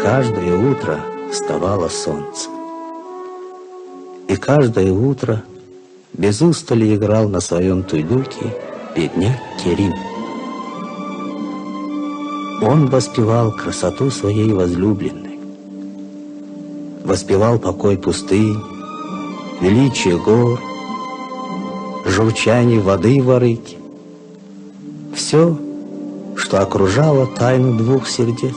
каждое утро вставало солнце. И каждое утро без устали играл на своем тюльке бедняк Керим. Он воспевал красоту своей возлюбленной, воспевал покой пустынь, величие гор, журчание воды в арыке. Все, что окружало тайну двух сердец.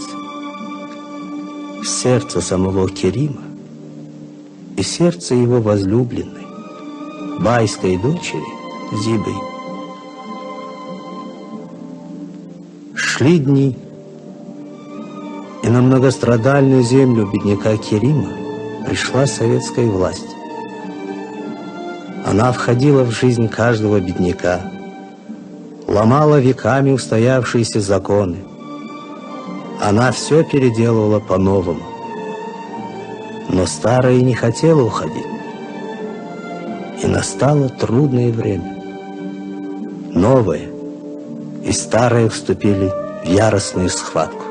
Сердце самого Керима и сердце его возлюбленной, байской дочери Зибы. Шли дни, и на многострадальную землю бедняка Керима пришла советская власть. Она входила в жизнь каждого бедняка, ломала веками устоявшиеся законы. Она все переделывала по-новому. Но старое не хотело уходить. И настало трудное время. Новое и старое вступили в яростную схватку.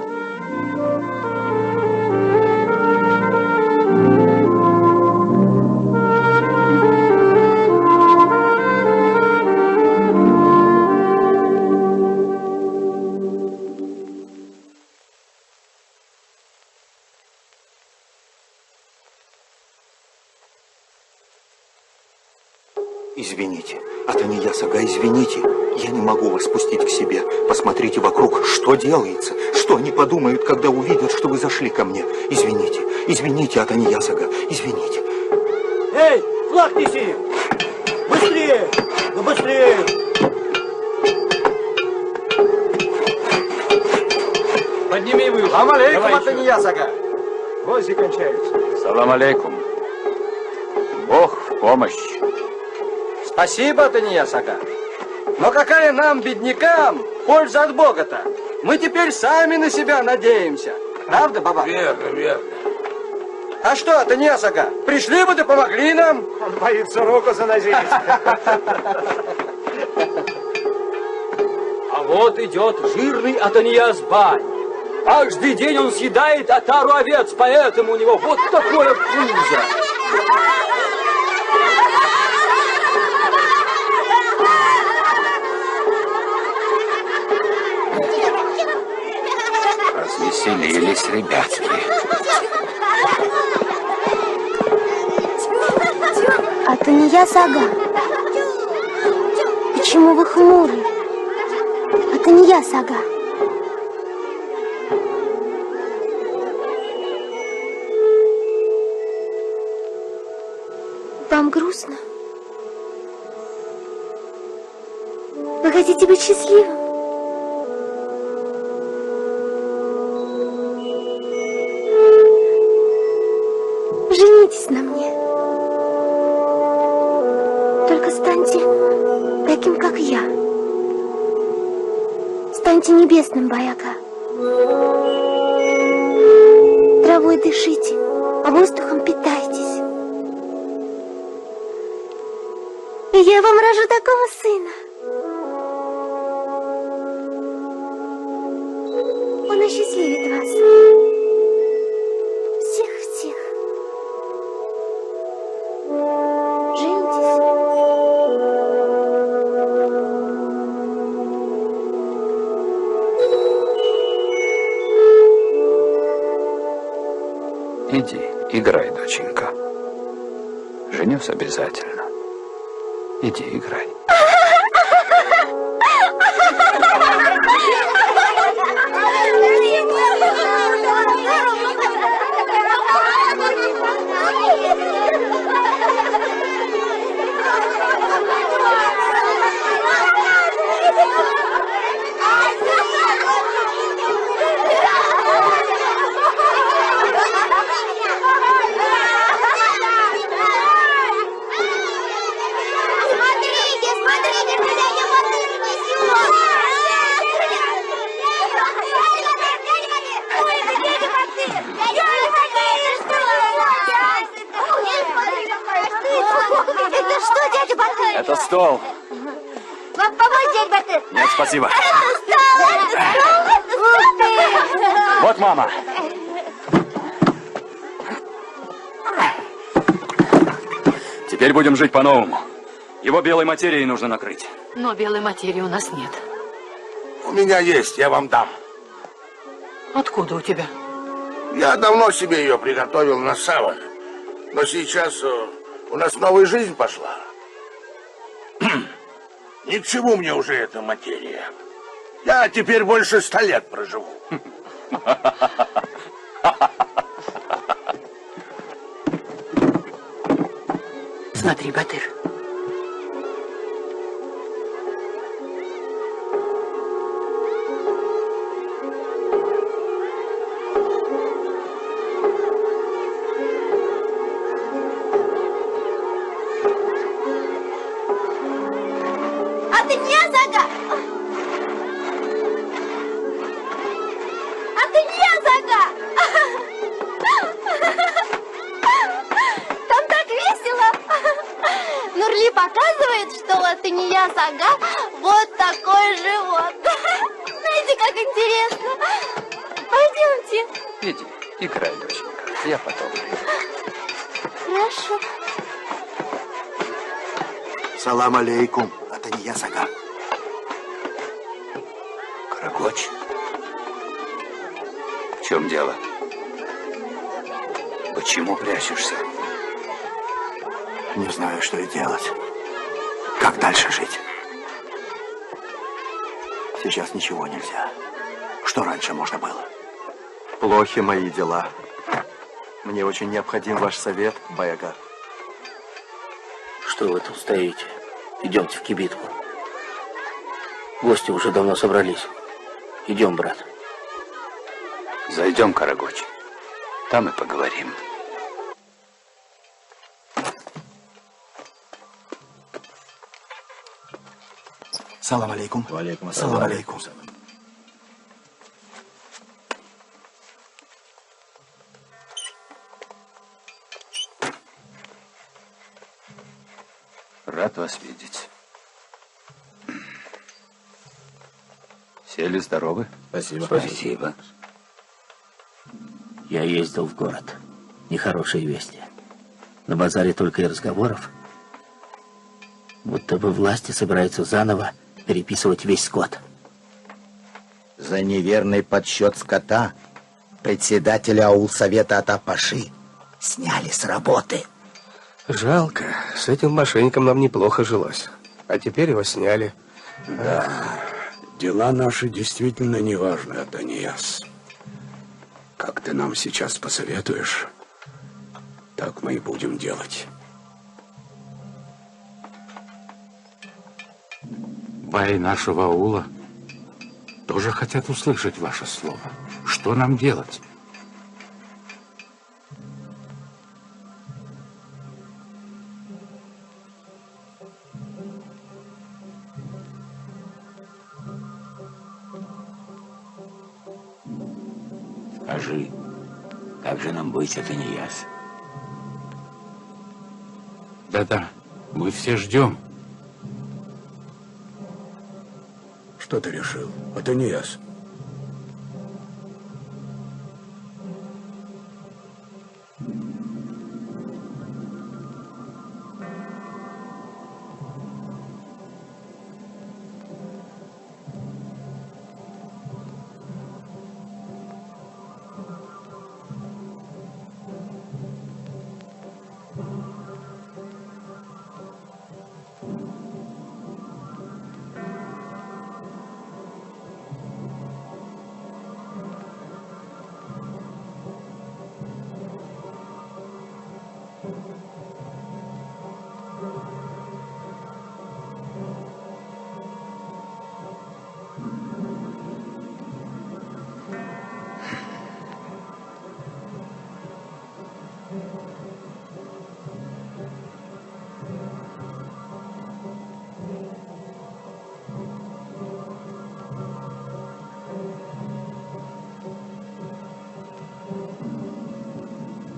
Извините, Атанияс ага, извините, я не могу вас пустить к себе. Посмотрите вокруг, что делается, что они подумают, когда увидят, что вы зашли ко мне. Извините, извините, Атанияс ага, извините. Эй, флаг неси! Быстрее! Ну быстрее! Подними выше. Салам алейкум, Атанияс ага. Гвозди кончаются. Салам алейкум. Бог в помощь. Спасибо, Атанияс ага. Но какая нам, беднякам, польза от Бога-то? Мы теперь сами на себя надеемся. Правда, баба? Верно, верно. А что, Атанияс ага, пришли бы да помогли нам? Он боится руку занозить. А вот идет жирный Атанияс Бай. Каждый день он съедает отару овец, поэтому у него вот такое пузо. Развеселились ребятки. Атанияс ага, почему вы хмуры? Атанияс ага. Вам грустно? Вы хотите быть счастливым? Женитесь на мне. Только станьте таким, как я. Станьте небесным, Баяка. Травой дышите, а воздухом питайтесь. И я вам рожу такого сына. Он осчастливит вас. Всех-всех. Женитесь. Иди, играй, доченька. Женюсь обязательно. Иди, играй. Это что, дядя Батыр? Это стол. Вам помочь, дядя Батыр? Нет, спасибо. Это стол! Вот, мама. Теперь будем жить по-новому. Его белой материей нужно накрыть. Но белой материи у нас нет. У меня есть, я вам дам. Откуда у тебя? Я давно себе ее приготовил на савах. Но сейчас у нас новая жизнь пошла. Ни к чему мне уже эта материя. Я теперь больше 100 лет проживу. Смотри, Батыр. Атанияс ага! Атанияс ага! Там так весело! Нурли показывает, что у Атанияс ага вот такой живот. Знаете, как интересно. Пойдемте. Иди, играй, доченька. Я потом. Хорошо. Салам алейкум, Атанияс ага. Карагоч. В чем дело? Почему прячешься? Не знаю, что и делать. Как дальше жить? Сейчас ничего нельзя. Что раньше можно было? Плохи мои дела. Мне очень необходим ваш совет, Баяга. Что вы тут стоите? Идемте в кибитку. Гости уже давно собрались. Идем, брат. Зайдем, Карагоч. Там и поговорим. Салам алейкум. Валейкум Салам алейкум. Рад вас видеть. Сели здоровы? Спасибо. Я ездил в город. Нехорошие вести. На базаре только и разговоров. Будто бы власти собираются заново переписывать весь скот. За неверный подсчет скота председателя аулсовета Атапаши сняли с работы. Жалко. С этим мошенником нам неплохо жилось. А теперь его сняли. Да, дела наши действительно неважны, Атанияс. Как ты нам сейчас посоветуешь, так мы и будем делать. Баи нашего аула тоже хотят услышать ваше слово. Что нам делать? Скажи, как же нам быть, Атанияс? Да-да, мы все ждем. Что ты решил, Атанияс?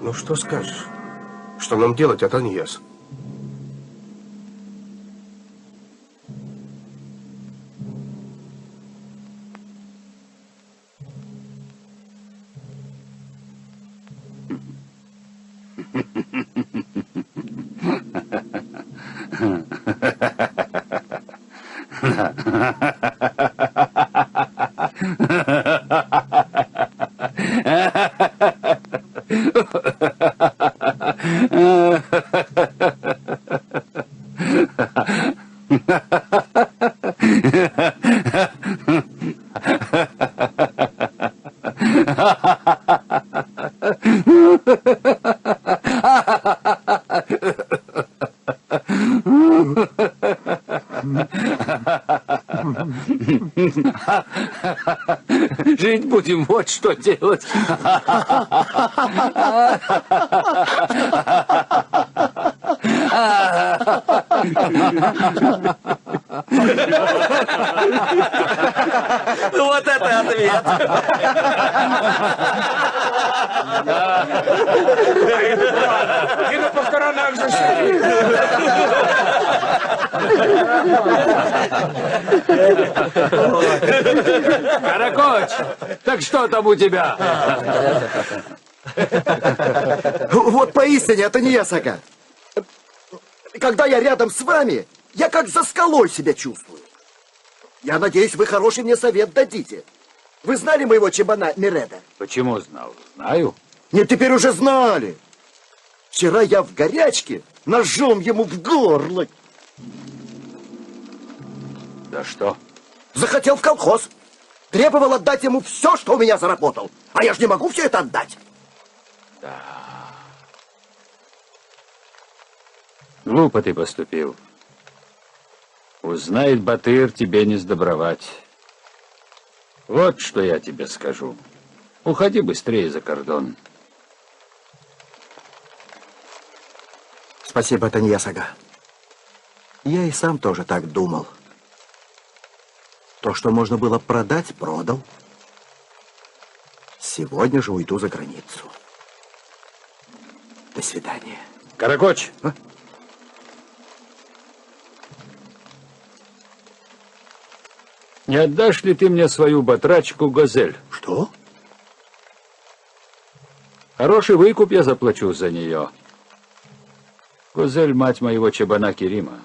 Ну что скажешь? Что нам делать, Атанияс? Жить будем, вот что делать. Вот это ответ. И на похоронах зашли. Каракоч, так что там у тебя? Вот поистине, это не я, Сага. Когда я рядом с вами, я как за скалой себя чувствую. Я надеюсь, вы хороший мне совет дадите. Вы знали моего чебана Миреда? Почему знал? Знаю. Нет, теперь уже знали. Вчера я в горячке ножом ему в горло. Да что? Захотел в колхоз. Требовал отдать ему все, что у меня заработал. А я же не могу все это отдать. Да. Глупо ты поступил. Узнает Батыр, тебе не сдобровать. Вот что я тебе скажу. Уходи быстрее за кордон. Спасибо, это не я, Сага. Я и сам тоже так думал. То, что можно было продать, продал. Сегодня же уйду за границу. До свидания. Каракоч! А? Не отдашь ли ты мне свою батрачку Газель? Что? Хороший выкуп я заплачу за нее. Газель — мать моего чабана Керима.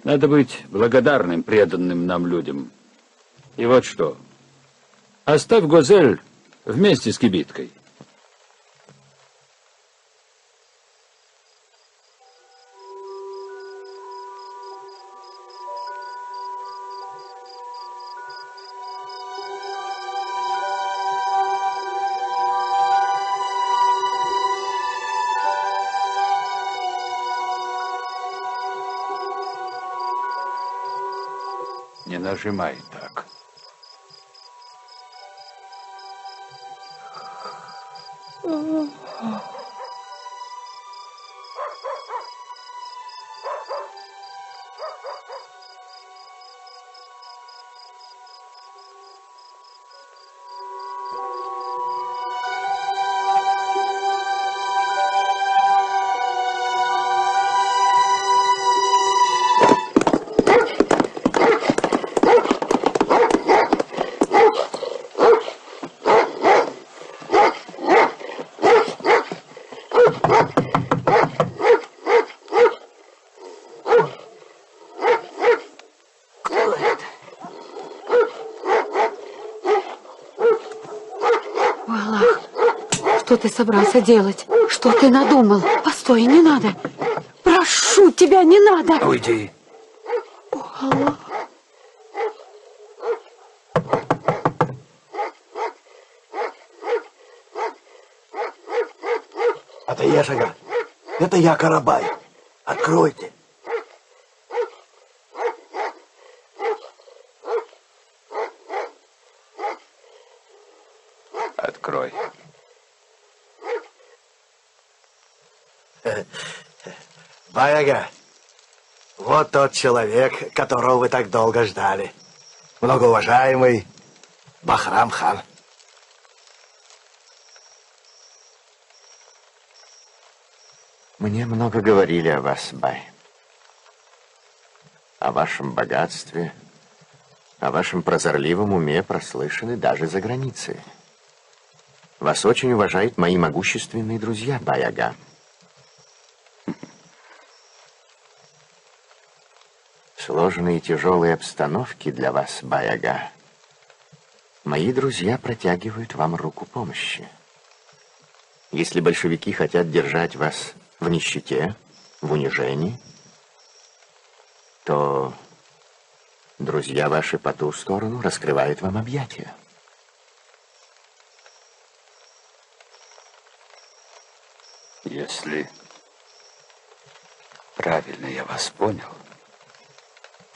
Надо быть благодарным преданным нам людям. И вот что. Оставь Газель вместе с кибиткой. Не нажимай так. Что ты собрался делать? Что ты надумал? Постой, не надо. Прошу тебя, не надо. Уйди. О, Аллах. Это я, Сага. Это я, Карабай. Откройте. Открой. Бай-ага, вот тот человек, которого вы так долго ждали. Многоуважаемый Бахрам-хан. Мне много говорили о вас, Бай. О вашем богатстве, о вашем прозорливом уме прослышаны даже за границей. Вас очень уважают мои могущественные друзья, Бай-ага. Сложные и тяжелые обстановки для вас, Бай-ага, Мои друзья протягивают вам руку помощи. Если большевики хотят держать вас в нищете, в унижении, то друзья ваши по ту сторону раскрывают вам объятия. Если правильно я вас понял,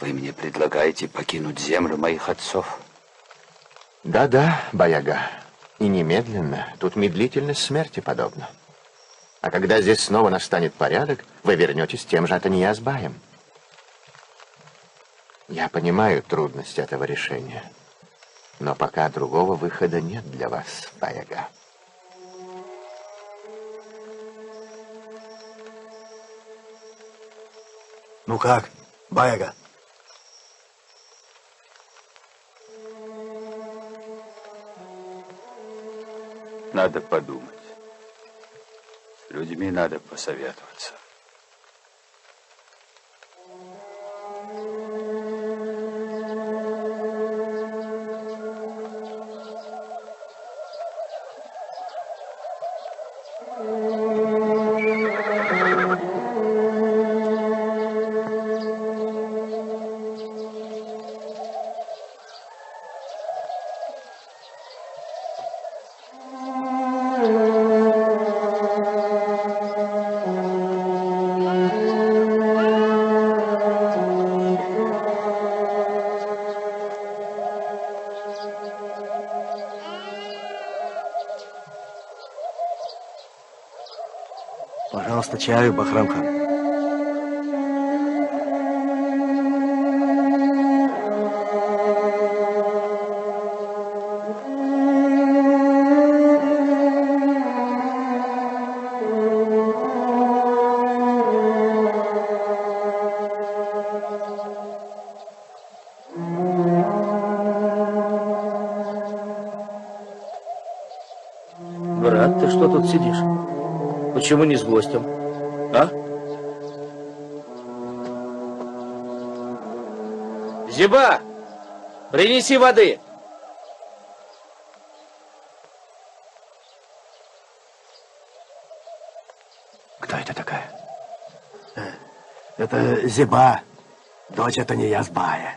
вы мне предлагаете покинуть землю моих отцов? Да-да, Баяга. И немедленно. Тут медлительность смерти подобна. А когда здесь снова настанет порядок, вы вернетесь тем же Атаньяс-Баем. Я понимаю трудность этого решения, но пока другого выхода нет для вас, Баяга. Ну как, Баяга? Надо подумать. С людьми надо посоветоваться. Пожалуйста, чаю, Бахрам-хан. Брат, ты что тут сидишь? Почему не с гостем? А? Зиба! Принеси воды! Кто это такая? Это Зиба, дочь Атаньяс-Бая.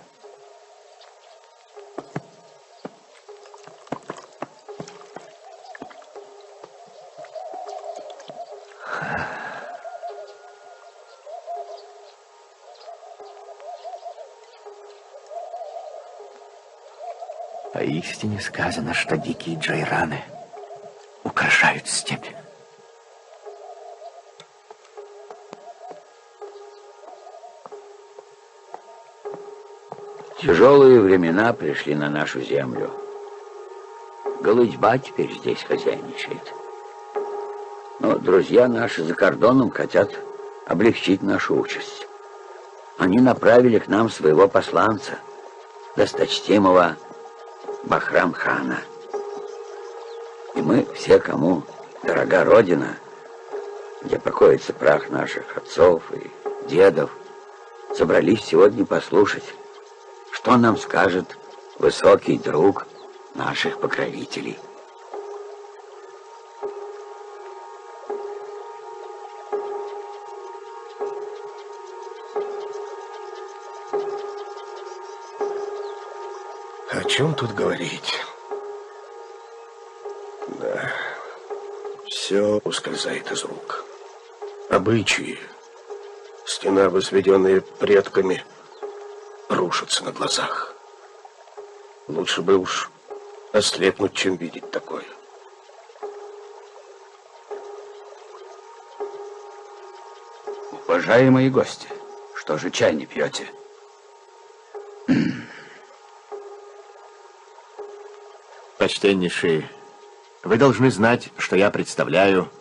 Поистине сказано, что дикие джайраны украшают степь. Тяжелые времена пришли на нашу землю. Голытьба теперь здесь хозяйничает. Но друзья наши за кордоном хотят облегчить нашу участь. Они направили к нам своего посланца, досточтимого Бахрам-хана. И мы все, кому дорога Родина, где покоится прах наших отцов и дедов, собрались сегодня послушать, что нам скажет высокий друг наших покровителей. О чем тут говорить? Да, все ускользает из рук. Обычаи, стена, возведенная предками, рушатся на глазах. Лучше бы уж ослепнуть, чем видеть такое. Уважаемые гости, что же чай не пьете? Почтеннейшие, вы должны знать, что я представляю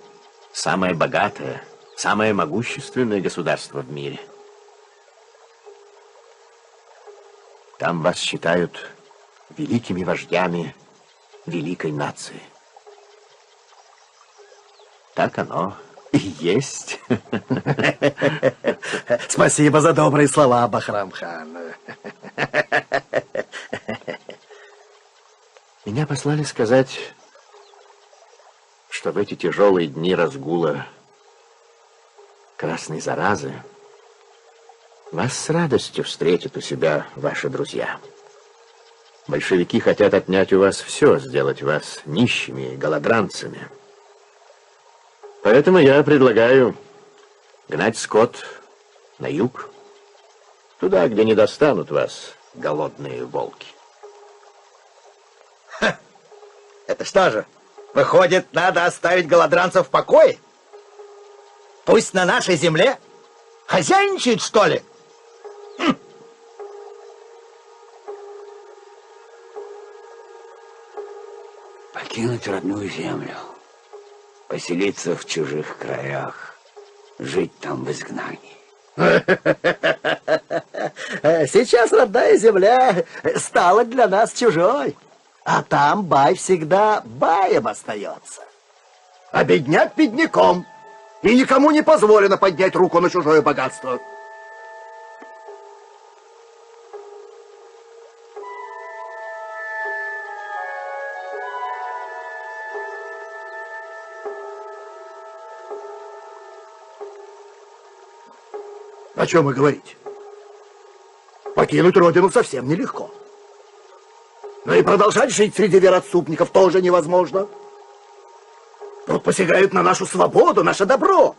самое богатое, самое могущественное государство в мире. Там вас считают великими вождями великой нации. Так оно и есть. Спасибо за добрые слова, Бахрам-хан. Меня послали сказать, что в эти тяжелые дни разгула красной заразы вас с радостью встретят у себя ваши друзья. Большевики хотят отнять у вас все, сделать вас нищими, голодранцами. Поэтому я предлагаю гнать скот на юг, туда, где не достанут вас голодные волки. Это что же, выходит, надо оставить голодранцев в покое? Пусть на нашей земле хозяйничает, что ли? Покинуть родную землю, поселиться в чужих краях, жить там в изгнании. Сейчас родная земля стала для нас чужой, а там бай всегда баем остается. А бедняк бедняком, и никому не позволено поднять руку на чужое богатство. О чем вы говорите? Покинуть родину совсем нелегко. Но и продолжать жить среди вероотступников тоже невозможно. Тут посягают на нашу свободу, наше добро.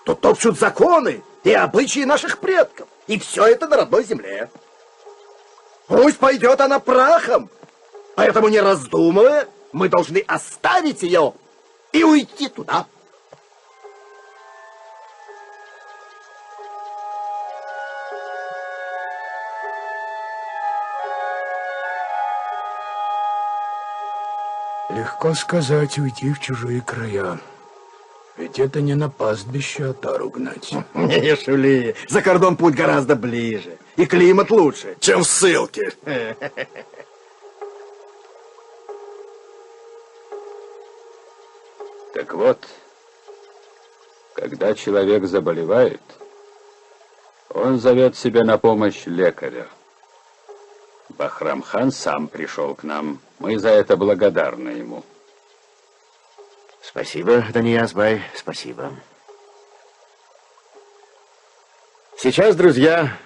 Тут топчут законы и обычаи наших предков. И все это на родной земле. Пусть пойдет она прахом. Поэтому, не раздумывая, мы должны оставить ее и уйти туда. Легко сказать, уйти в чужие края. Ведь это не на пастбище отару гнать. Не шули, за кордон путь гораздо ближе. И климат лучше, чем в ссылке. Так вот, когда человек заболевает, он зовет себе на помощь лекаря. Бахрам-хан сам пришел к нам. Мы за это благодарны ему. Спасибо, Данияз-бай, спасибо. Сейчас, друзья,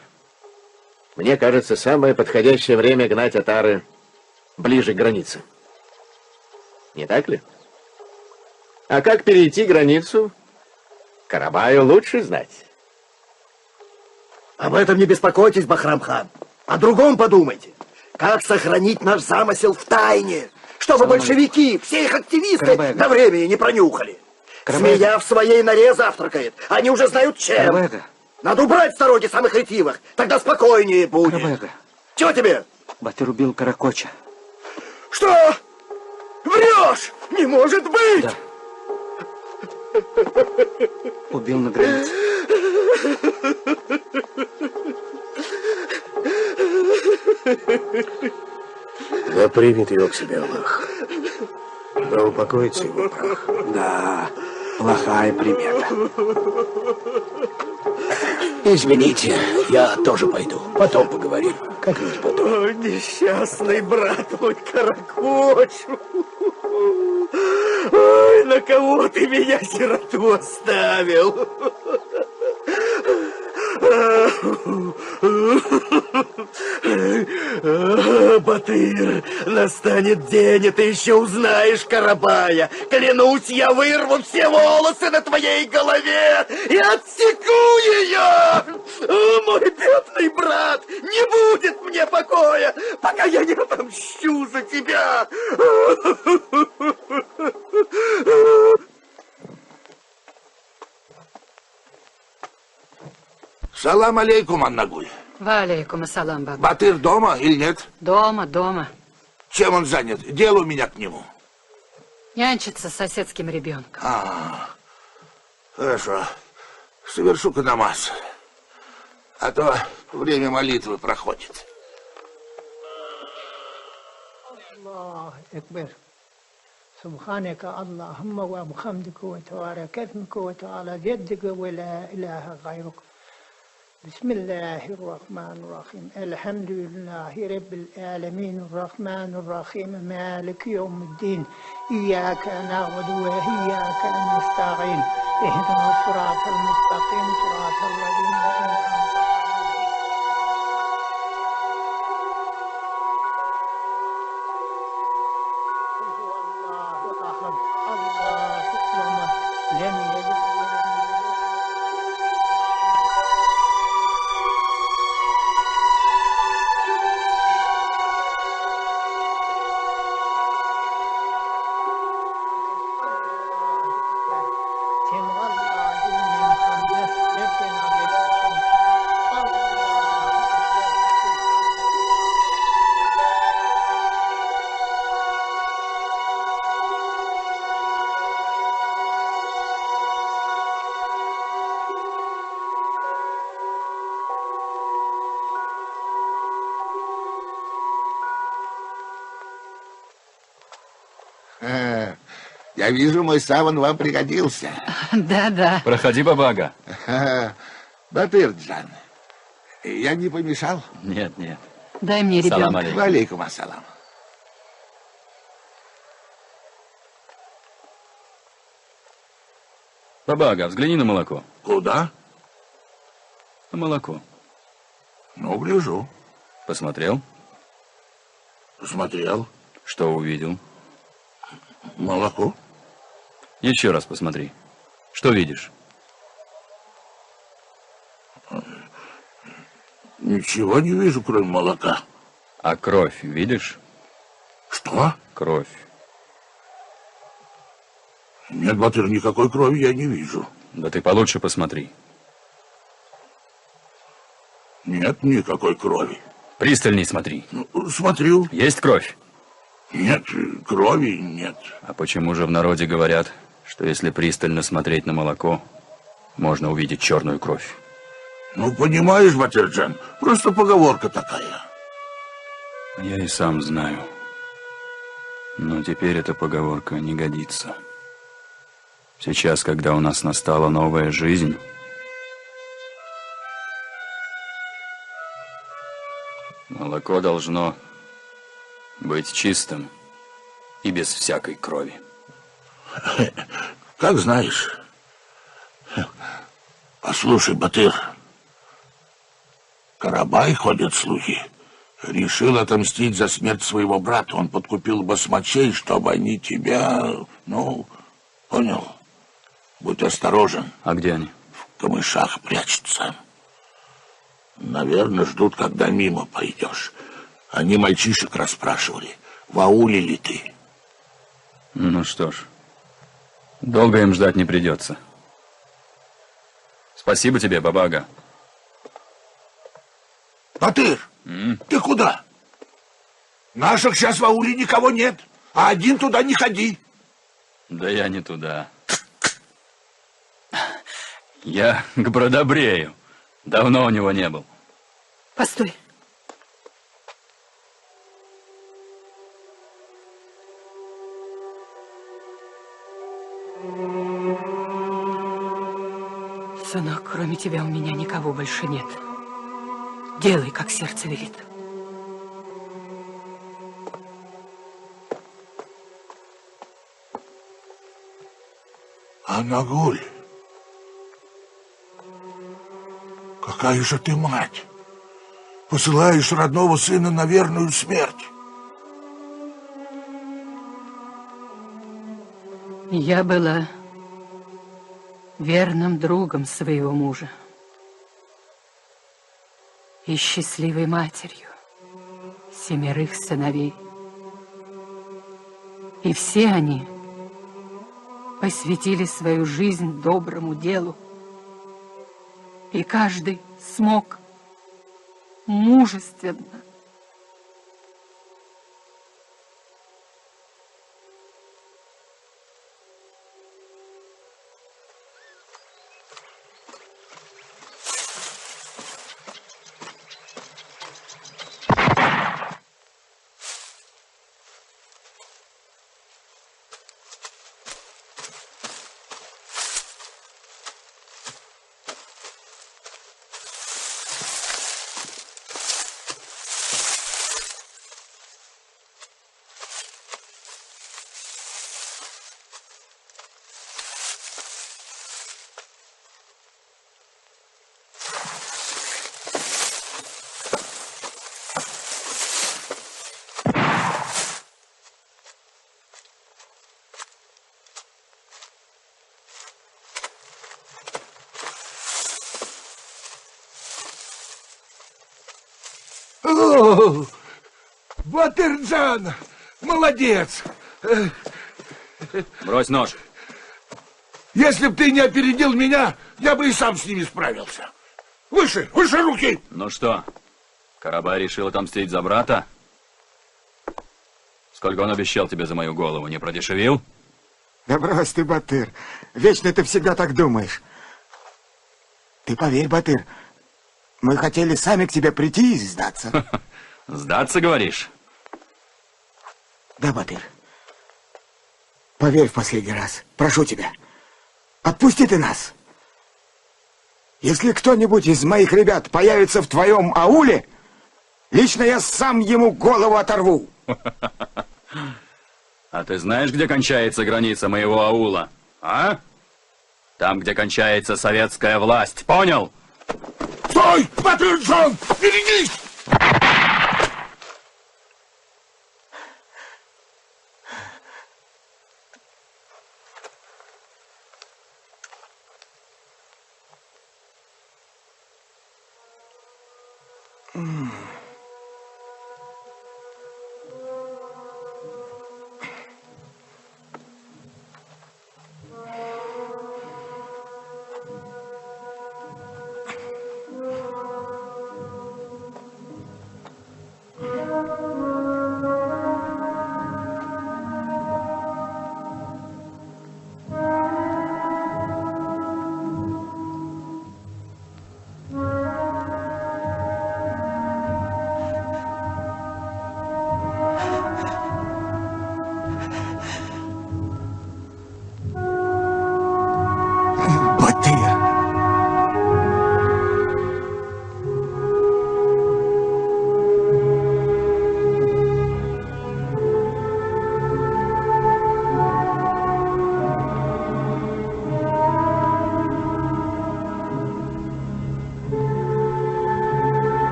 мне кажется, самое подходящее время гнать отары ближе к границе. Не так ли? А как перейти границу, Карабаю лучше знать. Об этом не беспокойтесь, Бахрам-хан. О другом подумайте. Как сохранить наш замысел в тайне, чтобы большевики, все их активисты до времени не пронюхали. Змея в своей норе завтракает. Они уже знают чем. Надо убрать с дороги самых ретивых. Тогда спокойнее будет. Чего тебе? Батыр убил Каракоча. Что? Врешь! Не может быть! Да. Убил на границе. Да примет его к себе Аллах. Да упокоится его прах. Да, плохая примета. Извините, я тоже пойду. Потом поговорим. Как-нибудь потом. О, несчастный брат мой Каракочу. Ой, на кого ты меня, сироту, оставил? Батыр, настанет день, и ты еще узнаешь Карабая. Клянусь, я вырву все волосы на твоей голове и отсеку ее. О, мой бедный брат, не будет мне покоя, пока я не отомщу за тебя. Салам алейкум, Аннагуль. Валейкум ассалам, баба. Батыр дома или нет? Дома. Чем он занят? Дело у меня к нему. Нянчится с соседским ребенком. Хорошо. Совершу-ка намаз. А то время молитвы проходит. Аллах Акбар. سبحانك اللهم وبحمدك وتبارك اسمك وتعالى جدك ولا إله غيرك بسم الله الرحمن الرحيم الحمد لله رب العالمين الرحمن الرحيم مالك يوم الدين إياك نعبد وإياك نستعين اهدنا الصراط المستقيم صراط الذين أنعمت Я вижу, мой саван вам пригодился. Да-да. Проходи, бабага. Батыр-джан, я не помешал? Нет, нет. Дай мне Салам ребенка. алейкум. Алейкум ассалам. Бабага, взгляни на молоко. Куда? На молоко. Ну, гляжу. Посмотрел? Посмотрел. Что увидел? Молоко. Еще раз посмотри. Что видишь? Ничего не вижу, кроме молока. А кровь видишь? Что? Кровь. Нет, Батыр, никакой крови я не вижу. Да ты получше посмотри. Нет никакой крови. Пристальней смотри. Смотрю. Есть кровь? Нет, крови нет. А почему же в народе говорят, что если пристально смотреть на молоко, можно увидеть черную кровь? Ну, понимаешь, Батырджан, просто поговорка такая. Я и сам знаю. Но теперь эта поговорка не годится. Сейчас, когда у нас настала новая жизнь, молоко должно быть чистым и без всякой крови. Как знаешь. Послушай, Батыр, Карабай, ходят слухи, решил отомстить за смерть своего брата. Он подкупил басмачей, чтобы они тебя, ну, понял? Будь осторожен. А где они? В камышах прячутся. Наверное, ждут, когда мимо пойдешь. Они мальчишек расспрашивали, в ауле ли ты. Ну что ж, долго им ждать не придется. Спасибо тебе, бабага. Батыр, ты куда? Наших сейчас в ауле никого нет, а один туда не ходи. Да я не туда. Я к Бродобрею. Давно у него не был. Постой. Сынок, кроме тебя у меня никого больше нет. Делай, как сердце велит. Анагуль, какая же ты мать? Посылаешь родного сына на верную смерть. Я была верным другом своего мужа и счастливой матерью 7 сыновей. И все они посвятили свою жизнь доброму делу. И каждый смог мужественно О, Батырджан, молодец. Брось нож. Если б ты не опередил меня, я бы и сам с ними справился. Выше, выше руки! Ну что, Карабай решил отомстить за брата? Сколько он обещал тебе за мою голову, не продешевил? Да брось ты, Батыр. Вечно ты всегда так думаешь. Ты поверь, Батыр, мы хотели сами к тебе прийти и сдаться. Сдаться, говоришь? Да, Батыр. Поверь в последний раз. Прошу тебя. Отпусти ты нас. Если кто-нибудь из моих ребят появится в твоем ауле, лично я сам ему голову оторву. А ты знаешь, где кончается граница моего аула? А? Там, где кончается советская власть. Понял? Стой! Батырджан! Берегись!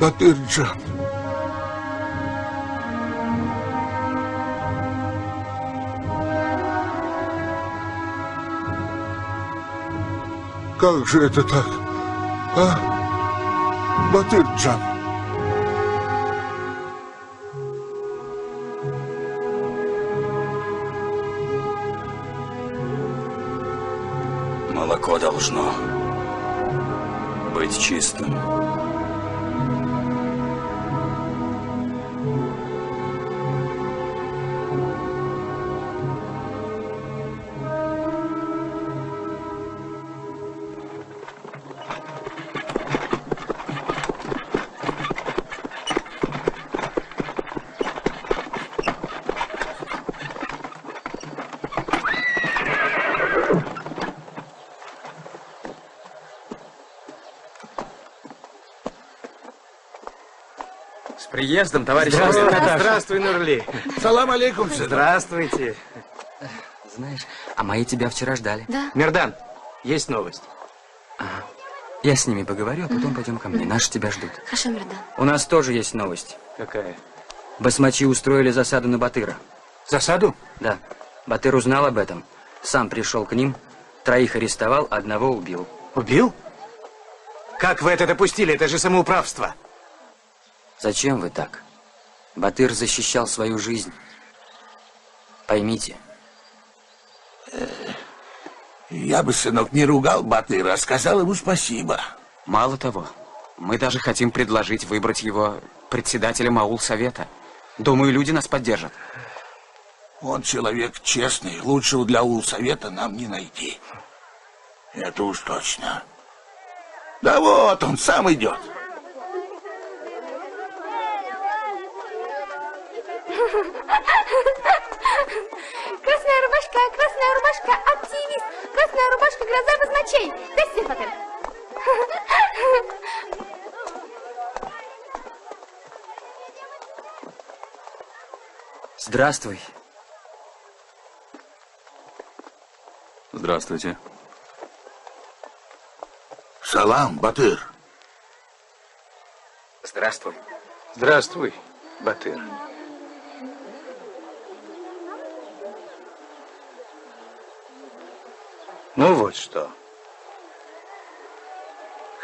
Батырджан. Как же это так? А? Батырджан. Молоко должно быть чистым. С приездом, товарищ. Здравствуй, Нурли. Салам алейкум. Здравствуйте. Знаешь, а мои тебя вчера ждали. Да. Мердан, есть новость. Я с ними поговорю, а потом пойдем ко мне. Наши тебя ждут. Хорошо, Мирдан. У нас тоже есть новость. Какая? Басмачи устроили засаду на Батыра. Засаду? Да. Батыр узнал об этом. Сам пришел к ним, 3 арестовал, 1 убил. Убил? Как вы это допустили? Это же самоуправство. Зачем вы так? Батыр защищал свою жизнь. Поймите. Я бы, сынок, не ругал Батыра, а сказал ему спасибо. Мало того, мы даже хотим предложить выбрать его председателем аул-совета. Думаю, люди нас поддержат. Он человек честный, лучшего для аул-совета нам не найти. Это уж точно. Да вот он сам идет. Красная рубашка, активист. Красная рубашка, гроза басмачей. Дай Батыр. Здравствуй. Здравствуйте. Салам, Батыр. Здравствуй. Здравствуй, Батыр. Ну вот что.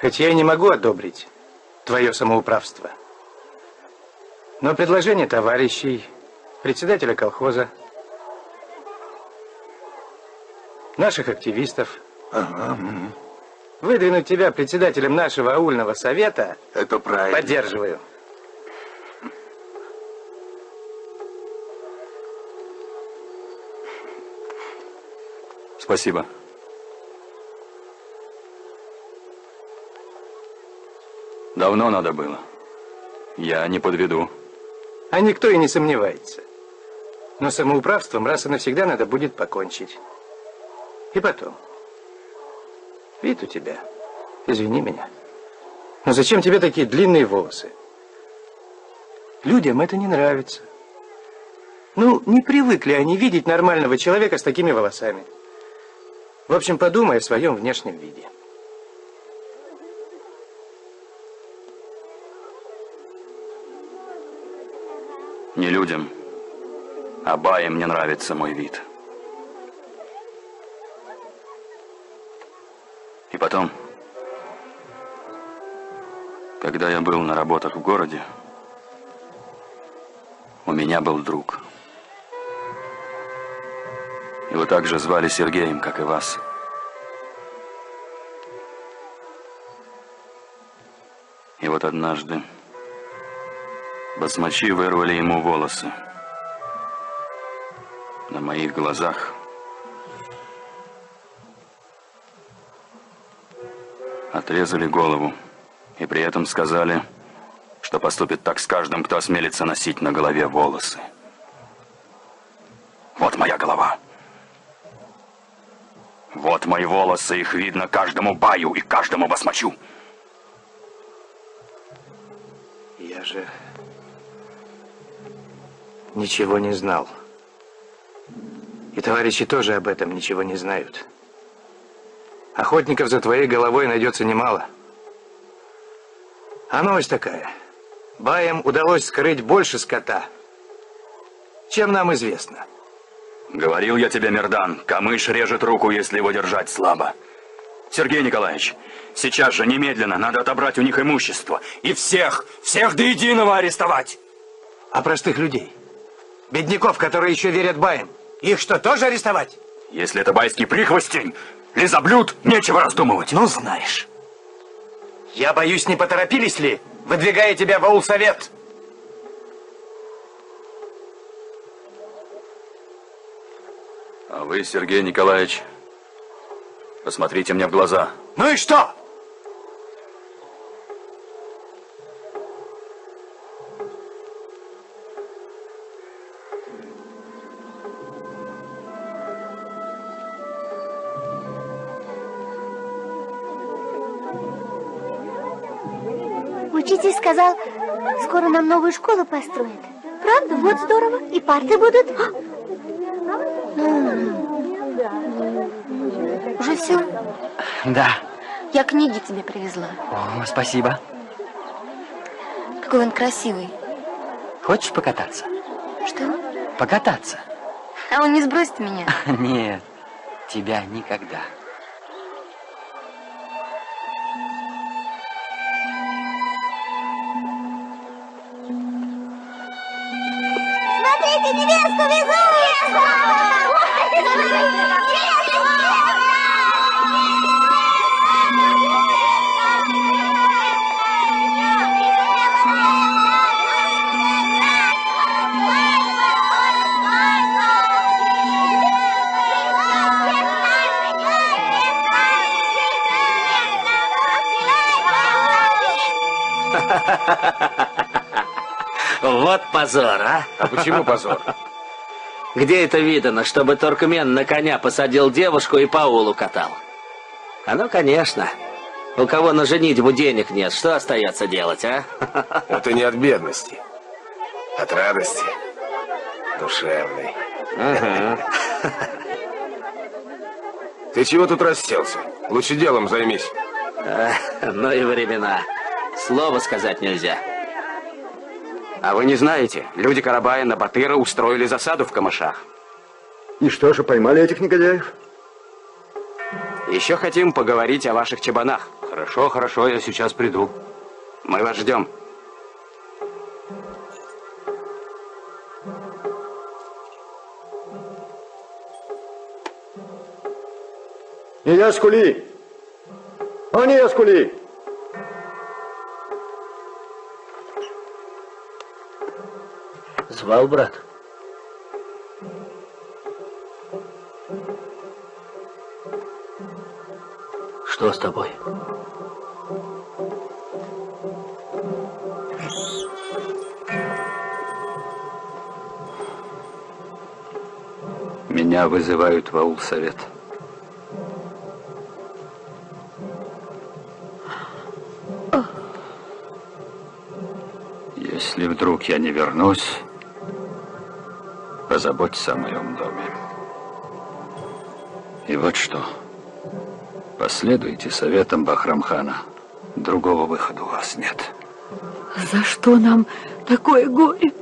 Хоть я и не могу одобрить твое самоуправство, но предложение товарищей, председателя колхоза, наших активистов, выдвинуть тебя председателем нашего аульного совета, это правильно. Поддерживаю. Спасибо. Давно надо было. Я не подведу. А никто и не сомневается. Но самоуправством раз и навсегда надо будет покончить. И потом. Вид у тебя. Извини меня. Но зачем тебе такие длинные волосы? Людям это не нравится. Ну, не привыкли они видеть нормального человека с такими волосами. В общем, подумай о своем внешнем виде. Не людям, а баям мне нравится мой вид. И потом, когда я был на работах в городе, у меня был друг. Его также звали Сергеем, как и вас. И вот однажды басмачи вырвали ему волосы. На моих глазах. Отрезали голову. И при этом сказали, что поступит так с каждым, кто осмелится носить на голове волосы. Вот моя голова. Вот мои волосы, их видно каждому баю и каждому басмачу. Я же ничего не знал. И товарищи тоже об этом ничего не знают. Охотников за твоей головой найдется немало. А новость такая. Баям удалось скрыть больше скота, чем нам известно. Говорил я тебе, Мердан, камыш режет руку, если его держать слабо. Сергей Николаевич, сейчас же немедленно надо отобрать у них имущество. И всех до единого арестовать. А простых людей? Бедняков, которые еще верят баям. Их что, тоже арестовать? Если это байский прихвостень, лизоблюд, нечего раздумывать. Ну, знаешь. Я боюсь, не поторопились ли, выдвигая тебя в аулсовет? А вы, Сергей Николаевич, посмотрите мне в глаза. Ну и что? Учитель сказал, скоро нам новую школу построят. Правда? Вот здорово. И парты будут. Уже все? Да. Я книги тебе привезла. О, спасибо. Какой он красивый. Хочешь покататься? Что? Покататься. А он не сбросит меня? Нет, тебя никогда. Смотрите, невесту везут! Вот позор, а? А почему позор? Где это видано, чтобы туркмен на коня посадил девушку и по аулу катал? А ну, конечно. У кого на женитьбу денег нет, что остается делать, а? Это не от бедности, от радости душевной. Ага. Ты чего тут расселся? Лучше делом займись. Ну и времена. Слова сказать нельзя. А вы не знаете, люди Карабая на Батыра устроили засаду в камышах. И что же, поймали этих негодяев? Еще хотим поговорить о ваших чабанах. Хорошо, хорошо, я сейчас приду. Мы вас ждем. Не яскули! А не яскули! Звал, брат? Что с тобой? Меня вызывают в аул-совет. Если вдруг я не вернусь, позаботься о моем доме. И вот что. Последуйте советам Бахрамхана. Другого выхода у вас нет. За что нам такое горе?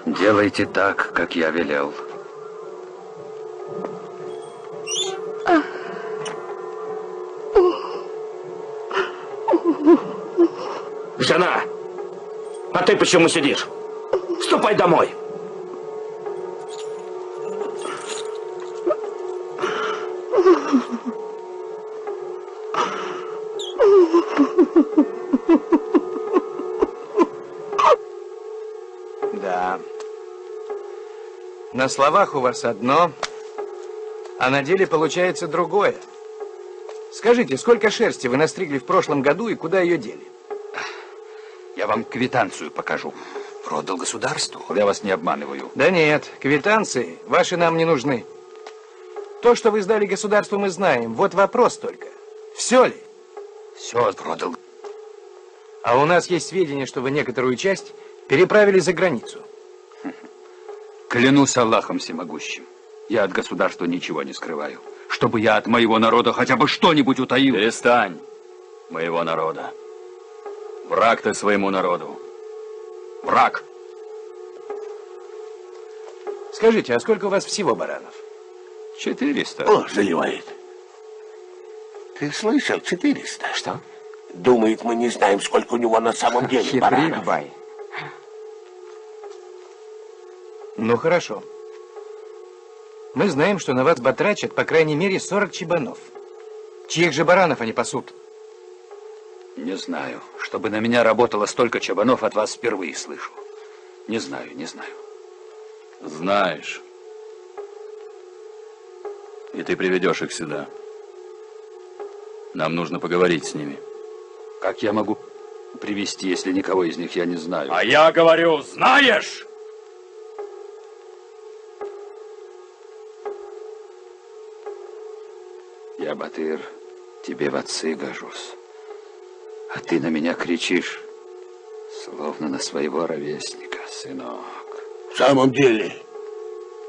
Делайте так, как я велел. Жена, а ты почему сидишь? Ступай домой. Да. На словах у вас одно, а на деле получается другое. Скажите, сколько шерсти вы настригли в прошлом году и куда ее дели? Я вам квитанцию покажу. Продал государству. Я вас не обманываю. Да нет, квитанции ваши нам не нужны. То, что вы сдали государству, мы знаем. Вот вопрос только. Все ли? Все продал. А у нас есть сведения, что вы некоторую часть переправили за границу. Клянусь Аллахом всемогущим. Я от государства ничего не скрываю. Чтобы я от моего народа хотя бы что-нибудь утаил. Перестань, моего народа. Враг ты своему народу. Враг. Скажите, а сколько у вас всего баранов? 400. О, заливает. Ты слышал? 400. Что? Думает, мы не знаем, сколько у него на самом деле баранов. Бай. Ну, хорошо. Мы знаем, что на вас батрачат по крайней мере 40 чебанов. Чьих же баранов они пасут? Не знаю. Чтобы на меня работало столько чабанов, от вас впервые слышу. Не знаю, не знаю. Знаешь. И ты приведешь их сюда. Нам нужно поговорить с ними. Как я могу привести, если никого из них я не знаю? А я говорю, знаешь! Я, Батыр, тебе в отцы гожусь. А ты на меня кричишь, словно на своего ровесника, сынок. В самом деле,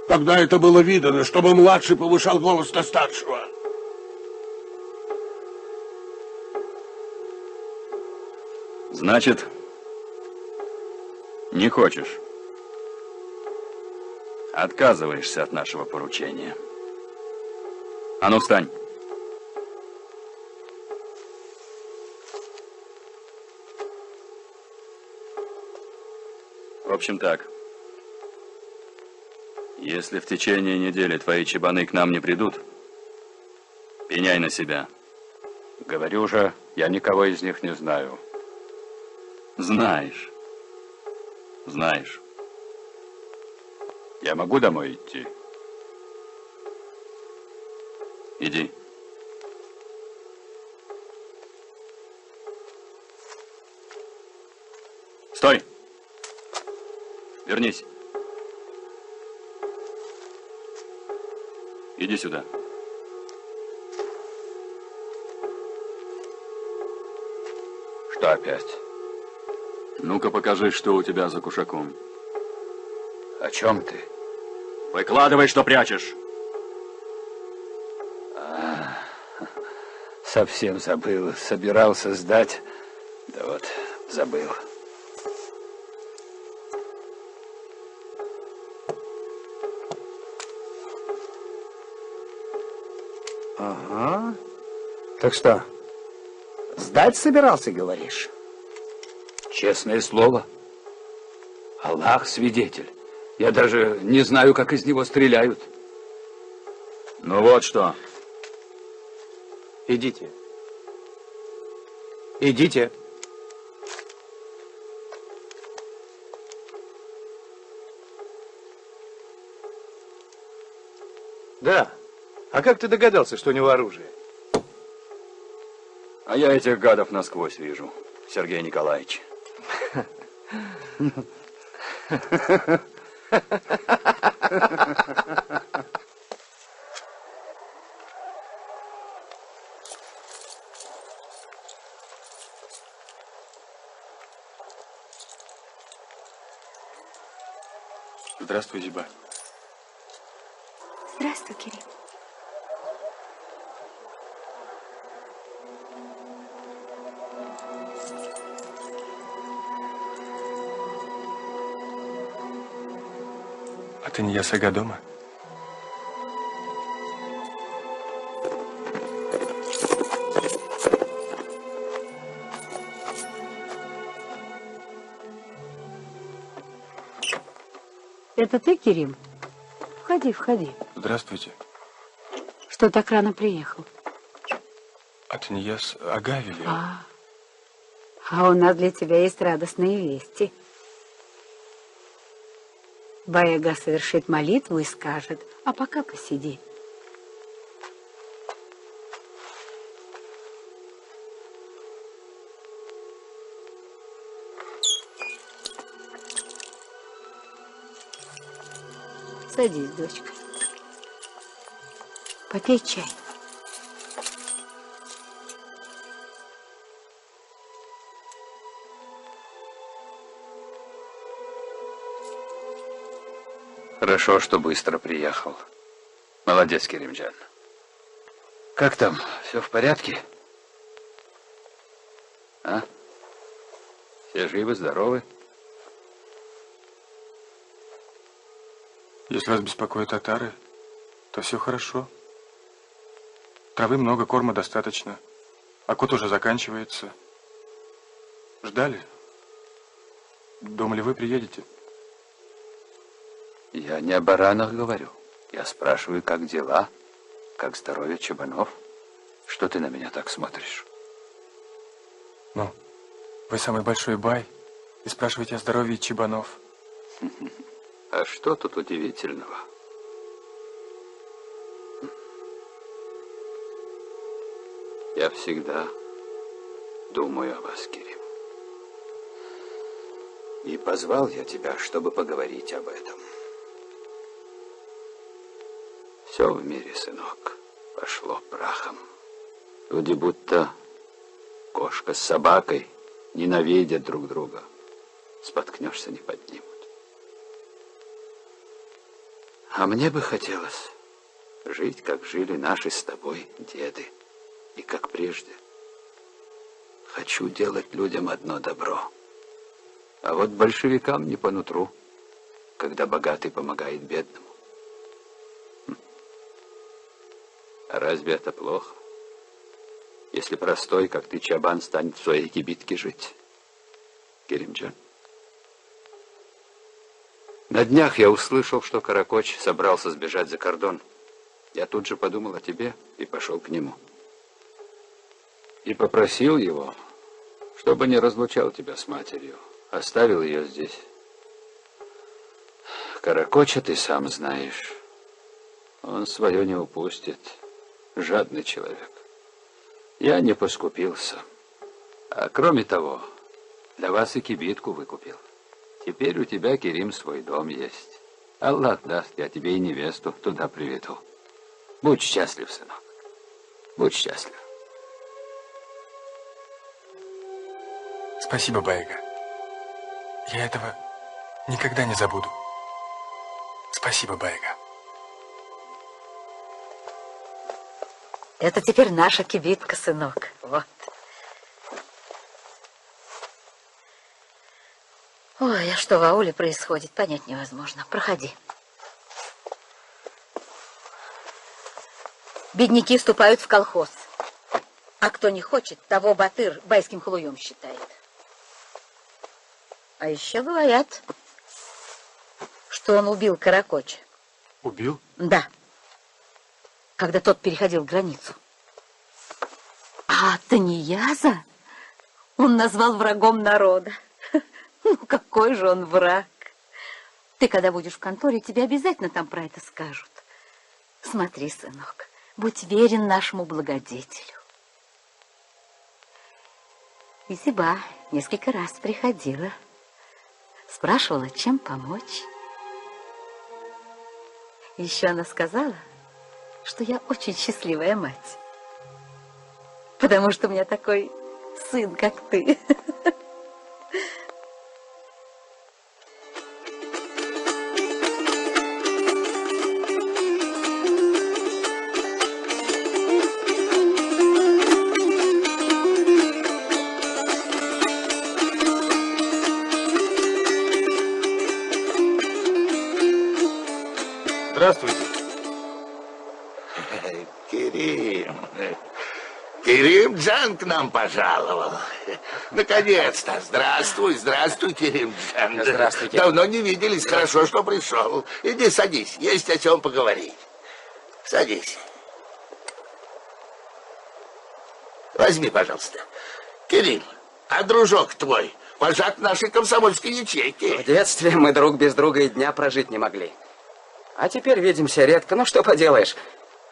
когда это было видано, чтобы младший повышал голос на старшего? Значит, не хочешь. Отказываешься от нашего поручения. А ну, встань. В общем так. Если в течение недели твои чебаны к нам не придут, пеняй на себя. Говорю же, я никого из них не знаю. Знаешь. Знаешь. Я могу домой идти? Иди. Стой! Вернись. Иди сюда. Что опять? Ну-ка покажи, что у тебя за кушаком. О чем ты? Выкладывай, что прячешь. Совсем забыл. Собирался сдать. Да вот, забыл. Ага. Так что, сдать собирался, говоришь? Честное слово. Аллах свидетель. Я даже не знаю, как из него стреляют. Ну вот что. Идите. Идите. Да. А как ты догадался, что у него оружие? А я этих гадов насквозь вижу, Сергей Николаевич. Здравствуй, Зиба. Здравствуй, Керим. А ты не Ясага дома? Это ты, Керим? Входи, входи. Здравствуйте. Что так рано приехал? А ты не Яс Ага велел? А у нас для тебя есть радостные вести. Бай-ага совершит молитву и скажет, а пока посиди. Садись, дочка. Попей чай. Хорошо, что быстро приехал. Молодец, Керимджан. Как там? Все в порядке? А? Все живы, здоровы? Если вас беспокоят татары, то все хорошо. Травы много, корма достаточно. Окот уже заканчивается. Ждали? Думали, вы приедете? Я не о баранах говорю. Я спрашиваю, как дела, как здоровье чабанов. Что ты на меня так смотришь? Ну, вы самый большой бай и спрашиваете о здоровье чабанов. А что тут удивительного? Я всегда думаю о вас, Керим. И позвал я тебя, чтобы поговорить об этом. Все в мире, сынок, пошло прахом. Люди будто кошка с собакой ненавидят друг друга. Споткнешься, не поднимут. А мне бы хотелось жить, как жили наши с тобой деды, и как прежде. Хочу делать людям одно добро. А вот большевикам не по нутру, когда богатый помогает бедному. А разве это плохо, если простой, как ты, чабан, станет в своей кибитке жить? Керимджан. На днях я услышал, что Каракоч собрался сбежать за кордон. Я тут же подумал о тебе и пошел к нему. И попросил его, чтобы не разлучал тебя с матерью. Оставил ее здесь. Каракоча ты сам знаешь. Он свое не упустит. Жадный человек. Я не поскупился. А кроме того, для вас и кибитку выкупил. Теперь у тебя, Керим, свой дом есть. Аллах даст, я тебе и невесту туда приведу. Будь счастлив, сынок. Будь счастлив. Спасибо, Бай-ага. Я этого никогда не забуду. Спасибо, Бай-ага. Это теперь наша кибитка, сынок. Вот. Ой, а что в ауле происходит, понять невозможно. Проходи. бедняки вступают в колхоз. А кто не хочет, того батыр байским халуем считает. А еще говорят, что он убил Каракоча. Убил? Да. Когда тот переходил границу. А Танияза он назвал врагом народа. Ну, какой же он враг. Ты, когда будешь в конторе, тебе обязательно там про это скажут. Смотри, сынок, будь верен нашему благодетелю. И Зиба несколько раз приходила. Спрашивала, чем помочь. Еще она сказала, что я очень счастливая мать. Потому что у меня такой сын, как ты. Здравствуйте. Керим. Керим-джан к нам пожаловал. Наконец-то. Здравствуй, здравствуй, Керим-джан. Здравствуйте. Давно не виделись, хорошо, что пришел. Иди садись, есть о чем поговорить. Садись. Возьми, пожалуйста. Керим, а дружок твой вожак нашей комсомольской ячейки. В детстве мы друг без друга и дня прожить не могли. А теперь видимся редко, ну что поделаешь.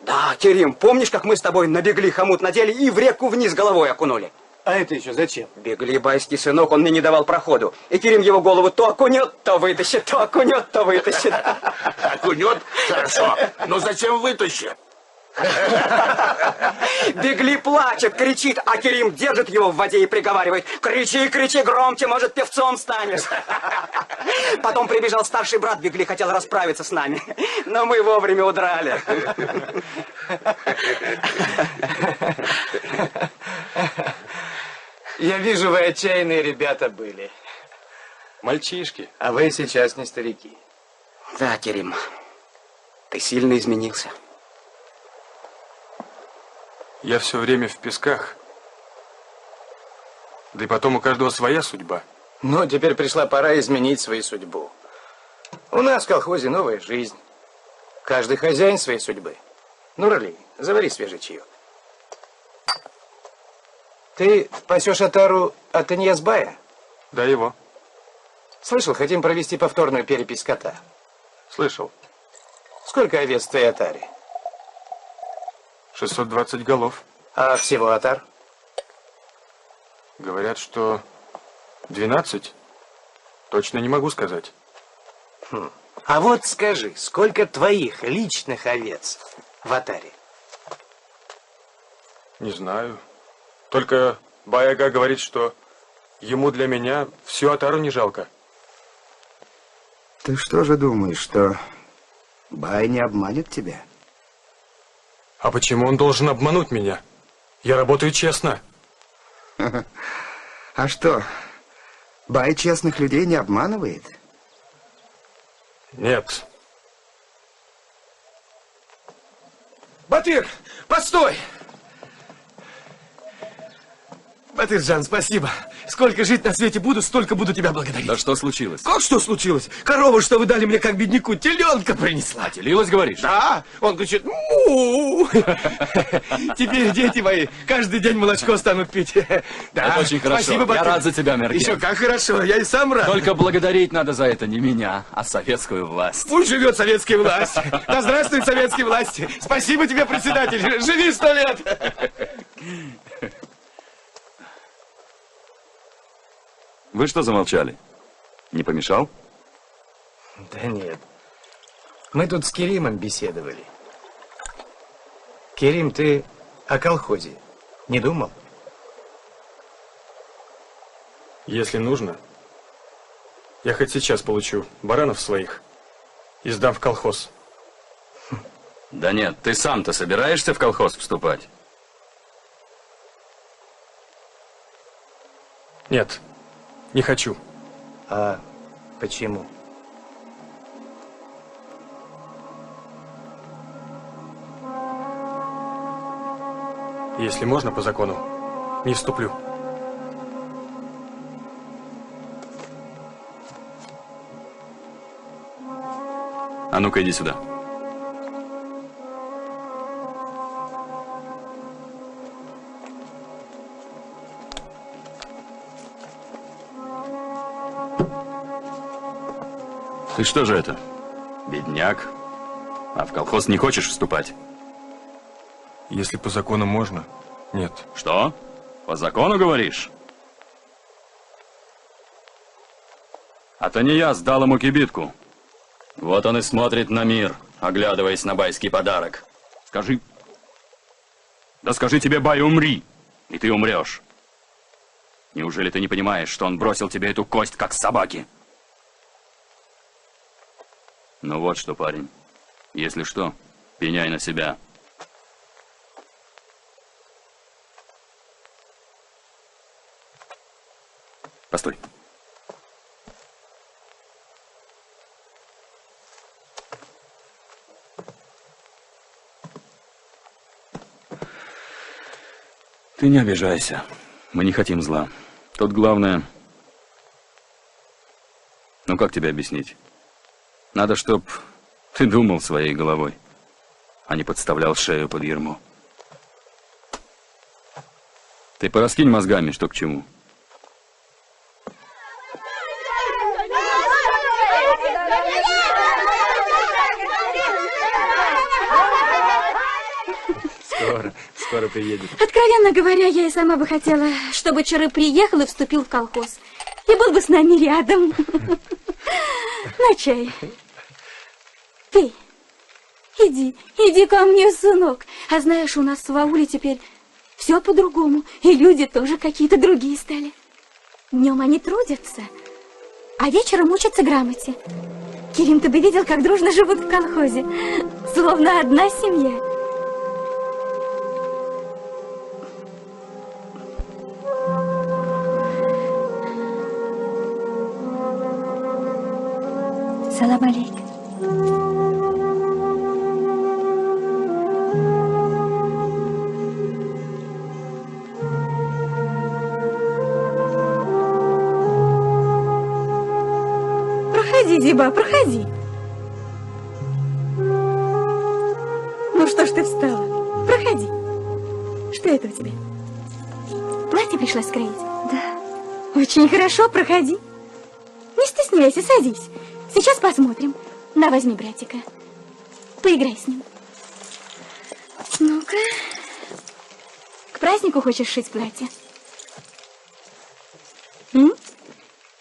Да, Керим, помнишь, как мы с тобой на бегли хомут надели и в реку вниз головой окунули? А это еще зачем? Бегли байский сынок, он мне не давал проходу. И Керим его голову то окунет, то вытащит, то окунет, то вытащит. Окунет? Хорошо. Но зачем вытащит? Бегли плачет, кричит, а Керим держит его в воде и приговаривает: кричи, кричи громче, может, певцом станешь. Потом прибежал старший брат Бегли, хотел расправиться с нами, но мы вовремя удрали. Я вижу, вы отчаянные ребята были. Мальчишки. А вы сейчас не старики. Да, Керим, ты сильно изменился. Я все время в песках. Да и потом у каждого своя судьба. Но теперь пришла пора изменить свою судьбу. У нас в колхозе новая жизнь. Каждый хозяин своей судьбы. Нурали, завари свежий чаек. Ты пасешь отару от Иньязбая? Да, его. Слышал, хотим провести повторную перепись скота. Слышал. Сколько овец в твоей отаре? 620 голов. А всего отар? Говорят, что 12. Точно не могу сказать. А вот скажи, сколько твоих личных овец в отаре? Не знаю. Только Бай-ага говорит, что ему для меня всю отару не жалко. Ты что же думаешь, что Бай не обманет тебя? А почему он должен обмануть меня? Я работаю честно. А что, Бай честных людей не обманывает? Нет. Батыр, постой! Батыржан, спасибо. Сколько жить на свете буду, столько буду тебя благодарить. Да что случилось? Как что случилось? Корова, что вы дали мне как бедняку, теленка принесла. Отелилась, говоришь? Да, он кричит: му! Теперь дети мои каждый день молочко станут пить. Да, это очень хорошо. Спасибо, Батыр. Я рад за тебя, Мерген. Еще как хорошо, я и сам рад. Только благодарить надо за это не меня, а советскую власть. Пусть живет советская власть. Да здравствует советские власти. Спасибо тебе, председатель. Живи 100 лет. Вы что замолчали? Не помешал? Да нет. Мы тут с Керимом беседовали. Керим, ты о колхозе не думал? Если нужно, я хоть сейчас получу баранов своих и сдам в колхоз. Да нет, ты сам-то собираешься в колхоз вступать? Нет, не хочу. А почему? Если можно, по закону, не вступлю. А ну-ка, иди сюда. Ты что же это? Бедняк. А в колхоз не хочешь вступать? Если по закону можно, нет. Что? По закону говоришь? А Тонияс дал ему кибитку. Вот он и смотрит на мир, оглядываясь на байский подарок. Скажи... Да скажи тебе, бай, умри, и ты умрешь. Неужели ты не понимаешь, что он бросил тебе эту кость, как собаки? Ну вот что, парень. Если что, пеняй на себя. Постой. Ты не обижайся. Мы не хотим зла. Тут главное... Ну, как тебе объяснить? Надо, чтоб ты думал своей головой, а не подставлял шею под ярмо. Ты пораскинь мозгами, что к чему. Скоро приедет. Откровенно говоря, я и сама бы хотела, чтобы Чары приехал и вступил в колхоз. И был бы с нами рядом. На чай. Пей. Иди ко мне, сынок. А знаешь, у нас в ауле теперь все по-другому. И люди тоже какие-то другие стали. Днем они трудятся, а вечером учатся грамоте. Кирим, ты бы видел, как дружно живут в колхозе. Словно одна семья. Салам алейкум. Проходи, Зиба, проходи. Ну что ж ты встала? Проходи. Что это у тебя? Платье пришлось скроить? Да. Очень хорошо, проходи. Не стесняйся, садись. Сейчас посмотрим. На, возьми братика. Поиграй с ним. Ну-ка. К празднику хочешь шить платье?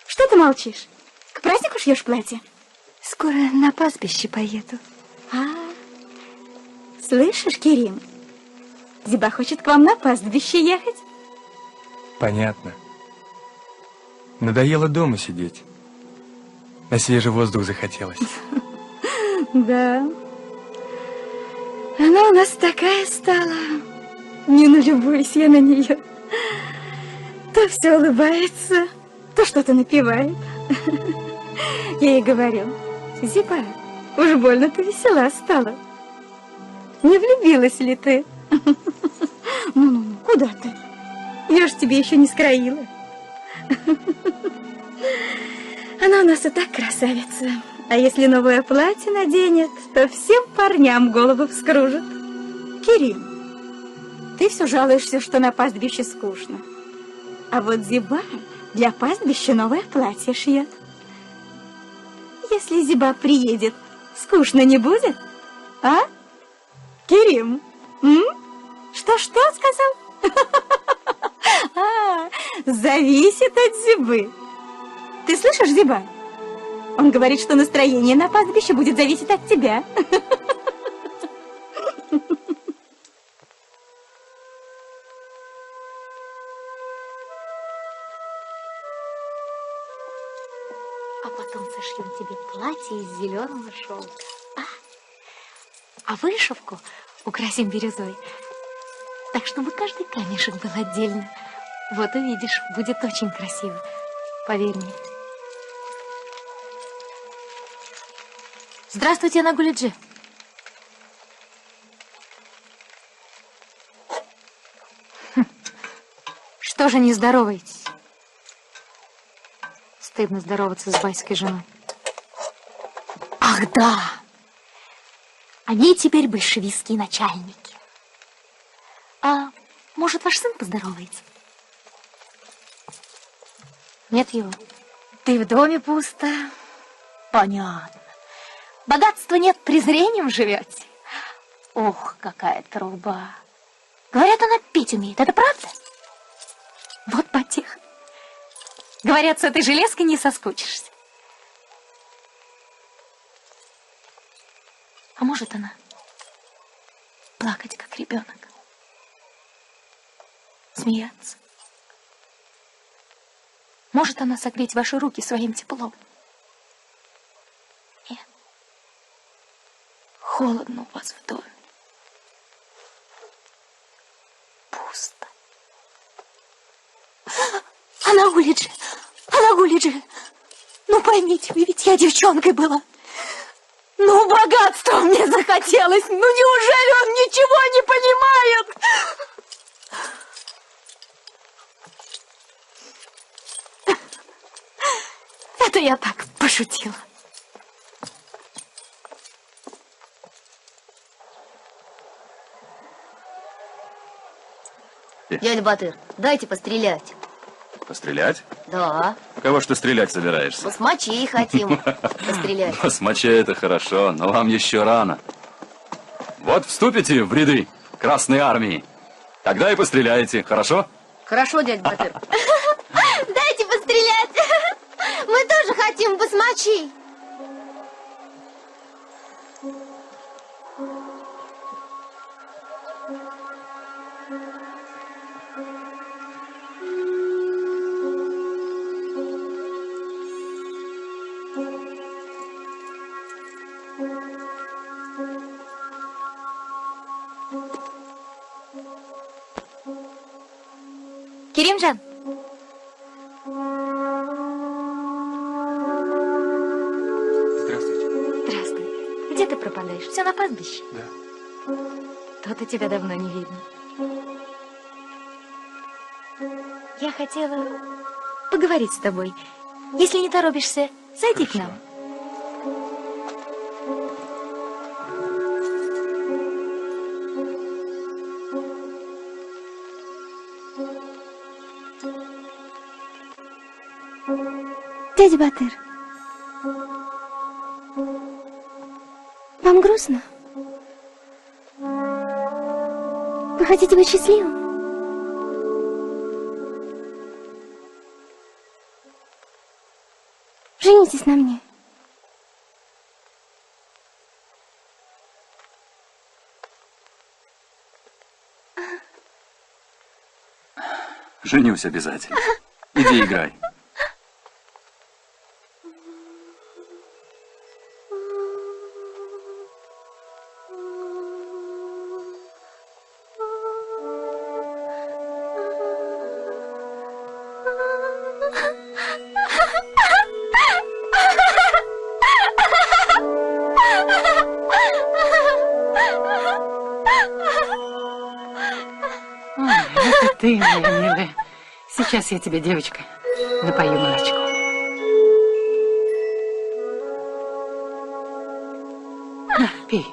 Что ты молчишь? К празднику шьешь платье? Скоро на пастбище поеду. Слышишь, Кирим? Зиба хочет к вам на пастбище ехать. Понятно. Надоело дома сидеть. На свежий воздух захотелось. Да. Она у нас такая стала. Не налюбуюсь я на нее. То все улыбается, то что-то напевает. Я ей говорю: Зиба, уж больно ты весела стала. Не влюбилась ли ты? Ну, куда ты? Я ж тебе еще не скроила. Она у нас и так красавица. А если новое платье наденет, то всем парням голову вскружит. Кирим, ты все жалуешься, что на пастбище скучно. А вот Зиба для пастбища новое платье шьет. Если Зиба приедет, скучно не будет? А? Кирим? Что сказал? Зависит от Зибы. Ты слышишь, Зиба? Он говорит, что настроение на пастбище будет зависеть от тебя. А потом сошьем тебе платье из зеленого шелка. А вышивку украсим бирюзой, так чтобы каждый камешек был отдельно. Вот увидишь, будет очень красиво. Поверь мне. Здравствуйте, Нагулиджи. Что же не здороваетесь? Стыдно здороваться с байской женой. Ах, да! Они теперь большевистские начальники. А может, ваш сын поздоровается? Нет его. Ты в доме пусто. Понятно. Богатства нет, презрением живете. Ох, какая труба. Говорят, она петь умеет. Это правда? Вот потеха. Говорят, с этой железкой не соскучишься. А может, она плакать, как ребенок? Смеяться? Может, она согреть ваши руки своим теплом? Нет. Холодно у вас в доме. Пусто. Она гулит же. Она гулит же. Ну, поймите вы, ведь я девчонкой была. Ну, богатства мне захотелось. Ну, неужели он ничего не понимает? Это я так пошутила. Дядя Батыр, дайте пострелять. Пострелять? Да. Кого ж ты стрелять собираешься? Басмачей хотим пострелять. Басмача это хорошо, но вам еще рано. Вот вступите в ряды Красной Армии, тогда и постреляете, хорошо? Хорошо, дядя Батыр. Дайте пострелять. Мы тоже хотим басмачей. Керимжан. Здравствуйте. Здравствуй. Где ты пропадаешь? Все на пастбище? Да. То-то тебя давно не видно. Я хотела поговорить с тобой. Если не торопишься, зайди к нам. Дядя Батыр, вам грустно? Вы хотите быть счастливым? Женитесь на мне. Женюсь обязательно. Иди играй. Это ты, моя милая. Сейчас я тебе, девочка, напою молочко. На, пей.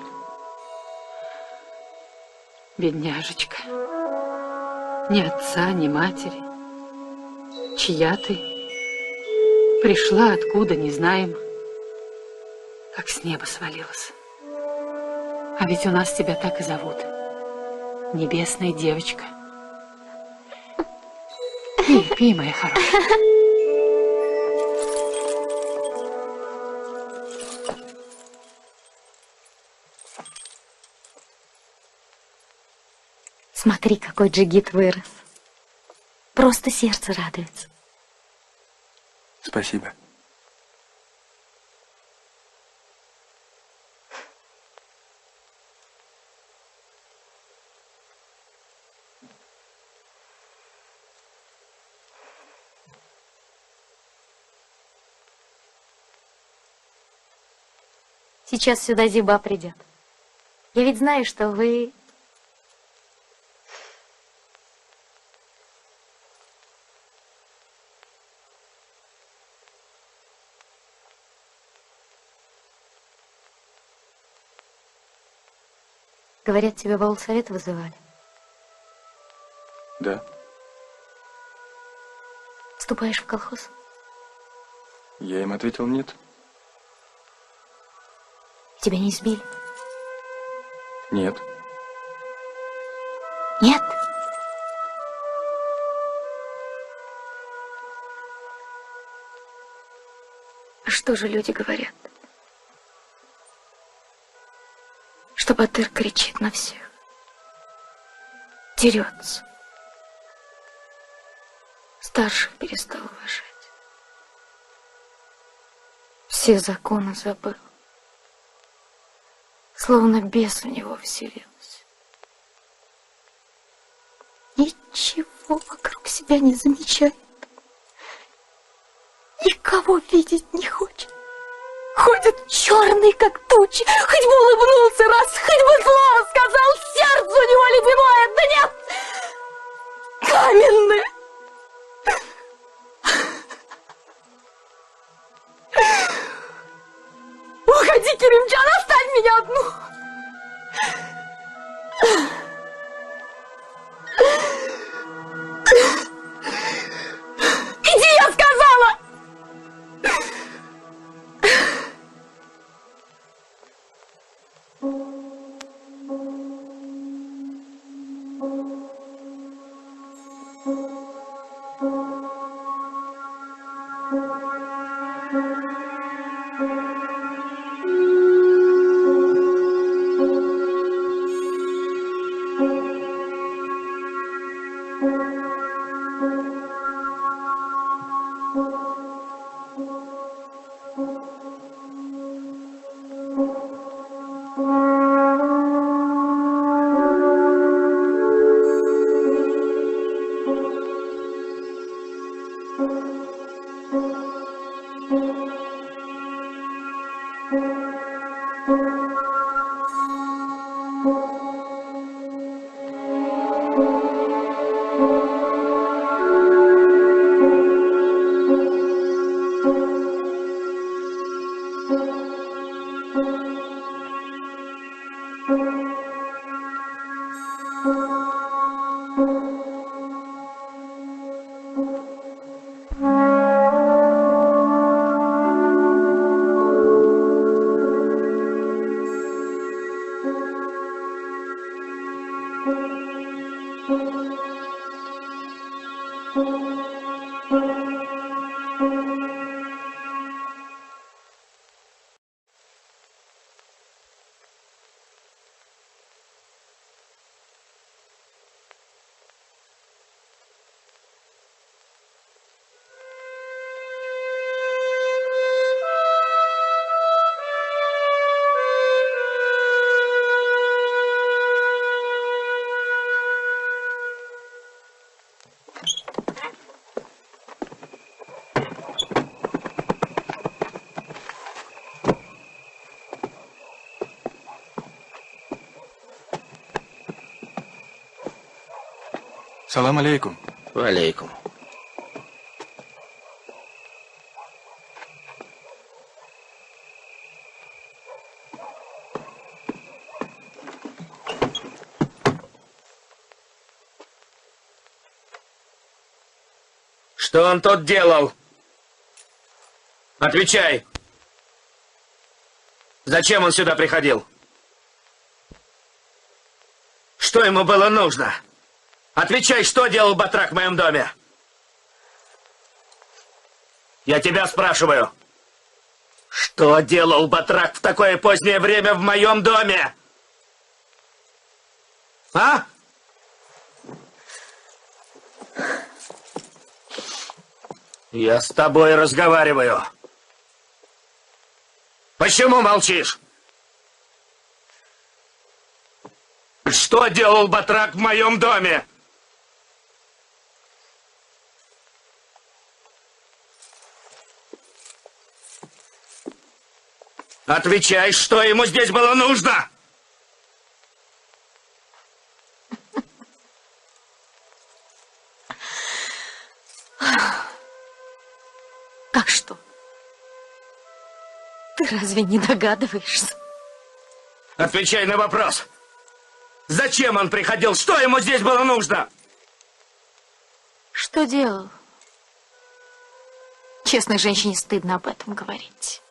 Бедняжечка. Ни отца, ни матери. Чья ты? Пришла откуда, не знаем. Как с неба свалилась. А ведь у нас тебя так и зовут. Небесная девочка. Пей, пей, моя хорошая. Смотри, какой джигит вырос. Просто сердце радуется. Спасибо. Сейчас сюда Зиба придет. Я ведь знаю, что вы... Говорят, тебя в аулсовет вызывали. Да. Вступаешь в колхоз? Я им ответил нет. Тебя не избили? Нет. Нет? А что же люди говорят? Что Батыр кричит на всех, дерется, старших перестал уважать, все законы забыл, словно бес в него вселился. Ничего вокруг себя не замечает, никого видеть не хочет. Ходит черный, как тучи, хоть бы улыбнулся раз, хоть бы слово сказал, сердце у него ледяное, да нет, каменное. Уходи, Керимджан, оставь меня одну. Иди, я сказала! Салам алейкум. Алейкум. Что он тут делал? Отвечай. Зачем он сюда приходил? Что ему было нужно? Отвечай, что делал Батрак в моем доме? Я тебя спрашиваю. Что делал Батрак в такое позднее время в моем доме? А? Я с тобой разговариваю. Почему молчишь? Что делал Батрак в моем доме? Отвечай, что ему здесь было нужно? Как что? Ты разве не догадываешься? Отвечай на вопрос. Зачем он приходил? Что ему здесь было нужно? Что делал? Честной женщине стыдно об этом говорить.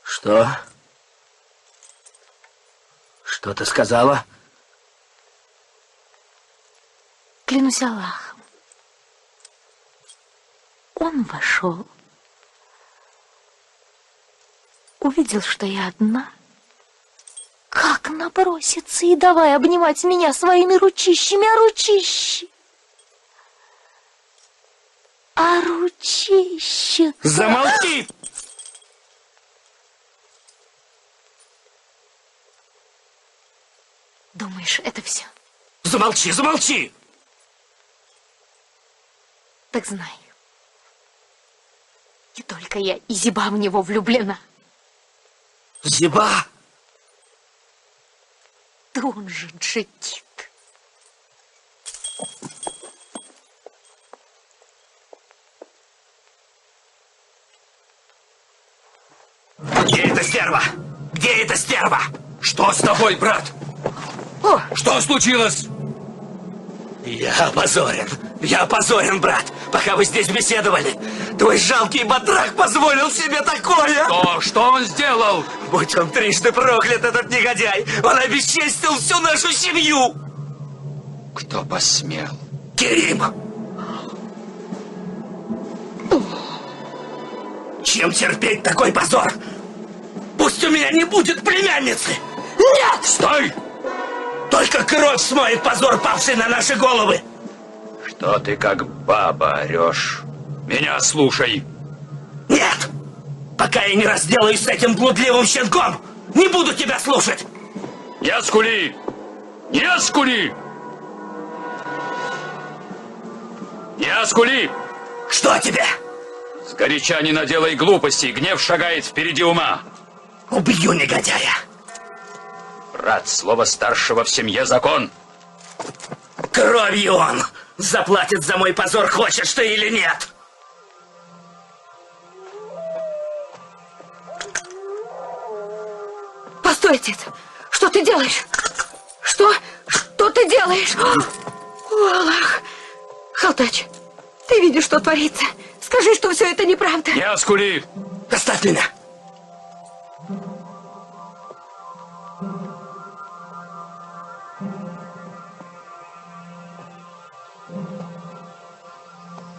Что? Что ты сказала? Клянусь Аллахом. Он вошел. Увидел, что я одна. Как набросится и давай обнимать меня своими ручищами, а ручище... Замолчи! Думаешь, это все? Замолчи, замолчи! Так знай. Не только я, и Зиба в него влюблена. Зиба? Да он же джигит. Где эта стерва? Где эта стерва? Что с тобой, брат? Что случилось? Я опозорен, брат. Пока вы здесь беседовали, твой жалкий батрак позволил себе такое. Что он сделал? Будь он трижды проклят, этот негодяй. Он обесчестил всю нашу семью. Кто посмел? Керим. Чем терпеть такой позор? Пусть у меня не будет племянницы. Нет! Стой! Только кровь смоет позор, павший на наши головы. Что ты как баба орешь? Меня слушай. Нет! Пока я не разделаюсь с этим блудливым щенком, не буду тебя слушать. Не скули! Не скули! Не скули! Что тебе? Сгоряча не наделай глупостей, гнев шагает впереди ума. Убью негодяя. Брат, слово старшего в семье закон. Кровью он заплатит за мой позор, хочешь ты или нет. Постой, отец! Что ты делаешь? Что? Что ты делаешь? О, Аллах! Халтач, ты видишь, что творится? Скажи, что все это неправда. Не скули! Оставь меня!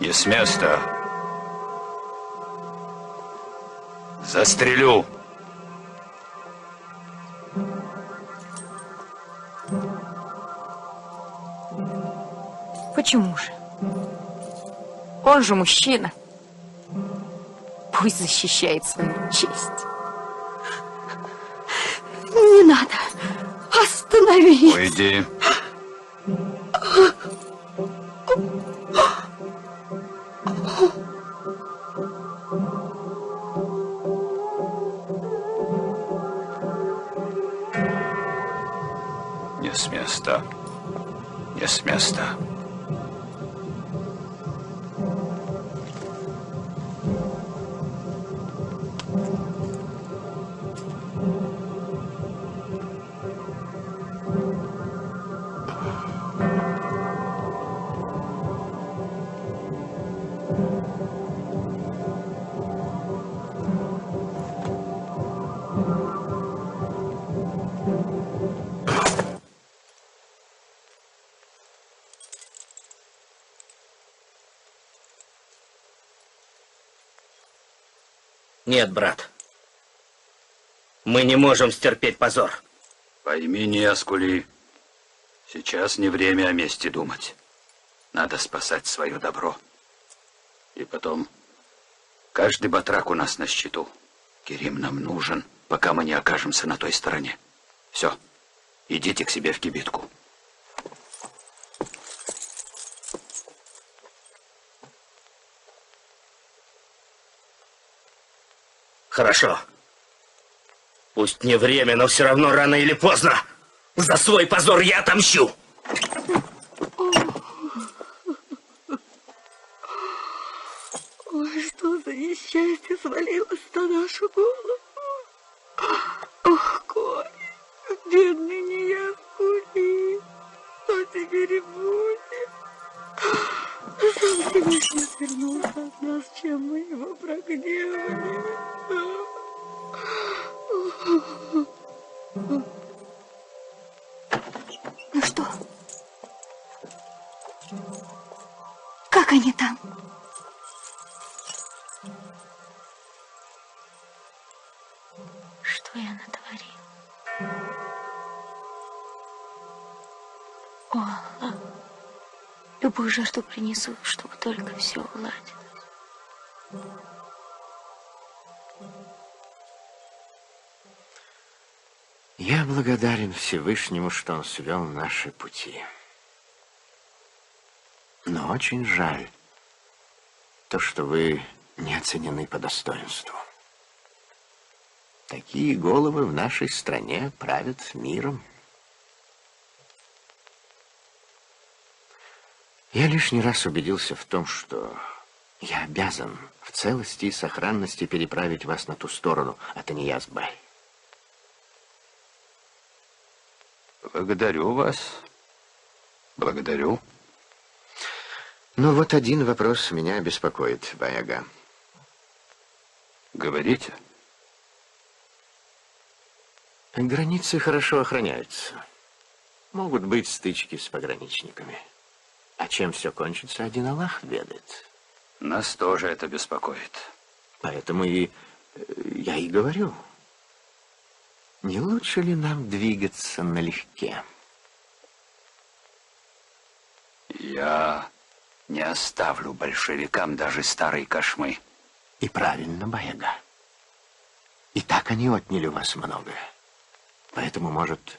Не с места. Застрелю. Почему же? Он же мужчина. Пусть защищает свою честь. Не надо. Остановись. Уйди. Не с места. Не с места. Нет, брат. Мы не можем стерпеть позор. Пойми, не скули. Сейчас не время о мести думать. Надо спасать свое добро. И потом, каждый батрак у нас на счету. Керим нам нужен, пока мы не окажемся на той стороне. Все, идите к себе в кибитку. Хорошо. Пусть не время, но все равно рано или поздно за свой позор я отомщу. Ой, что за несчастье свалилось на нашу голову. Ох, горе, бедный не Как они там? Что я натворила? О, любую жертву принесу, чтобы только все уладилось. Я благодарен Всевышнему, что он свел наши пути. Но очень жаль то, что вы не оценены по достоинству. Такие головы в нашей стране правят миром. Я лишний раз убедился в том, что я обязан в целости и сохранности переправить вас на ту сторону, Атанияс-бай. Благодарю вас. Благодарю. Но вот один вопрос меня беспокоит, Бай-ага. Говорите. Границы хорошо охраняются. Могут быть стычки с пограничниками. А чем все кончится, один Аллах ведает. Нас тоже это беспокоит. Поэтому я и говорю. Не лучше ли нам двигаться налегке? Я не оставлю большевикам даже старой Кошмы. И правильно, Бай-ага. И так они отняли у вас многое. Поэтому, может,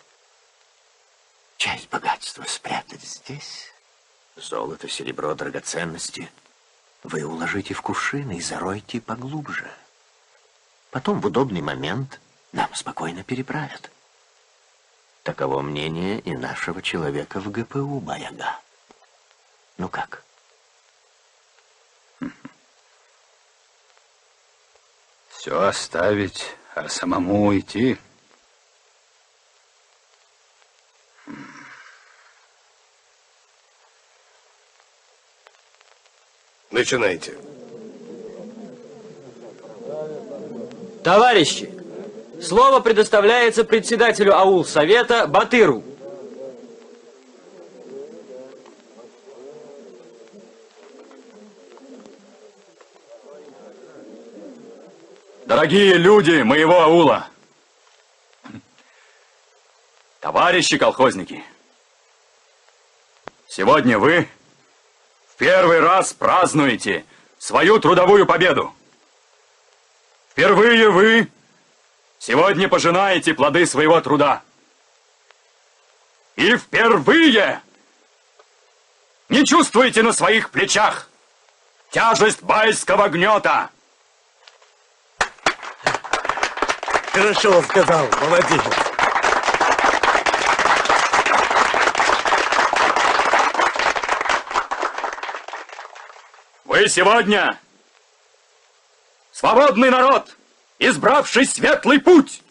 часть богатства спрятать здесь? Золото, серебро, драгоценности вы уложите в кувшины и заройте поглубже. Потом в удобный момент нам спокойно переправят. Таково мнение и нашего человека в ГПУ, Бай-ага. Ну как? Все оставить, а самому уйти? Начинайте. Товарищи, слово предоставляется председателю аул-совета Батыру. Дорогие люди моего аула, товарищи колхозники, сегодня вы в первый раз празднуете свою трудовую победу. Впервые вы сегодня пожинаете плоды своего труда. И впервые не чувствуете на своих плечах тяжесть байского гнета. Хорошо сказал, молодец. Вы сегодня свободный народ, избравший светлый путь.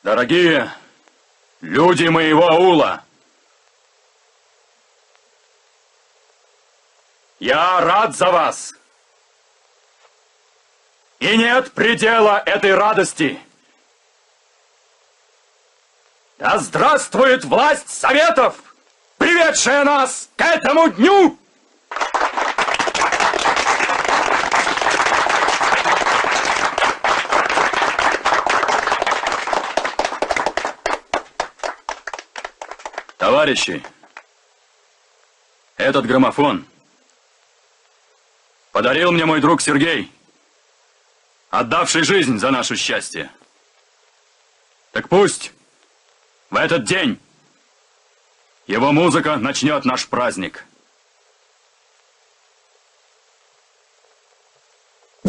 Дорогие люди моего аула, я рад за вас. И нет предела этой радости. Да здравствует власть советов, приведшая нас к этому дню! Товарищи, этот граммофон подарил мне мой друг Сергей, отдавший жизнь за наше счастье. Так пусть в этот день его музыка начнет наш праздник. У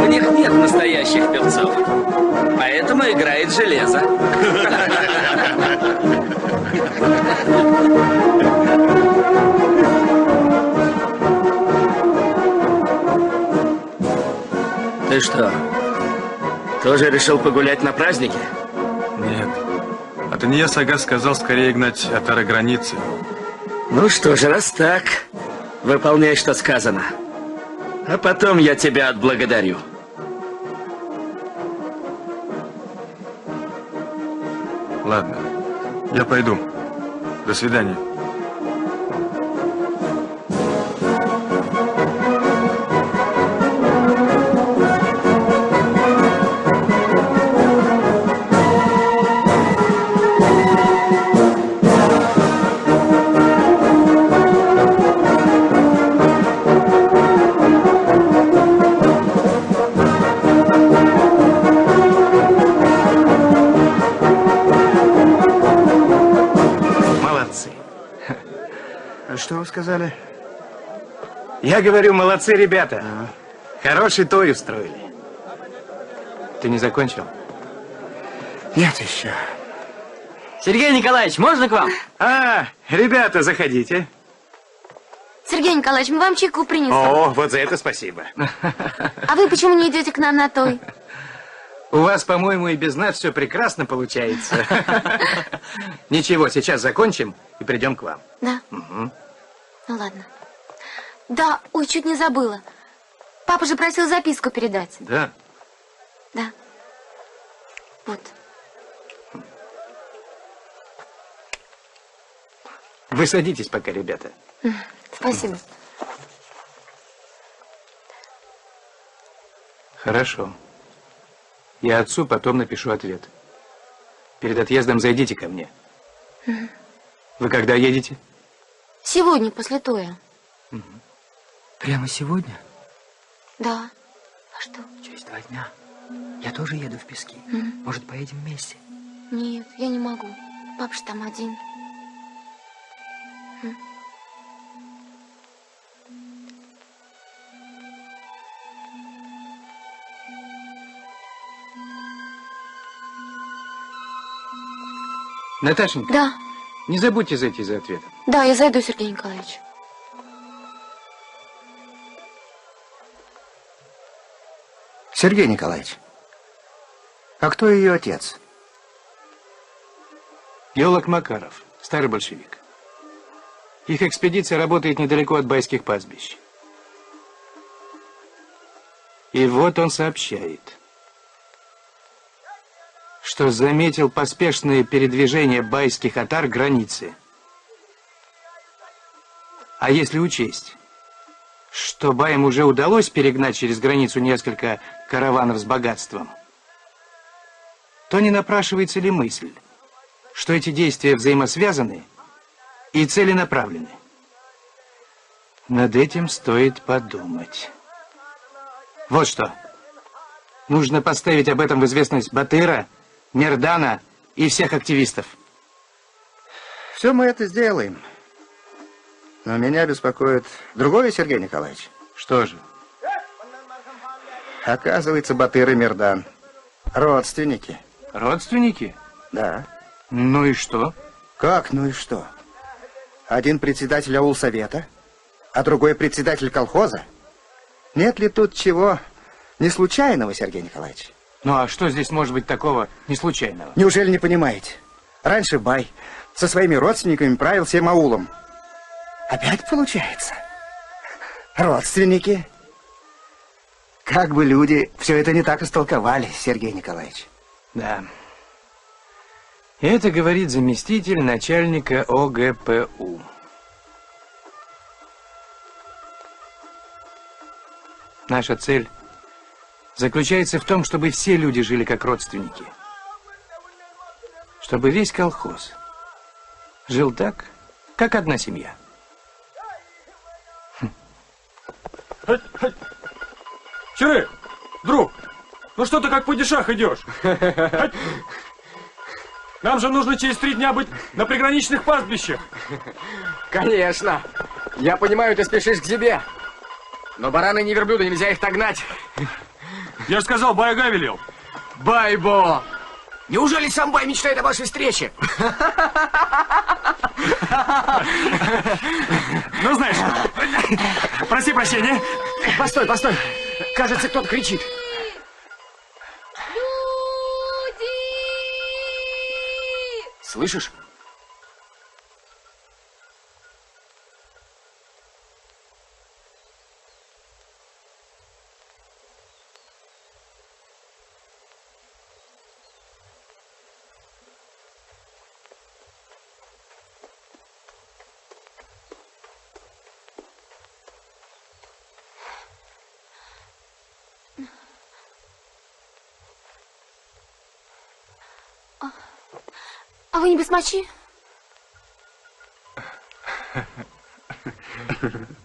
них нет настоящих певцов. Поэтому играет железо. Ты что, тоже решил погулять на празднике? Нет. Атанияс ага сказал скорее гнать Атара границы. Ну что же, раз так, выполняй, что сказано. А потом я тебя отблагодарю. Ладно, я пойду. До свидания. Что вы сказали? Я говорю, молодцы ребята. Хороший той устроили. Ты не закончил? Нет еще. Сергей Николаевич, можно к вам? Ребята, заходите. Сергей Николаевич, мы вам чайку принесли. О, вот за это спасибо. А вы почему не идете к нам на той? У вас, по-моему, и без нас все прекрасно получается. Ничего, сейчас закончим и придем к вам. Да? Ну ладно. Да, ой, чуть не забыла. Папа же просил записку передать. Да? Да. Вот. Вы садитесь пока, ребята. Спасибо. Хорошо. Я отцу потом напишу ответ. Перед отъездом зайдите ко мне. Вы когда едете? Сегодня, после тоя. Прямо сегодня? Да. А что? Через 2 дня. Я тоже еду в Пески. Может, поедем вместе? Нет, я не могу. Папа же там один. Наташенька? Да. Не забудьте зайти за ответом. Да, я зайду, Сергей Николаевич. Сергей Николаевич, а кто ее отец? Геолог Макаров, старый большевик. Их экспедиция работает недалеко от байских пастбищ. И вот он сообщает, что заметил поспешное передвижение байских отар к границе. А если учесть, что баям уже удалось перегнать через границу несколько караванов с богатством, то не напрашивается ли мысль, что эти действия взаимосвязаны и целенаправлены? Над этим стоит подумать. Вот что. Нужно поставить об этом в известность Батыра, Мердана и всех активистов. Все мы это сделаем. Но меня беспокоит другое, Сергей Николаевич. Что же? Оказывается, Батыр и Мердан родственники. Родственники? Да. Ну и что? Как ну и что? Один председатель аулсовета, а другой председатель колхоза. Нет ли тут чего неслучайного, Сергей Николаевич? Ну а что здесь может быть такого неслучайного? Неужели не понимаете? Раньше бай со своими родственниками правил всем аулом. Опять получается? Родственники. Как бы люди все это не так истолковали, Сергей Николаевич. Да. Это говорит заместитель начальника ОГПУ. Наша цель заключается в том, чтобы все люди жили как родственники. Чтобы весь колхоз жил так, как одна семья. Чиры, друг, ну что ты как падишах идешь? Нам же нужно через 3 дня быть на приграничных пастбищах. Конечно. Я понимаю, ты спешишь к себе. Но бараны не верблюды, нельзя их догнать. Я же сказал, Баяга велел. Байбо! Неужели сам Бай мечтает о вашей встрече? Ну, знаешь, проси прощения. Постой, постой. Кажется, кто-то кричит. Слышишь? А вы не басмачи?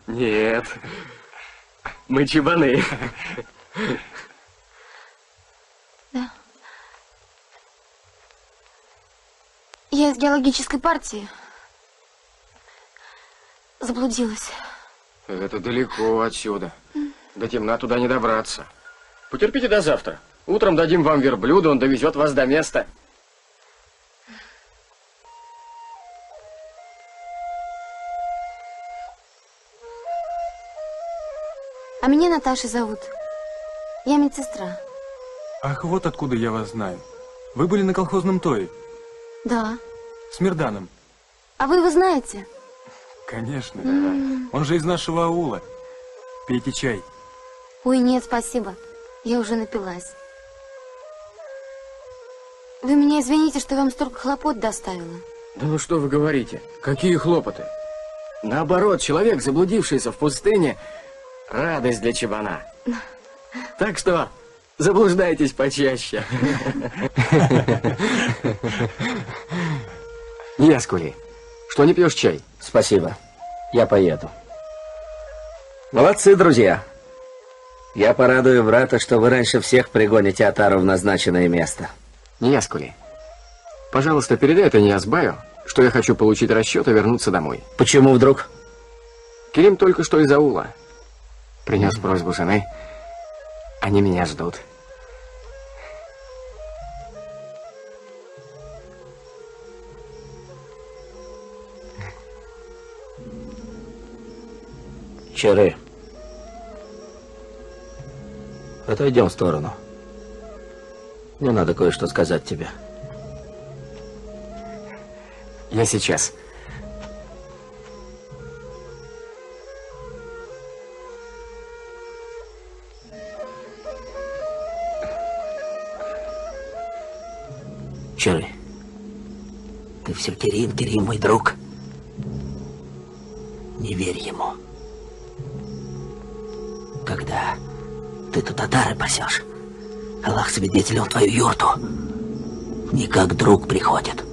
Нет. Мы чебаны. Да. Я из геологической партии. Заблудилась. Это далеко отсюда. До темна туда не добраться. Потерпите до завтра. Утром дадим вам верблюда, он довезет вас до места. А меня Наташа зовут. Я медсестра. Ах, вот откуда я вас знаю. Вы были на колхозном тое. Да. С Мирданом. А вы его знаете? Конечно. Он же из нашего аула. Пейте чай. Ой, нет, спасибо. Я уже напилась. Вы меня извините, что вам столько хлопот доставила. Да ну что вы говорите? Какие хлопоты? Наоборот, человек, заблудившийся в пустыне, радость для чебана. Так что заблуждайтесь почаще. Яскули, что не пьешь чай? Спасибо. Я поеду. Молодцы, друзья. Я порадую брата, что вы раньше всех пригоните отару в назначенное место. Яскули, пожалуйста, передай это Ниязбаю, что я хочу получить расчет и вернуться домой. Почему вдруг? Керим только что из аула. Принес просьбу жены. Они меня ждут. Чары. Отойдем в сторону. Мне надо кое-что сказать тебе. Я сейчас. Чары, ты все Керим, мой друг. Не верь ему. Когда ты тут отары пасешь, Аллах свидетель, он твою юрту не как друг приходит.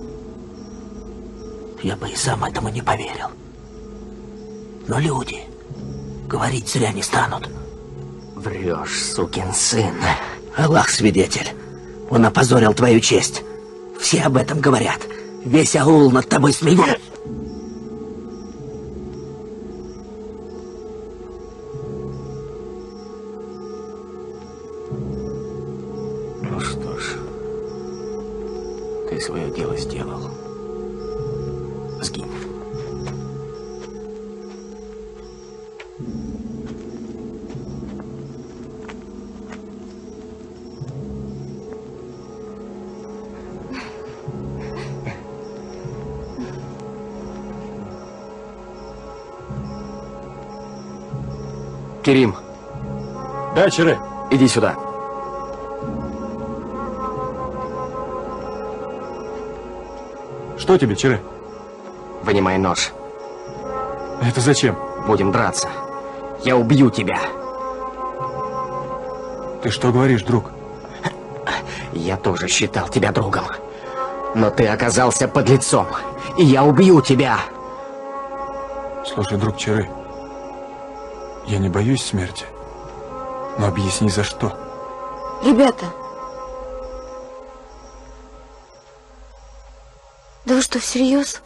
Я бы и сам этому не поверил. Но люди говорить зря не станут. Врешь, сукин сын. Аллах свидетель, он опозорил твою честь. Все об этом говорят. Весь аул над тобой смеется. Ну что ж, ты свое дело сделал. Сгинь. Керим. Да, Чары. Иди сюда. Что тебе, Чары? Вынимай нож. Это зачем? Будем драться. Я убью тебя. Ты что говоришь, друг? Я тоже считал тебя другом. Но ты оказался подлецом. И я убью тебя. Слушай, друг Чары, я не боюсь смерти. Но объясни, за что. Ребята. Да вы что, всерьез?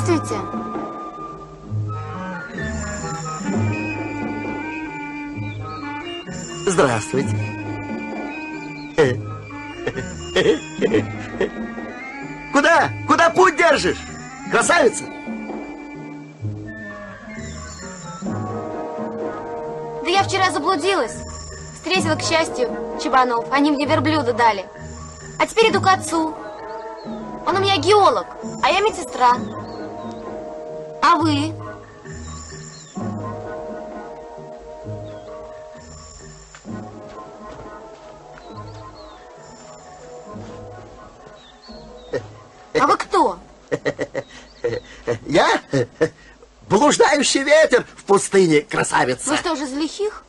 Здравствуйте. Здравствуйте. Куда? Куда путь держишь? Красавица? Да я вчера заблудилась. Встретила, к счастью, чебанов. Они мне верблюда дали. А теперь иду к отцу. Он у меня геолог, а я медсестра. А вы? А вы кто? Я? Блуждающий ветер в пустыне, красавица. Вы что, уже из лихих?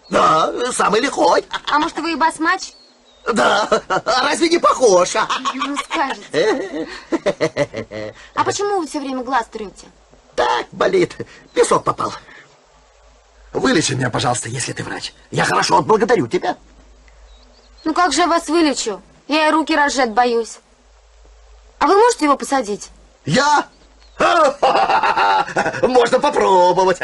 Да, самый лихой. А может, вы и басмач? Да, а разве не похож? Ну, скажете. А почему вы все время глаз трете? Так, болит. Песок попал. Вылечи меня, пожалуйста, если ты врач. Я хорошо отблагодарю тебя. Ну, как же я вас вылечу? Я и руки разжать боюсь. А вы можете его посадить? Я? Можно попробовать.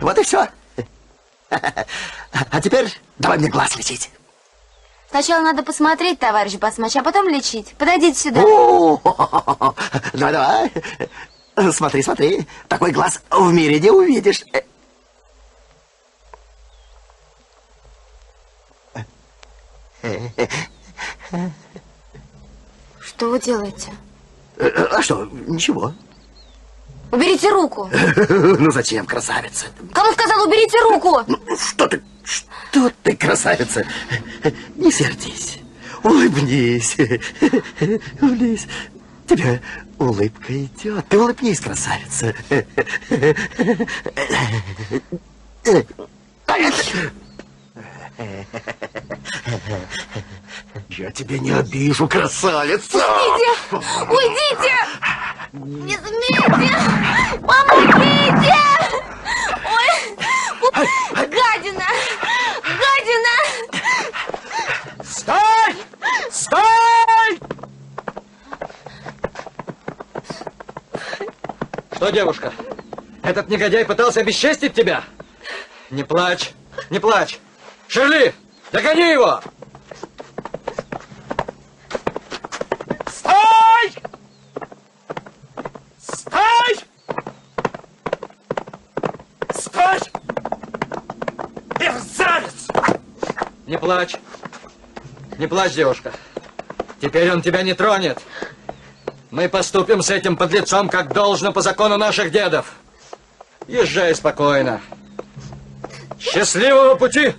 Вот и все. А теперь давай мне глаз лечить. Сначала надо посмотреть, товарищ басмач, а потом лечить. Подойдите сюда. Давай. Смотри, смотри. Такой глаз в мире не увидишь. Что вы делаете? А что, ничего. Уберите руку. Ну зачем, красавица? Кому сказал, уберите руку? Что ты, красавица? Не сердись. Улыбнись. Улыбнись. Тебе улыбка идет. Ты улыбнись, красавица. Я тебя не обижу, красавица. Уйдите! Уйдите! Не смейте! Помогите! Ой! Гадина! Гадина! Стой! Стой! Что, девушка, этот негодяй пытался обесчестить тебя? Не плачь, не плачь. Шерли, догони его! Стой! Стой! Стой! Мерзавец! Не плачь. Не плачь, девушка. Теперь он тебя не тронет. Мы поступим с этим подлецом, как должно по закону наших дедов. Езжай спокойно. Счастливого пути!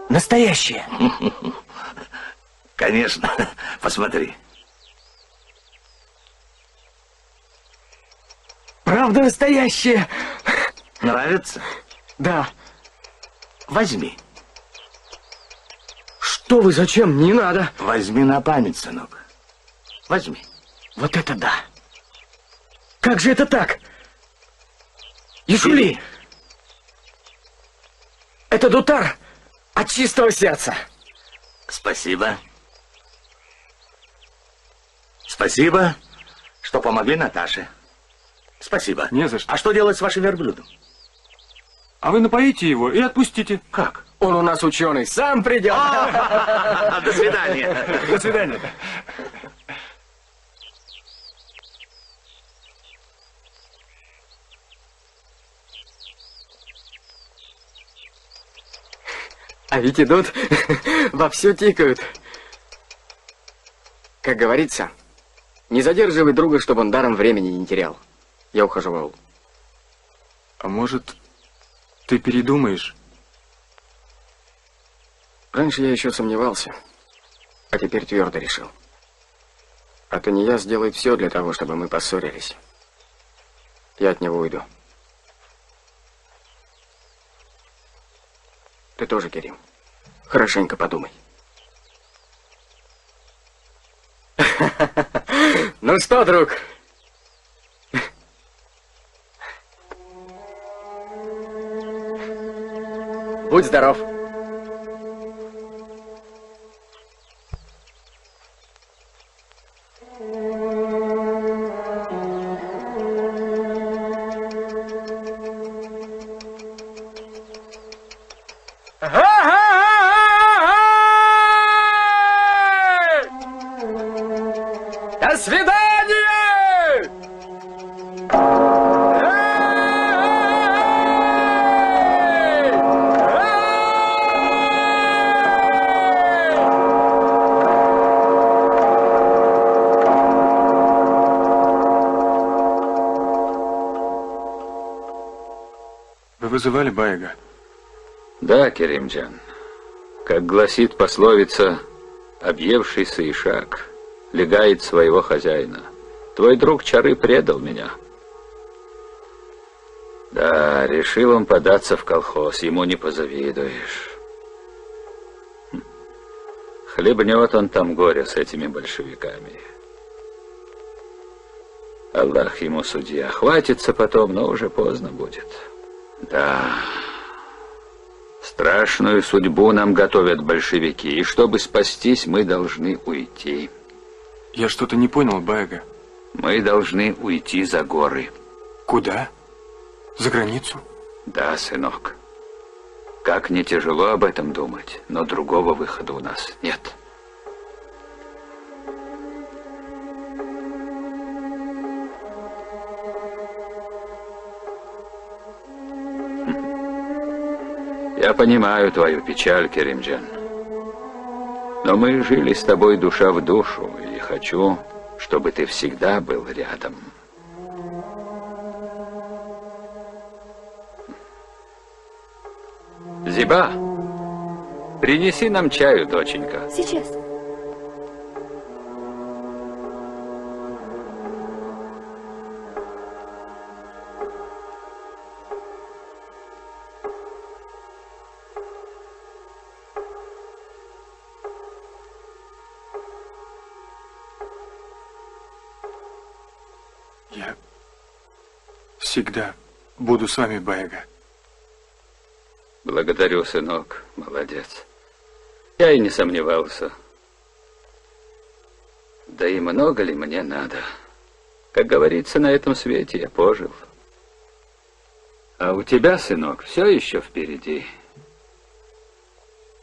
Настоящее. Конечно. Посмотри. Правда настоящее. Нравится? Да. Возьми. Что вы, зачем? Не надо. Возьми на память, сынок. Возьми. Вот это да. Как же это так? Ишули! Это Дутар от чистого сердца. Спасибо. Спасибо, что помогли Наташе. Спасибо. Не за что. А что делать с вашим верблюдом? А вы напоите его и отпустите. Как? Он у нас ученый, сам придет. До свидания. До свидания. А ведь идут, вовсю тикают. Как говорится, не задерживай друга, чтобы он даром времени не терял. Я ухожу в аул. А может, ты передумаешь? Раньше я еще сомневался, а теперь твердо решил. А Тания сделает все для того, чтобы мы поссорились. Я от него уйду. Ты тоже, Керим. Хорошенько подумай. Ну что, друг? Будь здоров. До свидания! Вы вызывали Баега? Да, Керимджан. Как гласит пословица, объевшийся ишак легает своего хозяина. Твой друг Чары предал меня. Да, решил он податься в колхоз, ему не позавидуешь. Хлебнет он там горе с этими большевиками. Аллах ему судья. Хватится потом, но уже поздно будет. Да, страшную судьбу нам готовят большевики, и чтобы спастись, мы должны уйти. Я что-то не понял, Баега. Мы должны уйти за горы. Куда? За границу? Да, сынок. Как не тяжело об этом думать, но другого выхода у нас нет. Я понимаю твою печаль, Керимджан. Но мы жили с тобой душа в душу, и хочу, чтобы ты всегда был рядом. Зиба, принеси нам чаю, доченька. Сейчас. Я всегда буду с вами, Баега. Благодарю, сынок. Молодец. Я и не сомневался. Да и много ли мне надо? Как говорится, на этом свете я пожил. А у тебя, сынок, все еще впереди.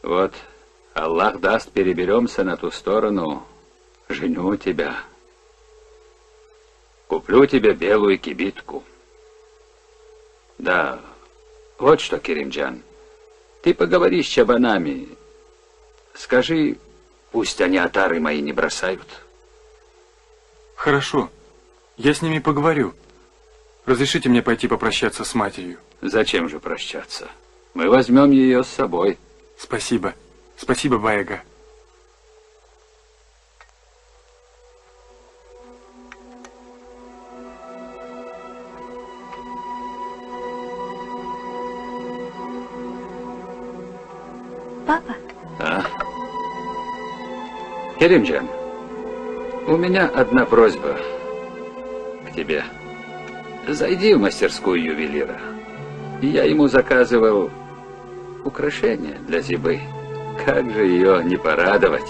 Вот, Аллах даст, переберемся на ту сторону, женю тебя. Куплю тебе белую кибитку. Да, вот что, Керимджан, ты поговори с чабанами. Скажи, пусть они отары мои не бросают. Хорошо, я с ними поговорю. Разрешите мне пойти попрощаться с матерью? Зачем же прощаться? Мы возьмем ее с собой. Спасибо. Спасибо, Баега. Папа? А? Керимджан, у меня одна просьба к тебе. Зайди в мастерскую ювелира. Я ему заказывал украшение для Зибы. Как же ее не порадовать?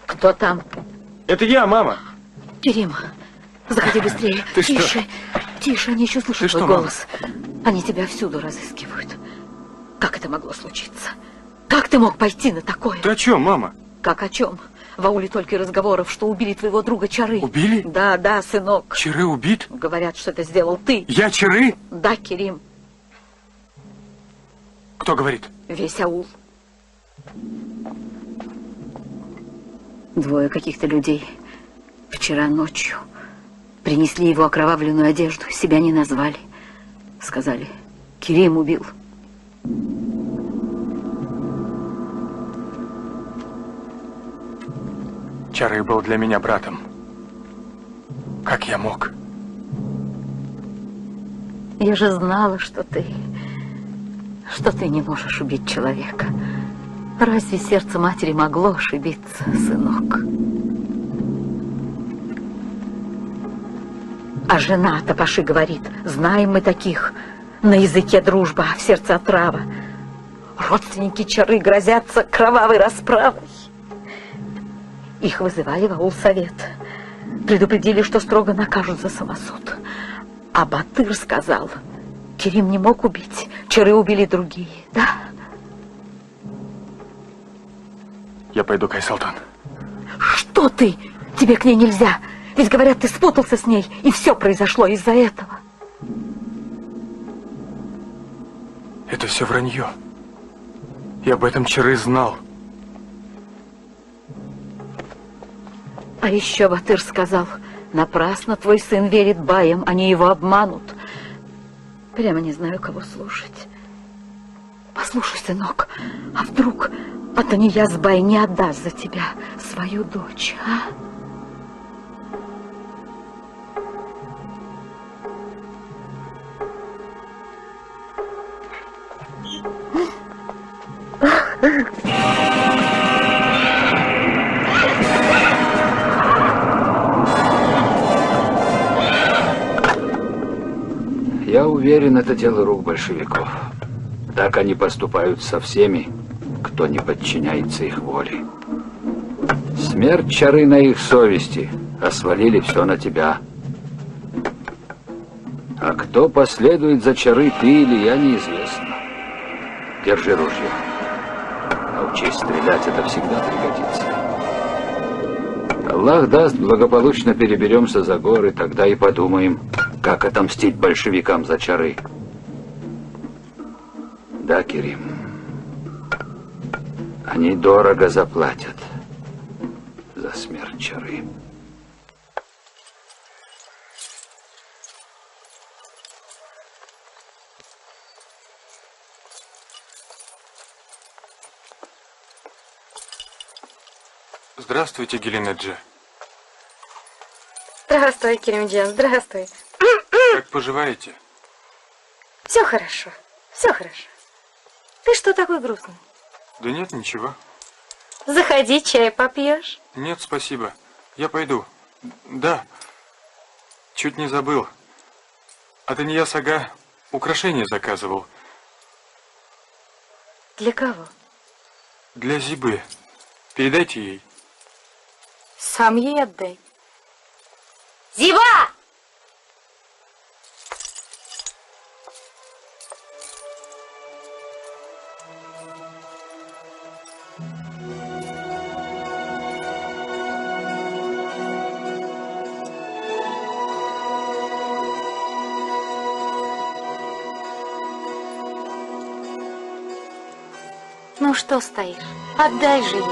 Кто там? Это я, мама. Керим, заходи быстрее. Ты что? Тише, тише, они еще слышат Ты твой что, голос. Они тебя всюду разыскивают. Как это могло случиться? Как ты мог пойти на такое? Ты о чем, мама? Как о чем? В ауле только и разговоров, что убили твоего друга Чары. Убили? Да, да, сынок. Чары убит? Говорят, что это сделал ты. Я Чары? Да, Керим. Кто говорит? Весь аул. Двое каких-то людей вчера ночью принесли его окровавленную одежду, себя не назвали. Сказали, Керим убил. Чары был для меня братом. Как я мог? Я же знала, что ты не можешь убить человека. Разве сердце матери могло ошибиться, сынок? А жена Тапаши говорит, знаем мы таких, на языке дружба, а в сердце отрава. Родственники Чары грозятся кровавой расправой. Их вызывали в аул-совет. Предупредили, что строго накажут за самосуд. А Батыр сказал, Керим не мог убить, Чары убили другие, да? Я пойду к Айсалтан. Что ты? Тебе к ней нельзя. Ведь говорят, ты спутался с ней, и все произошло из-за этого. Это все вранье. Я об этом Чары знал. А еще Батыр сказал, напрасно твой сын верит баям, они его обманут. Прямо не знаю, кого слушать. Послушай, сынок, а вдруг Атанияз бай не отдаст за тебя свою дочь, а? Я уверен, это дело рук большевиков. Так они поступают со всеми, кто не подчиняется их воле. Смерть Чары на их совести, а свалили все на тебя. А кто последует за Чары, ты или я, неизвестно. Держи ружье. Научись стрелять, это всегда пригодится. Аллах даст, благополучно переберемся за горы, тогда и подумаем, как отомстить большевикам за Чары. Да, Керим. Они дорого заплатят за смерть Чары. Здравствуйте, Геленаджи. Здравствуй, Керимджан, здравствуй. Как поживаете? Все хорошо, все хорошо. Ты что такой грустный? Да нет, ничего. Заходи, чай попьешь. Нет, спасибо. Я пойду. Да. Чуть не забыл. Атанияз ага украшения заказывал. Для кого? Для Зибы. Передайте ей. Сам ей отдай. Зиба! Ну что стоишь? Отдай же ей.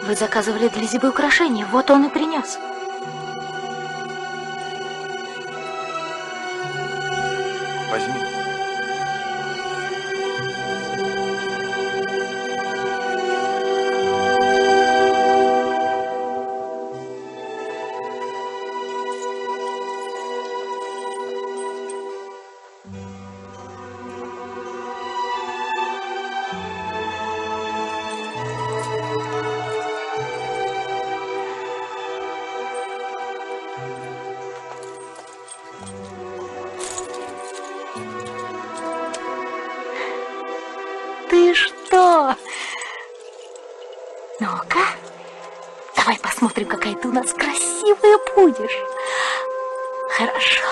Вы заказывали для Зибы украшения, вот он и принес. Возьми. Ты что? Ну-ка, давай посмотрим, какая ты у нас красивая будешь. Хорошо.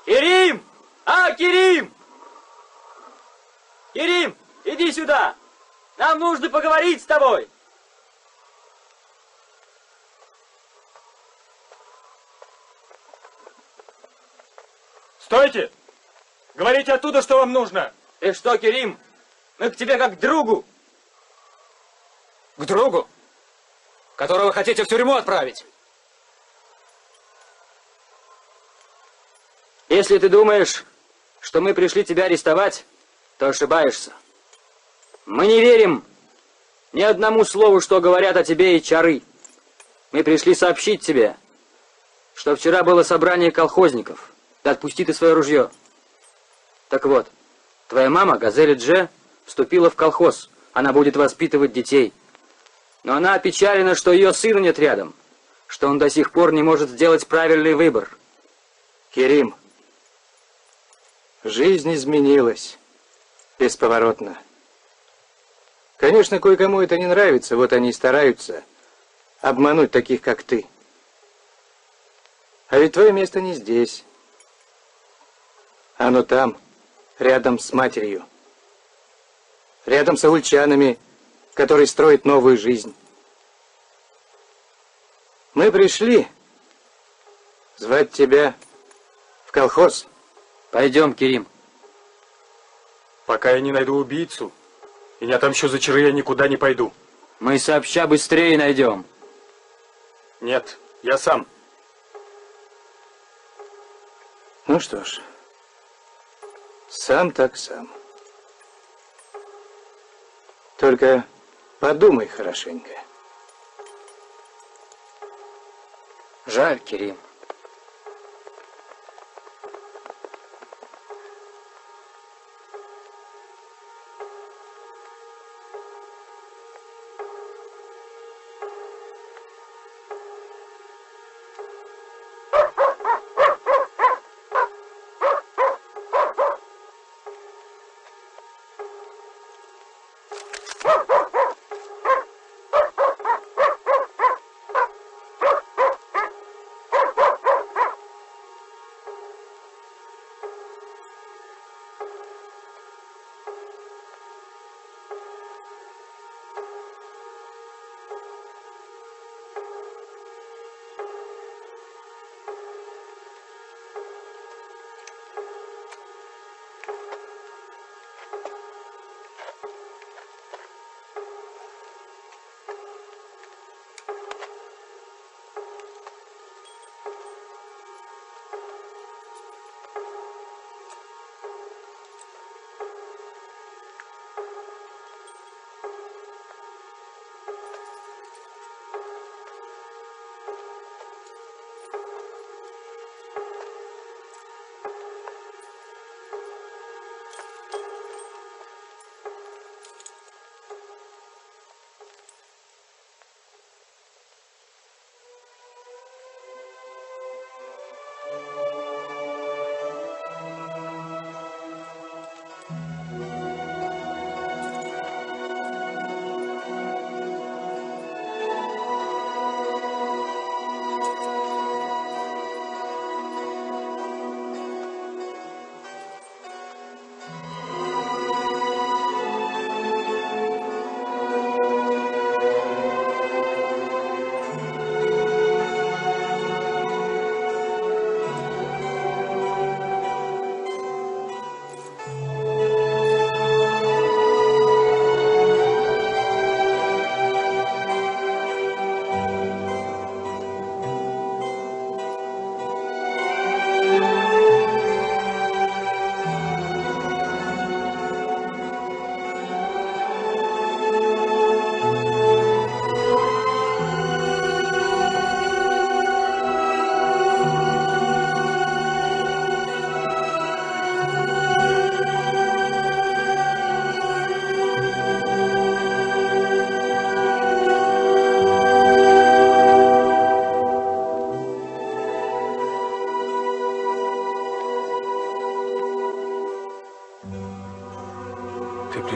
Керим! Керим! Керим, иди сюда! Нам нужно поговорить с тобой! Стойте! Говорите оттуда, что вам нужно! Ты что, Керим? Мы к тебе как к другу. К другу? Которого хотите в тюрьму отправить? Если ты думаешь, что мы пришли тебя арестовать, то ошибаешься. Мы не верим ни одному слову, что говорят о тебе и чары. Мы пришли сообщить тебе, что вчера было собрание колхозников. Да отпусти ты свое ружье. Так вот, твоя мама, Газели Дже, вступила в колхоз. Она будет воспитывать детей. Но она опечалена, что ее сына нет рядом, что он до сих пор не может сделать правильный выбор. Керим, жизнь изменилась бесповоротно. Конечно, кое-кому это не нравится, вот они и стараются обмануть таких, как ты. А ведь твое место не здесь. Оно там, рядом с матерью. Рядом с аульчанами, которые строят новую жизнь. Мы пришли звать тебя в колхоз. Пойдем, Керим. Пока я не найду убийцу и не отомщу за чары, я никуда не пойду. Мы сообща быстрее найдем. Нет, я сам. Ну что ж, сам так сам. Только подумай хорошенько. Жаль, Керим.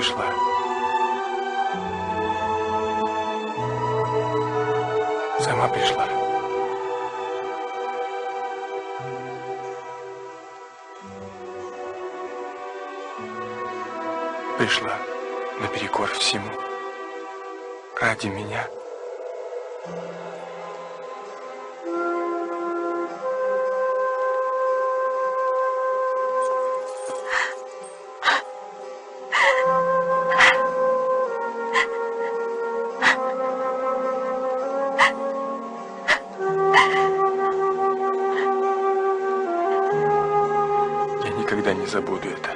пришла. Сама пришла. Пришла наперекор всему. Ради меня. Я никогда не забуду это.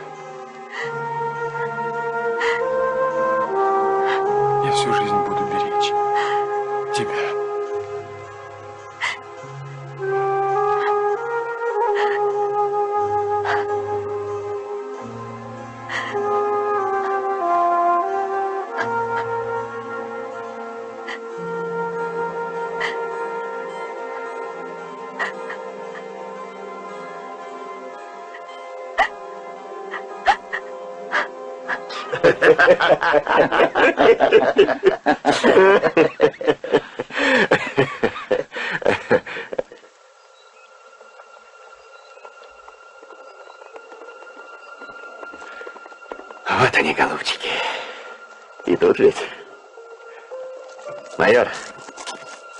Я всю жизнь буду беречь тебя. Вот они, голубчики. Идут ведь. Майор,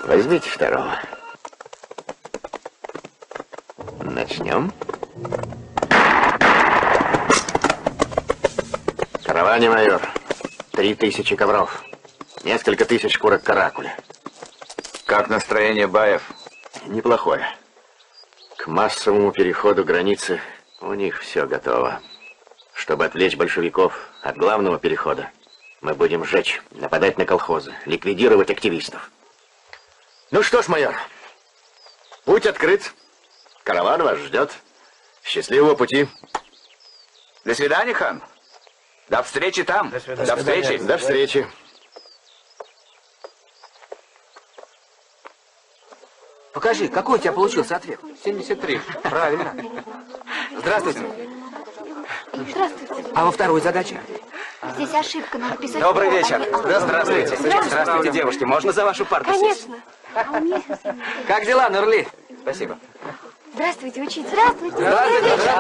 возьмите второго. Начнем. В караване, майор, 3000 ковров. Несколько тысяч курок каракуля. Как настроение баев? Неплохое. К массовому переходу границы у них все готово. Чтобы отвлечь большевиков от главного перехода, мы будем сжечь, нападать на колхозы, ликвидировать активистов. Ну что ж, майор, путь открыт. Караван вас ждет. Счастливого пути. До свидания, хан. До встречи там. До встречи. До встречи. Покажи, какой у тебя получился ответ? 73. Правильно. Здравствуйте. Здравствуйте. А во второй задаче? Здесь ошибка, надо писать... Добрый вечер. Здравствуйте. Здравствуйте, девушки. Можно за вашу парту сесть? Конечно. Как дела, Нурли? Спасибо. Здравствуйте, учитель. Здравствуйте.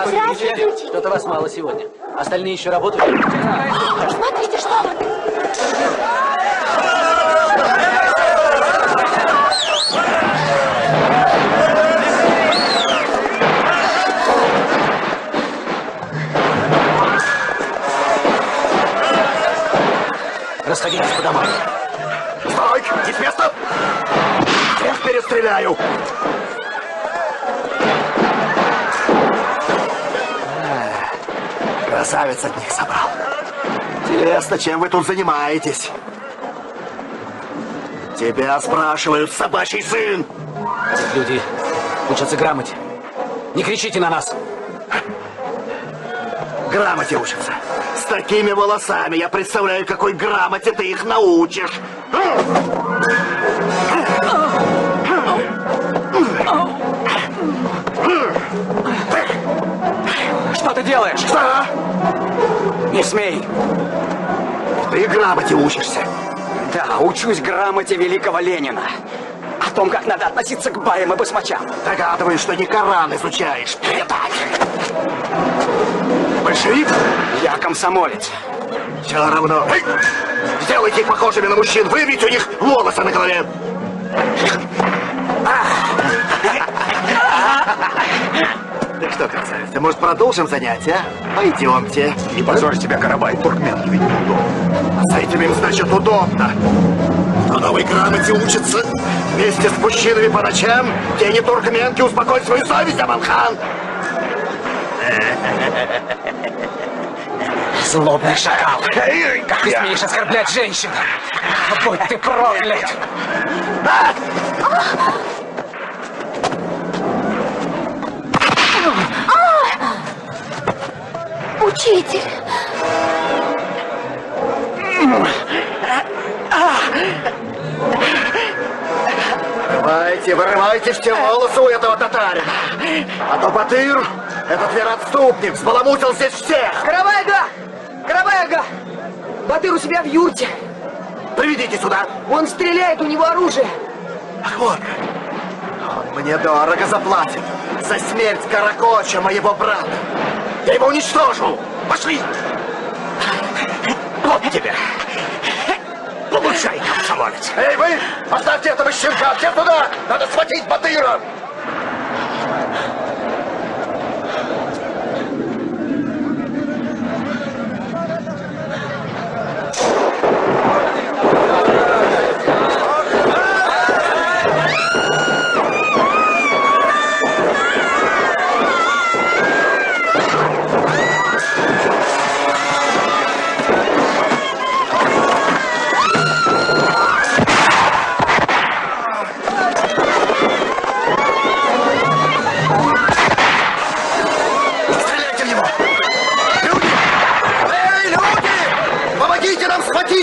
Здравствуйте. Что-то вас мало сегодня. Остальные еще работают? Смотрите, что вы. Расходитесь по домам. Стой! Не с места! Всех перестреляю! Красавец от них собрал. Интересно, чем вы тут занимаетесь? Тебя спрашивают, собачий сын! Эти люди учатся грамоте. Не кричите на нас. Грамоте учатся. С такими волосами я представляю, какой грамоте ты их научишь. Что ты делаешь? Что? Не смей. Ты грамоте учишься. Да, учусь грамоте великого Ленина. О том, как надо относиться к баям и басмачам. Догадываюсь, что не Коран изучаешь. Большевик? Я комсомолец. Все равно. Эй! Сделайте их похожими на мужчин. Выбейте у них волосы на голове. Так что, красавица, может, продолжим занятия? Пойдемте. Не позорь тебя, Карабай, туркмен ведь неудобно. С этим им, значит, удобно. По новой грамоте учатся вместе с мужчинами по ночам. Те не туркменки, успокой свою совесть, Аманхан. Злобный шакал. Как ты смеешь оскорблять женщин? Будь ты проклят. Учитель. Вырывайте все волосы у этого татарина. А то Батыр, этот вероотступник, взбаламутил здесь всех. Карабай-ага! Карабай-ага! Батыр у себя в юрте. Приведите сюда. Он стреляет, у него оружие. Ах, вот как. Он мне дорого заплатит за смерть Каракоча, моего брата. Я его уничтожу. Пошли. Вот тебе. Получай, комсомолец. Эй, вы, оставьте этого щенка. Все туда. Надо схватить Батыра.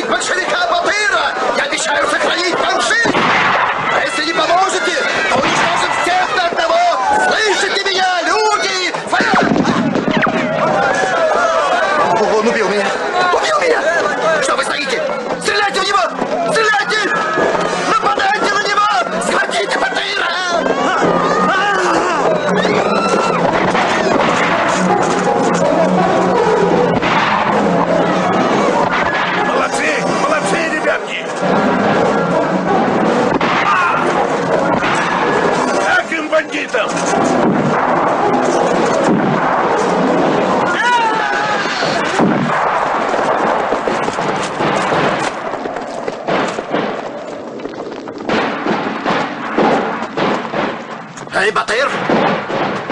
Большевика Батыра! Я обещаю сохранить вам жизнь! А если не поможете, то уничтожим всех до одного! Слышите меня, люди? Он убил меня! Убил меня! Что вы стоите? Стреляйте в него! Стреляйте! Нападайте на него! Схватите Батыра! Бандитам! Эй, Батыр!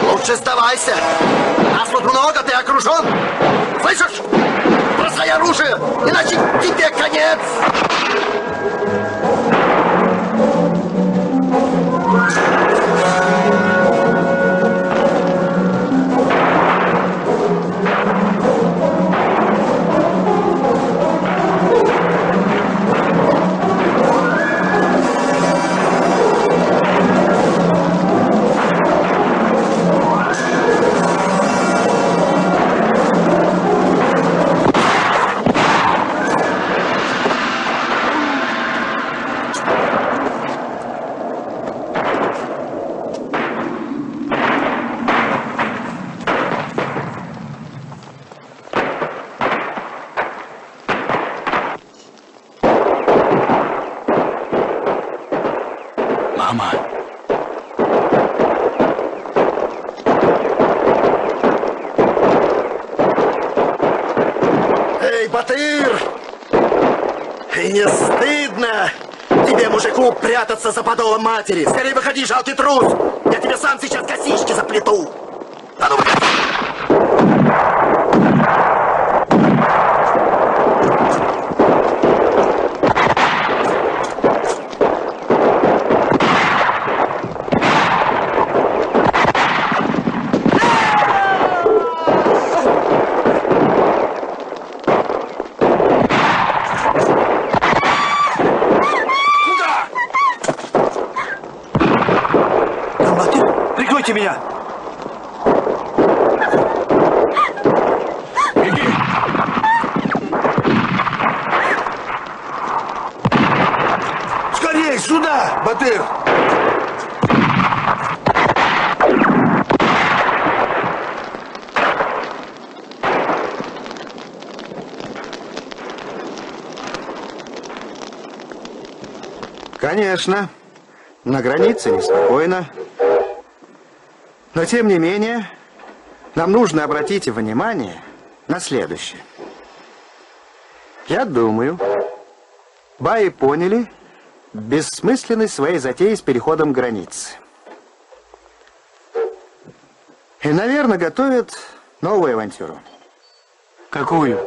Лучше сдавайся! Нас тут много, ты окружен! Слышишь? Бросай оружие, иначе тебе конец! Мама. Эй, Батыр! И не стыдно тебе, мужику, прятаться за подолом матери? Скорее выходи, жалкий трус! Я тебе сам сейчас косички заплету! А ну выходи! Прикройте меня! Беги! Скорей, сюда, Батыр! Конечно, на границе неспокойно. Но, тем не менее, нам нужно обратить внимание на следующее. Я думаю, баи поняли бессмысленность своей затеи с переходом границы. И, наверное, готовят новую авантюру. Какую?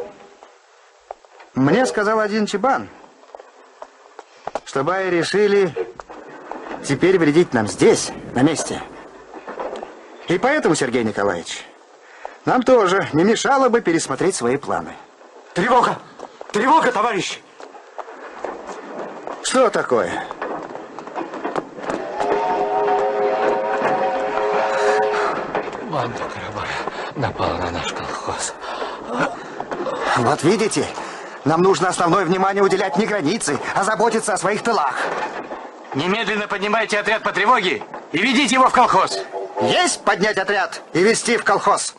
Мне сказал один чебан, что баи решили теперь вредить нам здесь, на месте. И поэтому, Сергей Николаевич, нам тоже не мешало бы пересмотреть свои планы. Тревога! Тревога, товарищ! Что такое? Банда Карабара напала на наш колхоз. Вот видите, Нам нужно основное внимание уделять не границе, а заботиться о своих тылах. Немедленно поднимайте отряд по тревоге и ведите его в колхоз. Есть поднять отряд и вести в колхоз.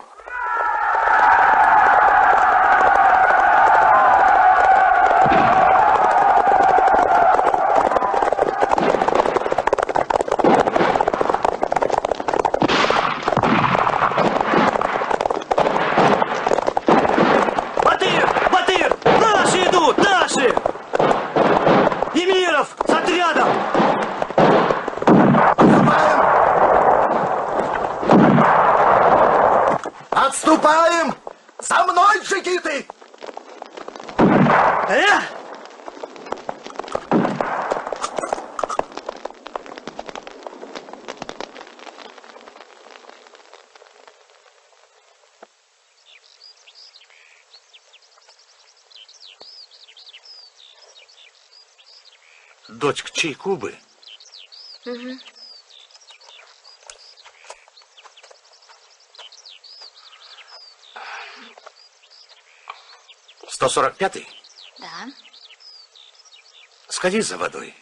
Батыр! Наши идут! Наши! Емиров с отрядом! Отступаем! За мной, джигиты! Дочка чайку бы. Угу. 145-й? Да. Сходи за водой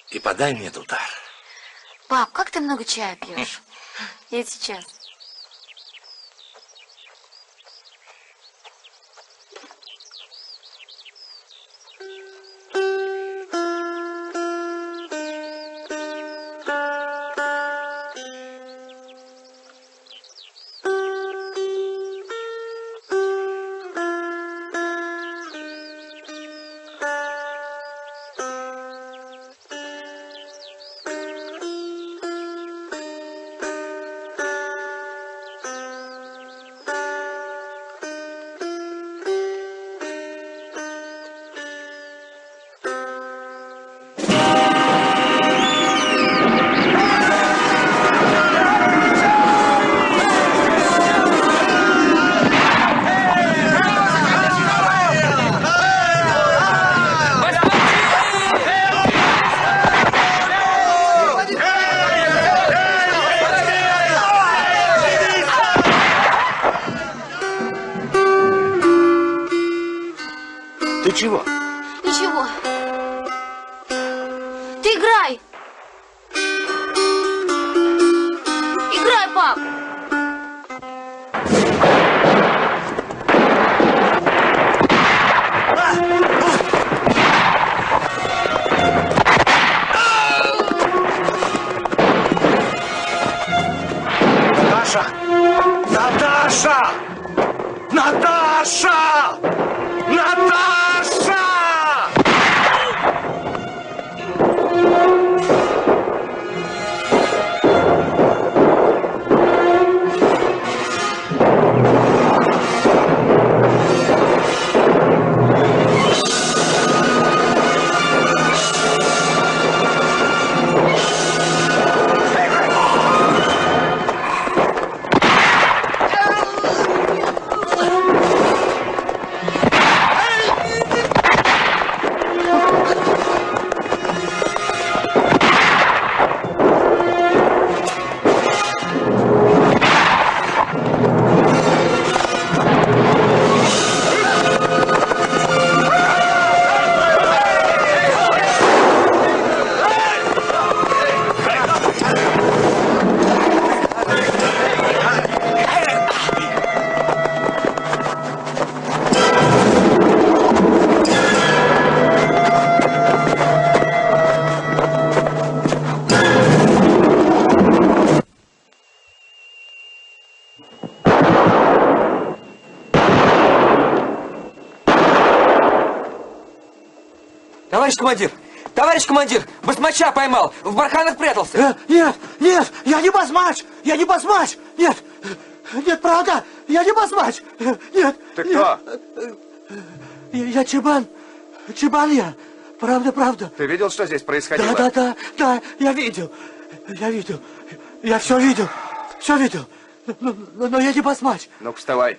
и подай мне тутар. Пап, как ты много чая пьешь? Я сейчас. Ты чего? Ничего. Ты играй. Играй, пап. Наташа! Наташа! Наташа! Наташа! Товарищ командир, басмача поймал, в барханах прятался. Нет, нет, я не басмач, я не басмач, нет, нет, правда, я не басмач, нет. Ты кто? Я Чебан, Чебан я, правда. Ты видел, что здесь происходило? Да, я видел, я все видел, но я не басмач. Ну-ка, вставай.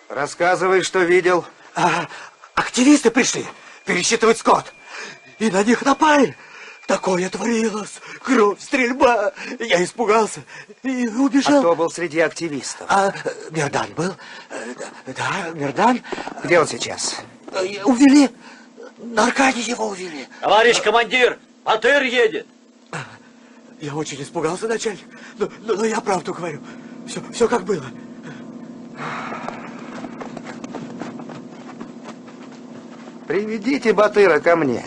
Рассказывай, что видел. Активисты пришли пересчитывать скот. И на них напали. Такое творилось. Кровь, стрельба. Я испугался и убежал. А кто был среди активистов? Мирдан был. Да, Мирдан. Где он сейчас? Увели. На Аркадии его увели. Товарищ командир, Батыр едет. Я очень испугался, начальник. Но я правду говорю. Все как было. Приведите Батыра ко мне.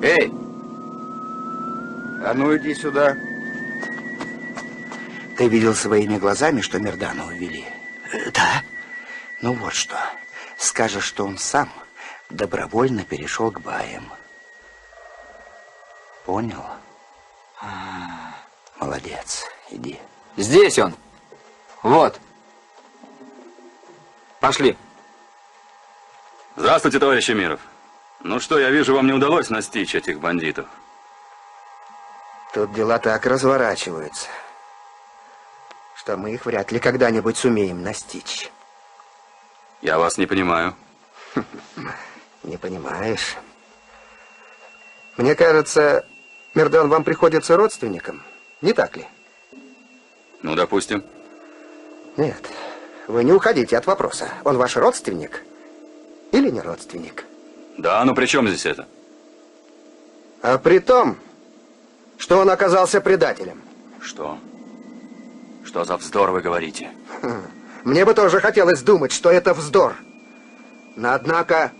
Эй! А ну иди сюда. Ты видел своими глазами, что Мирдана увели? Да. Ну вот что. Скажешь, что он сам добровольно перешел к баям. Понял? Молодец. Иди. Здесь он. Вот. Пошли. Здравствуйте, товарищ Эмиров. Ну что, я вижу, вам не удалось настичь этих бандитов. Тут дела так разворачиваются, что мы их вряд ли когда-нибудь сумеем настичь. Я вас не понимаю. Не понимаешь? Мне кажется, Мирдан вам приходится родственником, не так ли? Ну, допустим. Нет, вы не уходите от вопроса. Он ваш родственник или не родственник? Да, ну при чем здесь это? А при том, что он оказался предателем. Что? Что за вздор вы говорите? Мне бы тоже хотелось думать, что это вздор. Но однако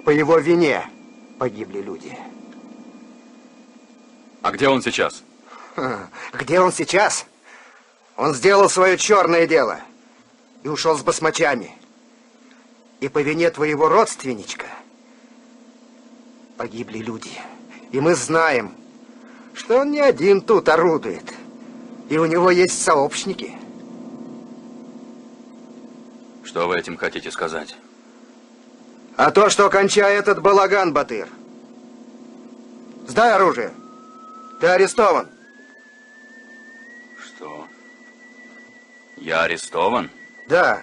по его вине погибли люди. А где он сейчас? Где он сейчас? Он сделал свое черное дело и ушел с басмачами. И по вине твоего родственничка погибли люди. И мы знаем, что он не один тут орудует. И у него есть сообщники. Что вы этим хотите сказать? А то, что кончай этот балаган, Батыр. Сдай оружие. Ты арестован. Что? Я арестован? Да.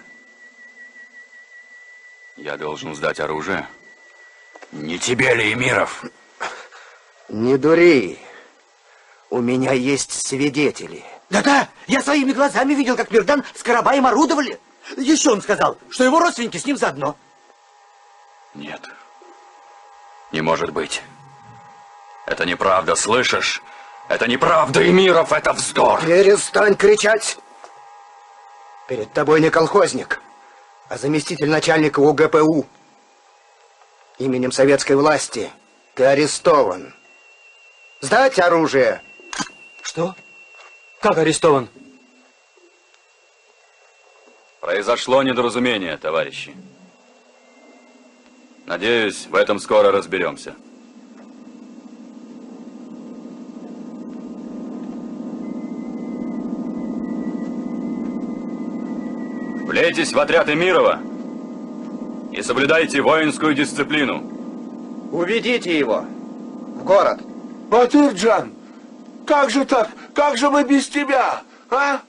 Я должен сдать оружие? Не тебе ли, Эмиров? Не дури. У меня есть свидетели. Да-да, я своими глазами видел, как Мирдан с Карабаем орудовали. Еще он сказал, что его родственники с ним заодно. Нет. Не может быть. Это неправда, слышишь? Это неправда, Эмиров, это вздор. Перестань кричать. Перед тобой не колхозник, а заместитель начальника УГПУ. Именем советской власти ты арестован. Сдать оружие. Что? Как арестован? Произошло недоразумение, товарищи. Надеюсь, в этом скоро разберемся. Влейтесь в отряд Эмирова и соблюдайте воинскую дисциплину. Уведите его в город. Батырджан, как же так? Как же мы без тебя, а?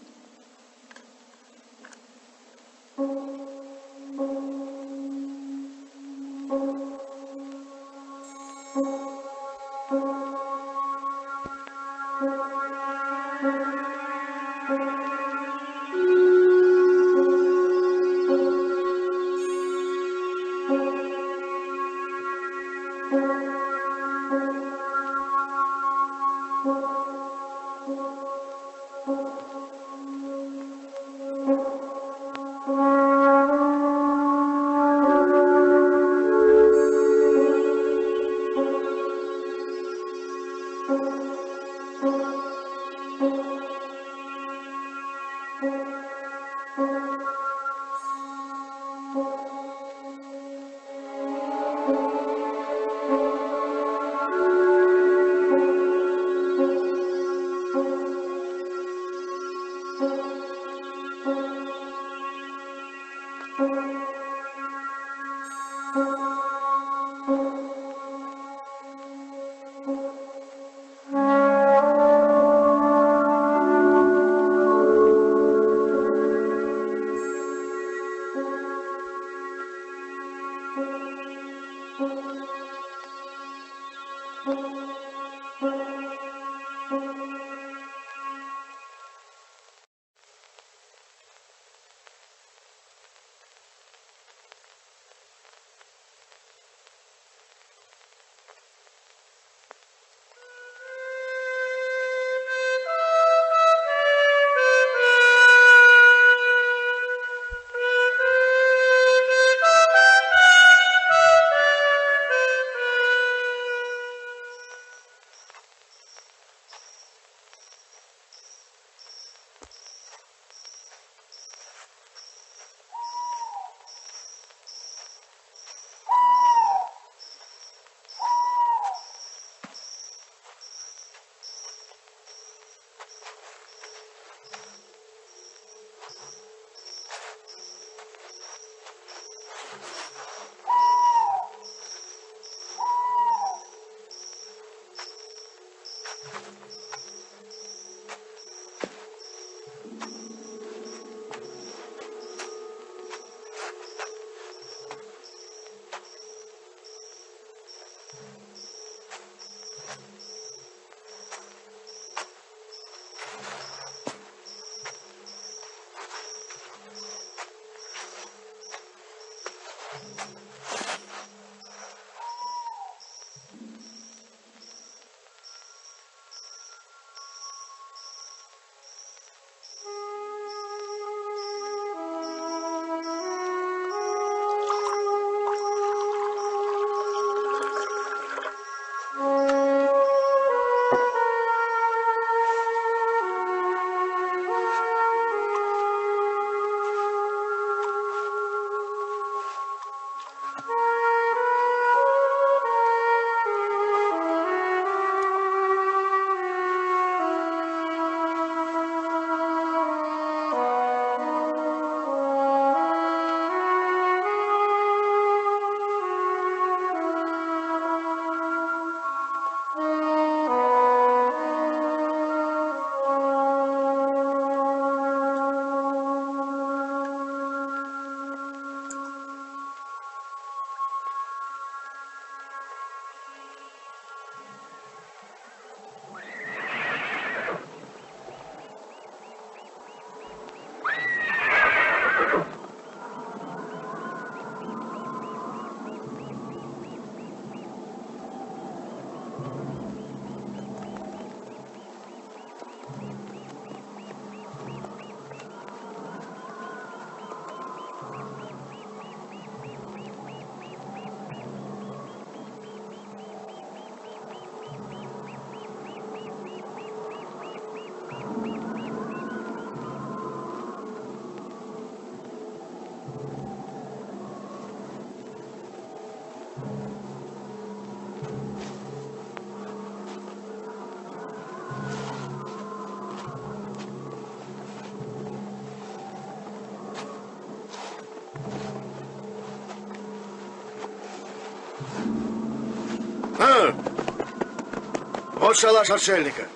Вот шалаш отшельника.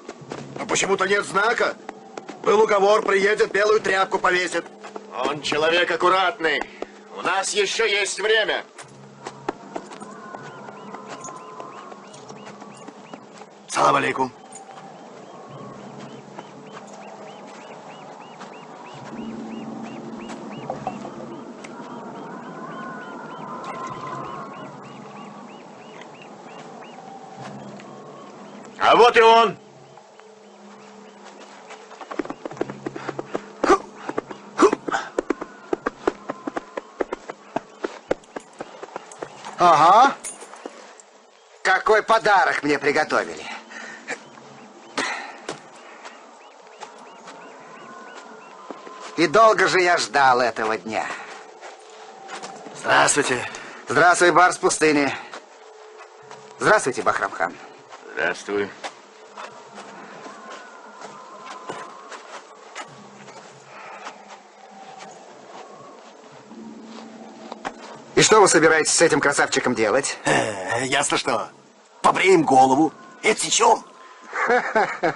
Но почему-то нет знака. Был уговор, приедет, белую тряпку повесит. Он человек аккуратный. У нас еще есть время. Салам алейкум. А вот и он. Ага. Какой подарок мне приготовили. И долго же я ждал этого дня. Здравствуйте. Здравствуй, барс пустыни. Здравствуйте, Бахрам-хан. Здравствуй. И что вы собираетесь с этим красавчиком делать? Ясно что. Побреем голову и отсечем.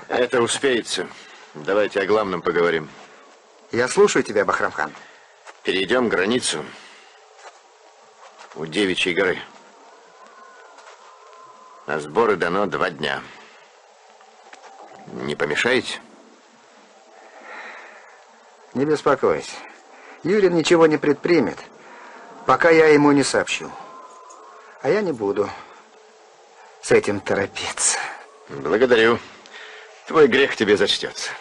Это успеется. Давайте о главном поговорим. Я слушаю тебя, Бахрам-хан. Перейдем границу у Девичьей горы. На сборы дано 2 дня. Не помешаете? Не беспокойся. Юрин ничего не предпримет, пока я ему не сообщу. А я не буду с этим торопиться. Благодарю. Твой грех тебе зачтется.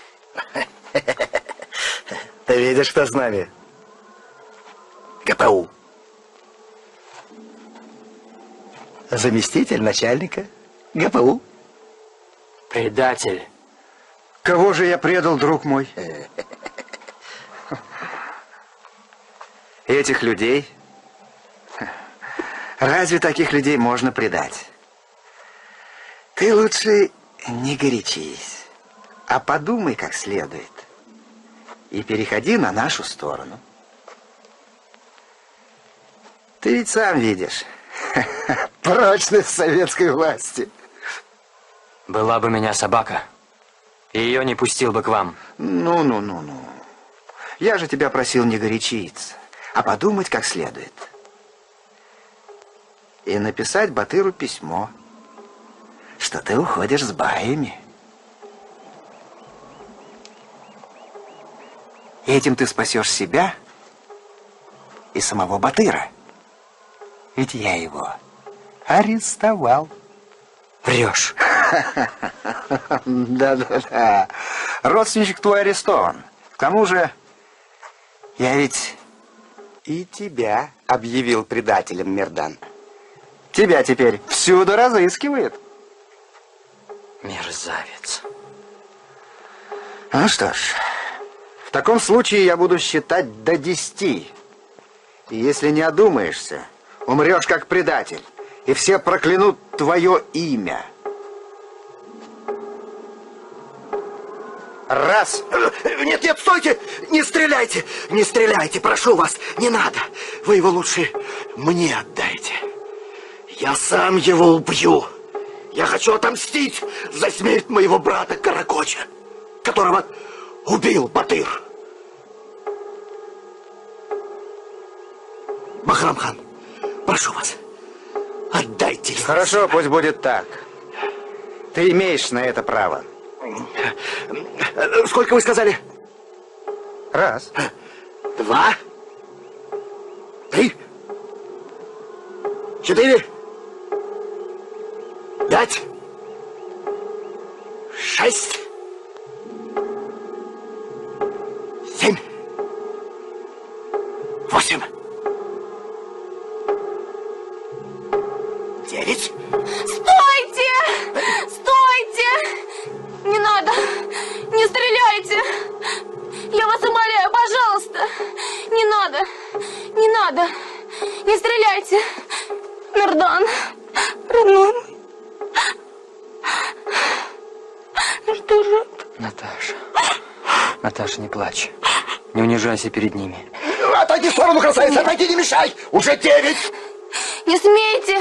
Ты видишь, кто с нами? ГПУ. Заместитель начальника ГПУ. Предатель. Кого же я предал, друг мой? Этих людей? Разве таких людей можно предать? Ты лучше не горячись, а подумай как следует. И переходи на нашу сторону. Ты ведь сам видишь. Прочность советской власти. Была бы меня собака, и ее не пустил бы к вам. Ну. Я же тебя просил не горячиться, а подумать как следует. И написать Батыру письмо, что ты уходишь с баями. Этим ты спасешь себя и самого Батыра. Ведь я его арестовал. Врешь. Да. Родственничек твой арестован. К тому же, я ведь и тебя объявил предателем, Мирдан. Тебя теперь всюду разыскивают. Мерзавец. Ну что ж, в таком случае я буду считать до 10. И если не одумаешься, умрешь как предатель, и все проклянут твое имя. Раз. Нет, стойте! Не стреляйте! Не стреляйте, прошу вас, не надо. Вы его лучше мне отдайте. Я сам его убью. Я хочу отомстить за смерть моего брата Каракоча, которого убил Батыр. Бахрам-хан, прошу вас, отдайте его. Хорошо, пусть будет так. Ты имеешь на это право. Сколько вы сказали? Раз. 2. 3. 4. 5. 6. 7. 8. 9. Стойте! Стойте! Не надо! Не стреляйте! Я вас умоляю, пожалуйста! Не надо! Не надо! Не стреляйте! Мирдан! Родной мой! Ну что же это? Наташа, не плачь. Не унижайся перед ними. Отойди в сторону, красавица, отойди, не мешай! Уже 9! Не смейте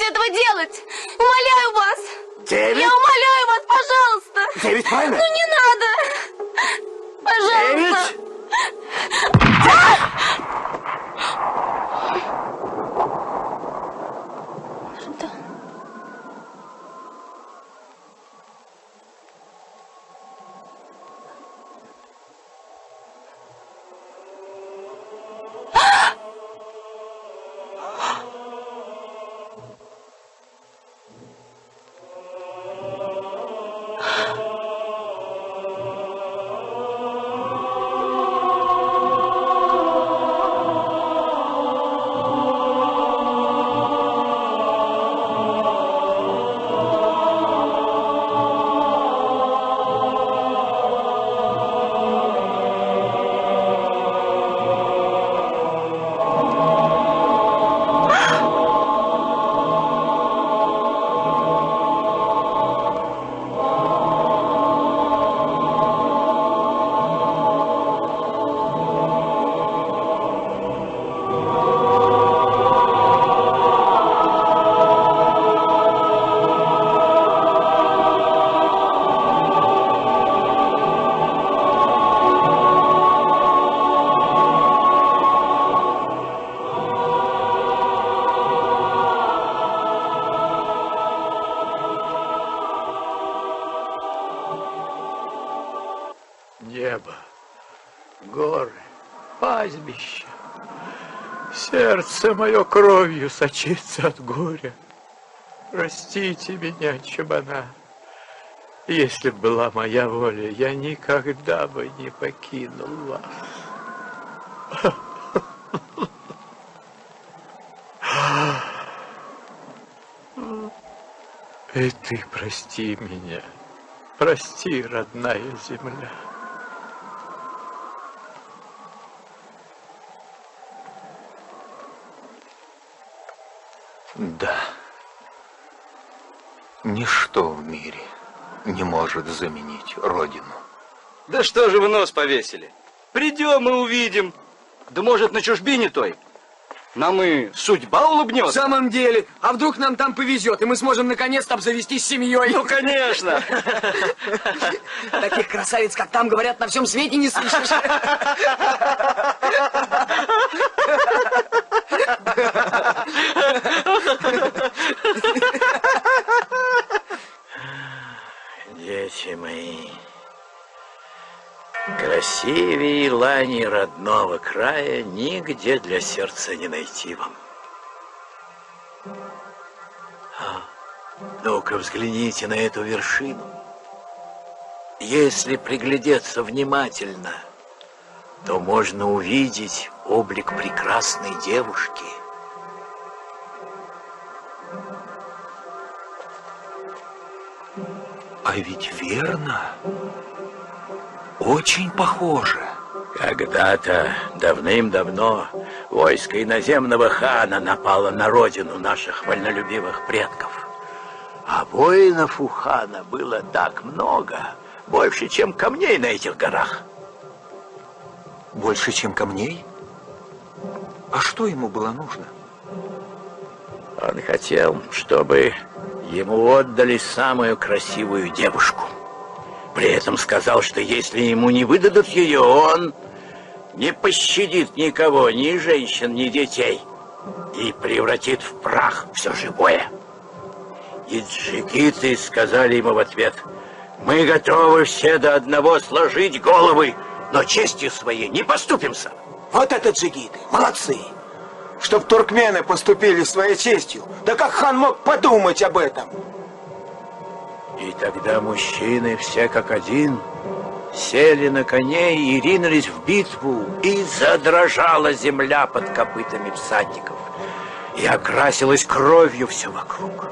этого делать! Умоляю вас! 9. Я умоляю вас, пожалуйста. 9, правильно? Ну не надо. Пожалуйста. 9. Что? Небо, горы, пастбище. Сердце мое кровью сочится от горя. Простите меня, чабана. Если б была моя воля, я никогда бы не покинул вас. И ты прости меня. Прости, родная земля. Да. Ничто в мире не может заменить Родину. Да что же вы нос повесили? Придем и увидим. Да может на чужбине той нам и судьба улыбнется. В самом деле, а вдруг нам там повезет, и мы сможем наконец-то обзавестись семьей? Ну, конечно. Таких красавиц, как там, говорят, на всем свете не слышишь. Дети мои, красивее лани родного края нигде для сердца не найти вам. Ну-ка взгляните на эту вершину. Если приглядеться внимательно, то можно увидеть облик прекрасной девушки. А ведь верно, очень похоже. Когда-то, давным-давно, войско иноземного хана напало на родину наших вольнолюбивых предков. А воинов у хана было так много, больше, чем камней на этих горах. Больше, чем камней? А что ему было нужно? Он хотел, чтобы ему отдали самую красивую девушку. При этом сказал, что если ему не выдадут ее, он не пощадит никого, ни женщин, ни детей, и превратит в прах все живое. И джигиты сказали ему в ответ: мы готовы все до одного сложить головы, но честью своей не поступимся. Вот это джигиты, молодцы! Чтоб туркмены поступили своей честью. Да как хан мог подумать об этом? И тогда мужчины, все как один, сели на коней и ринулись в битву, и задрожала земля под копытами всадников, и окрасилась кровью все вокруг.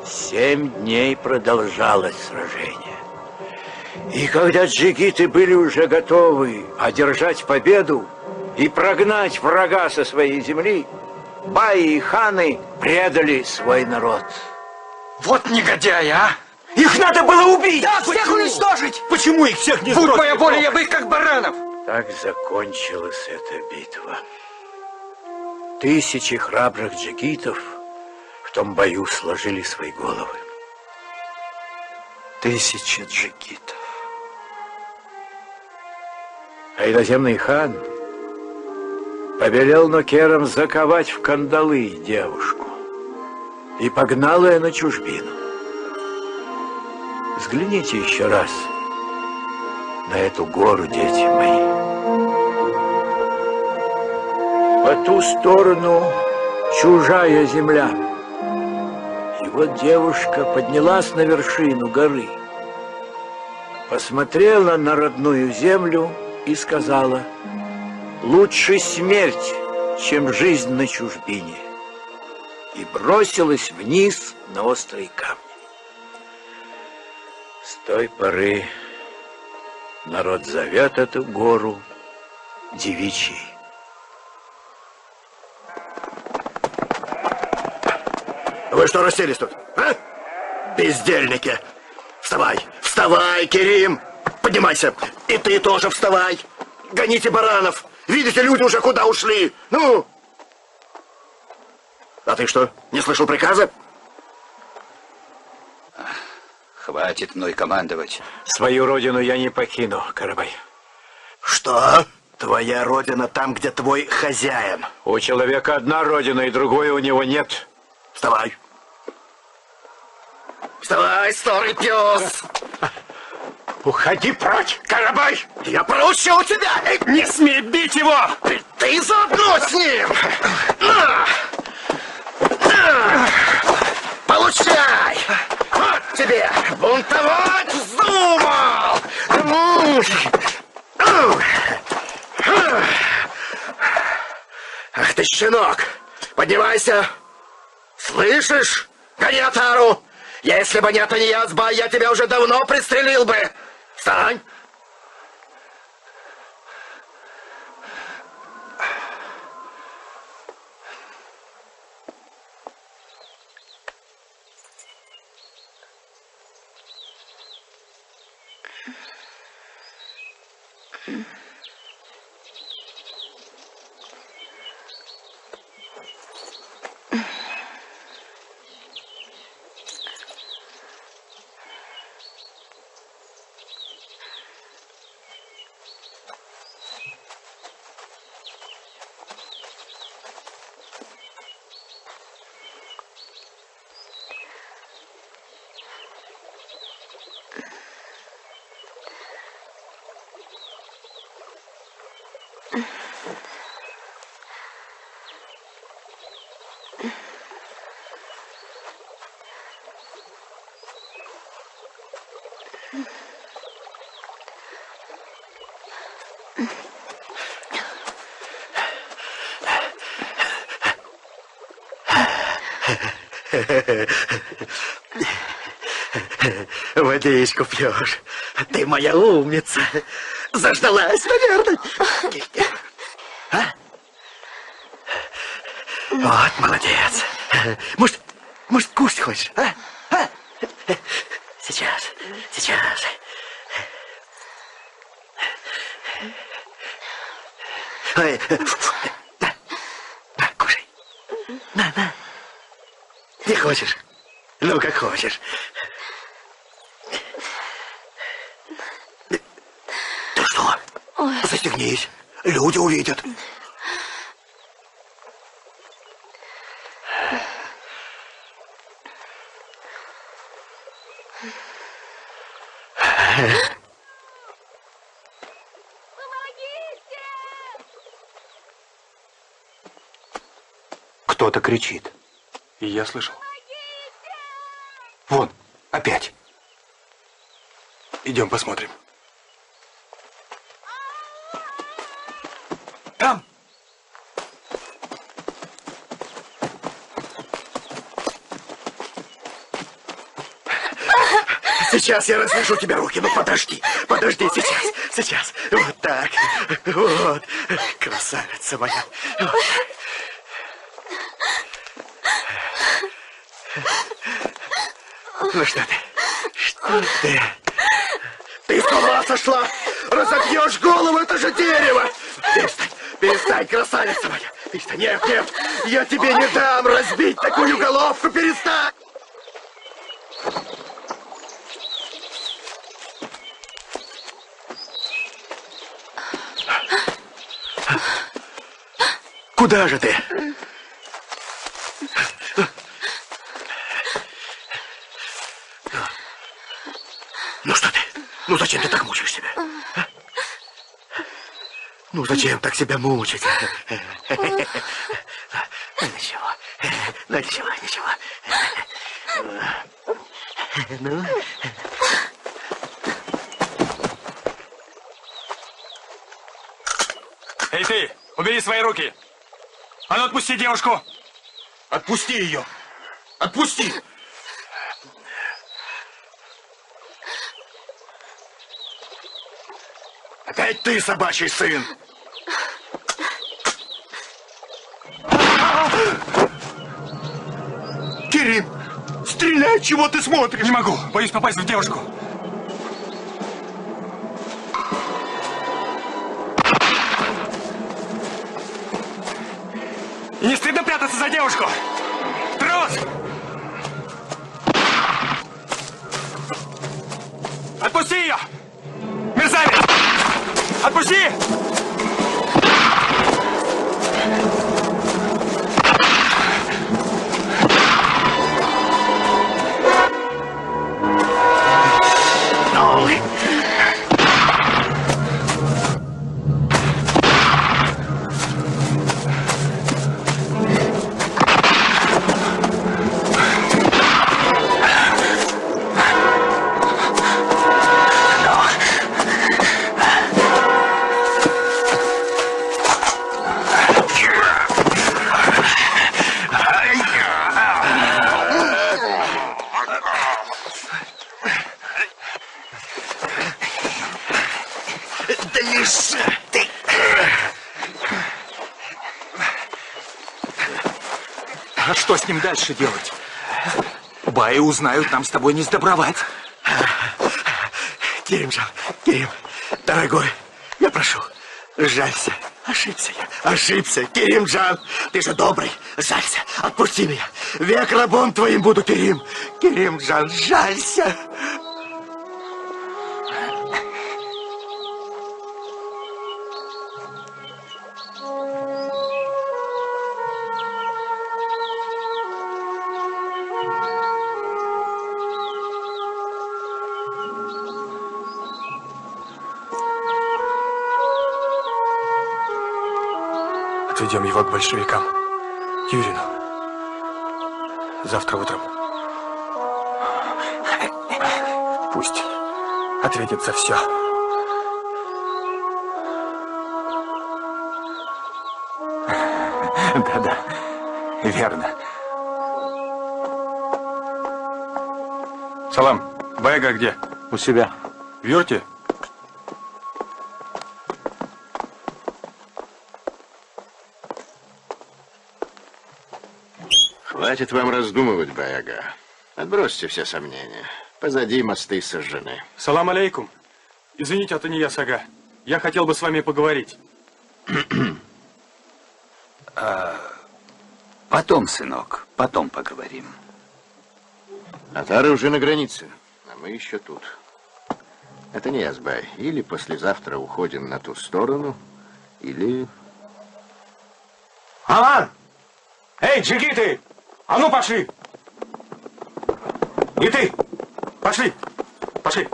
7 дней продолжалось сражение. И когда джигиты были уже готовы одержать победу и прогнать врага со своей земли, баи и ханы предали свой народ. Вот негодяи, а! Их надо было убить! Да, всех уничтожить! Почему их всех не Будь сбросили? моя воля, я бы их как баранов! Так закончилась эта битва. 1000 храбрых джигитов в том бою сложили свои головы. 1000 джигитов. А иноземный хан повелел нокерам заковать в кандалы девушку и погнал ее на чужбину. Взгляните еще раз на эту гору, дети мои. По ту сторону чужая земля. И вот девушка поднялась на вершину горы, посмотрела на родную землю и сказала: лучше смерть, чем жизнь на чужбине. И бросилась вниз на острые камни. С той поры народ зовет эту гору Девичьей. Вы что расселись тут, а? Бездельники! Вставай! Вставай, Керим! Поднимайся! И ты тоже вставай! Гоните баранов! Видите, люди уже куда ушли! Ну! А ты что, не слышал приказа? Хватит мной командовать. Свою родину я не покину, Карабай. Что? Твоя родина там, где твой хозяин. У человека одна родина, и другой у него нет. Вставай. Вставай, старый пес! Уходи прочь, Карабай! Я проучу тебя! Не смей бить его! Ты заодно с ним! На! На! Получай! Вот тебе! Бунтовать вздумал! Ах ты, щенок! Поднимайся! Слышишь, Ганьятару? Если бы не Атаньязба, я тебя уже давно пристрелил бы! Встань! Водичку пьешь. Ты моя умница. Заждалась, наверное. А? Вот, молодец. Может, кушать хочешь, а? А? Сейчас. Ой, на, кушай. На. Не хочешь? Ну, как хочешь. Ты что? Застегнись. Люди увидят. Кто-то кричит. И я слышал. Вон, опять. Идем посмотрим. Там! Сейчас я развяжу тебе руки. Ну, подожди, сейчас. Вот так. Вот. Красавица моя. Вот. Ну, что ты? Ты с ума сошла? Разобьешь голову, это же дерево! Перестань, красавица моя! Перестань, нет, я тебе не дам разбить такую головку, перестань! Куда же ты? Ну что ты? Ну зачем ты так мучаешь себя? А? Ну зачем так себя мучить? Ну ничего. Ну ничего, ничего. Ну. Эй ты, убери свои руки! А ну отпусти девушку! Отпусти ее! Отпусти! Опять ты, собачий сын! Керим! Стреляй, чего ты смотришь? Не могу, боюсь попасть в девушку. И не стыдно прятаться за девушку? Трус! Отпусти ее! Мерзавец! Отпусти! А что с ним дальше делать? Баи узнают, нам с тобой не сдобровать. Керимджан, Керим, дорогой, я прошу, жалься. Ошибся я, ошибся. Керимджан, ты же добрый, жалься, отпусти меня. Век рабом твоим буду, Керим. Керимджан, жалься. Отведем его к большевикам. Юрину. Завтра утром. Пусть ответит за все. Да-да, верно. Салам, Баяга где? У себя. В юрте? Хватит вам раздумывать, Баяга. Отбросьте все сомнения. Позади мосты сожжены. Салам алейкум. Извините, Атания Сага. Я хотел бы с вами поговорить. Потом, сынок, потом поговорим. Татары уже на границе, а мы еще тут. Это не Язбай. Или послезавтра уходим на ту сторону, или... Алан! Эй, джигиты! А ну пошли! И ты! Пошли! Пошли!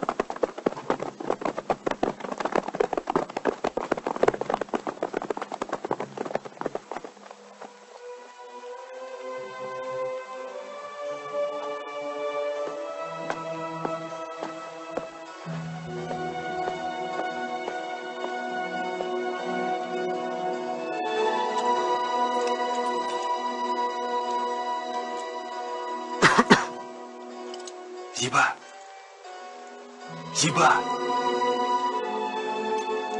Зиба! Зиба!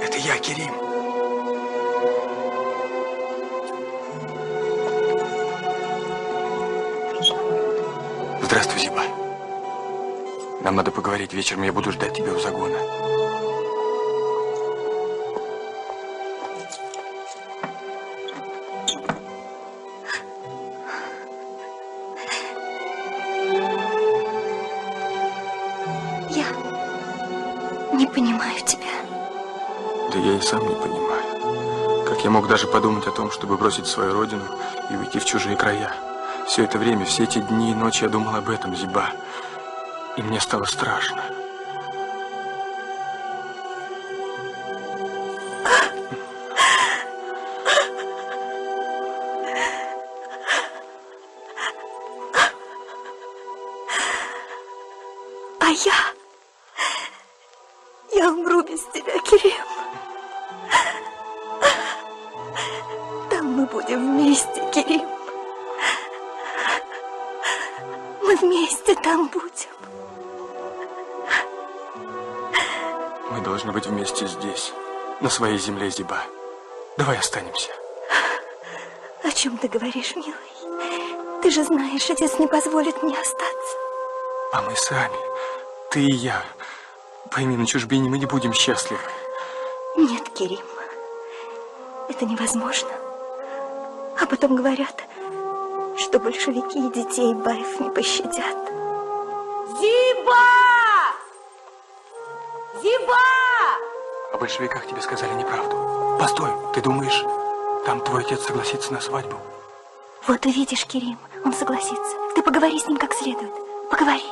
Это я, Керим. Здравствуй, Зиба. Нам надо поговорить вечером, я буду ждать тебя у загона. Не понимаю тебя. Да я и сам не понимаю, Как я мог даже подумать о том, чтобы бросить свою родину и уйти в чужие края? Все это время, все эти дни и ночи я думал об этом, Зиба. И мне стало страшно. А я умру без тебя, Керим. Там мы будем вместе, Керим. Мы вместе там будем. Мы должны быть вместе здесь, на своей земле, Зиба. Давай останемся. О чем ты говоришь, милый? Ты же знаешь, отец не позволит мне остаться. А мы сами, ты и я. Пойми, на чужбине мы не будем счастливы. Нет, Керим, это невозможно. А потом говорят, что большевики и детей Баев не пощадят. Зиба! Зиба! О большевиках тебе сказали неправду. Постой, ты думаешь, там твой отец согласится на свадьбу? Вот увидишь, Керим, он согласится. Ты поговори с ним как следует. Поговори.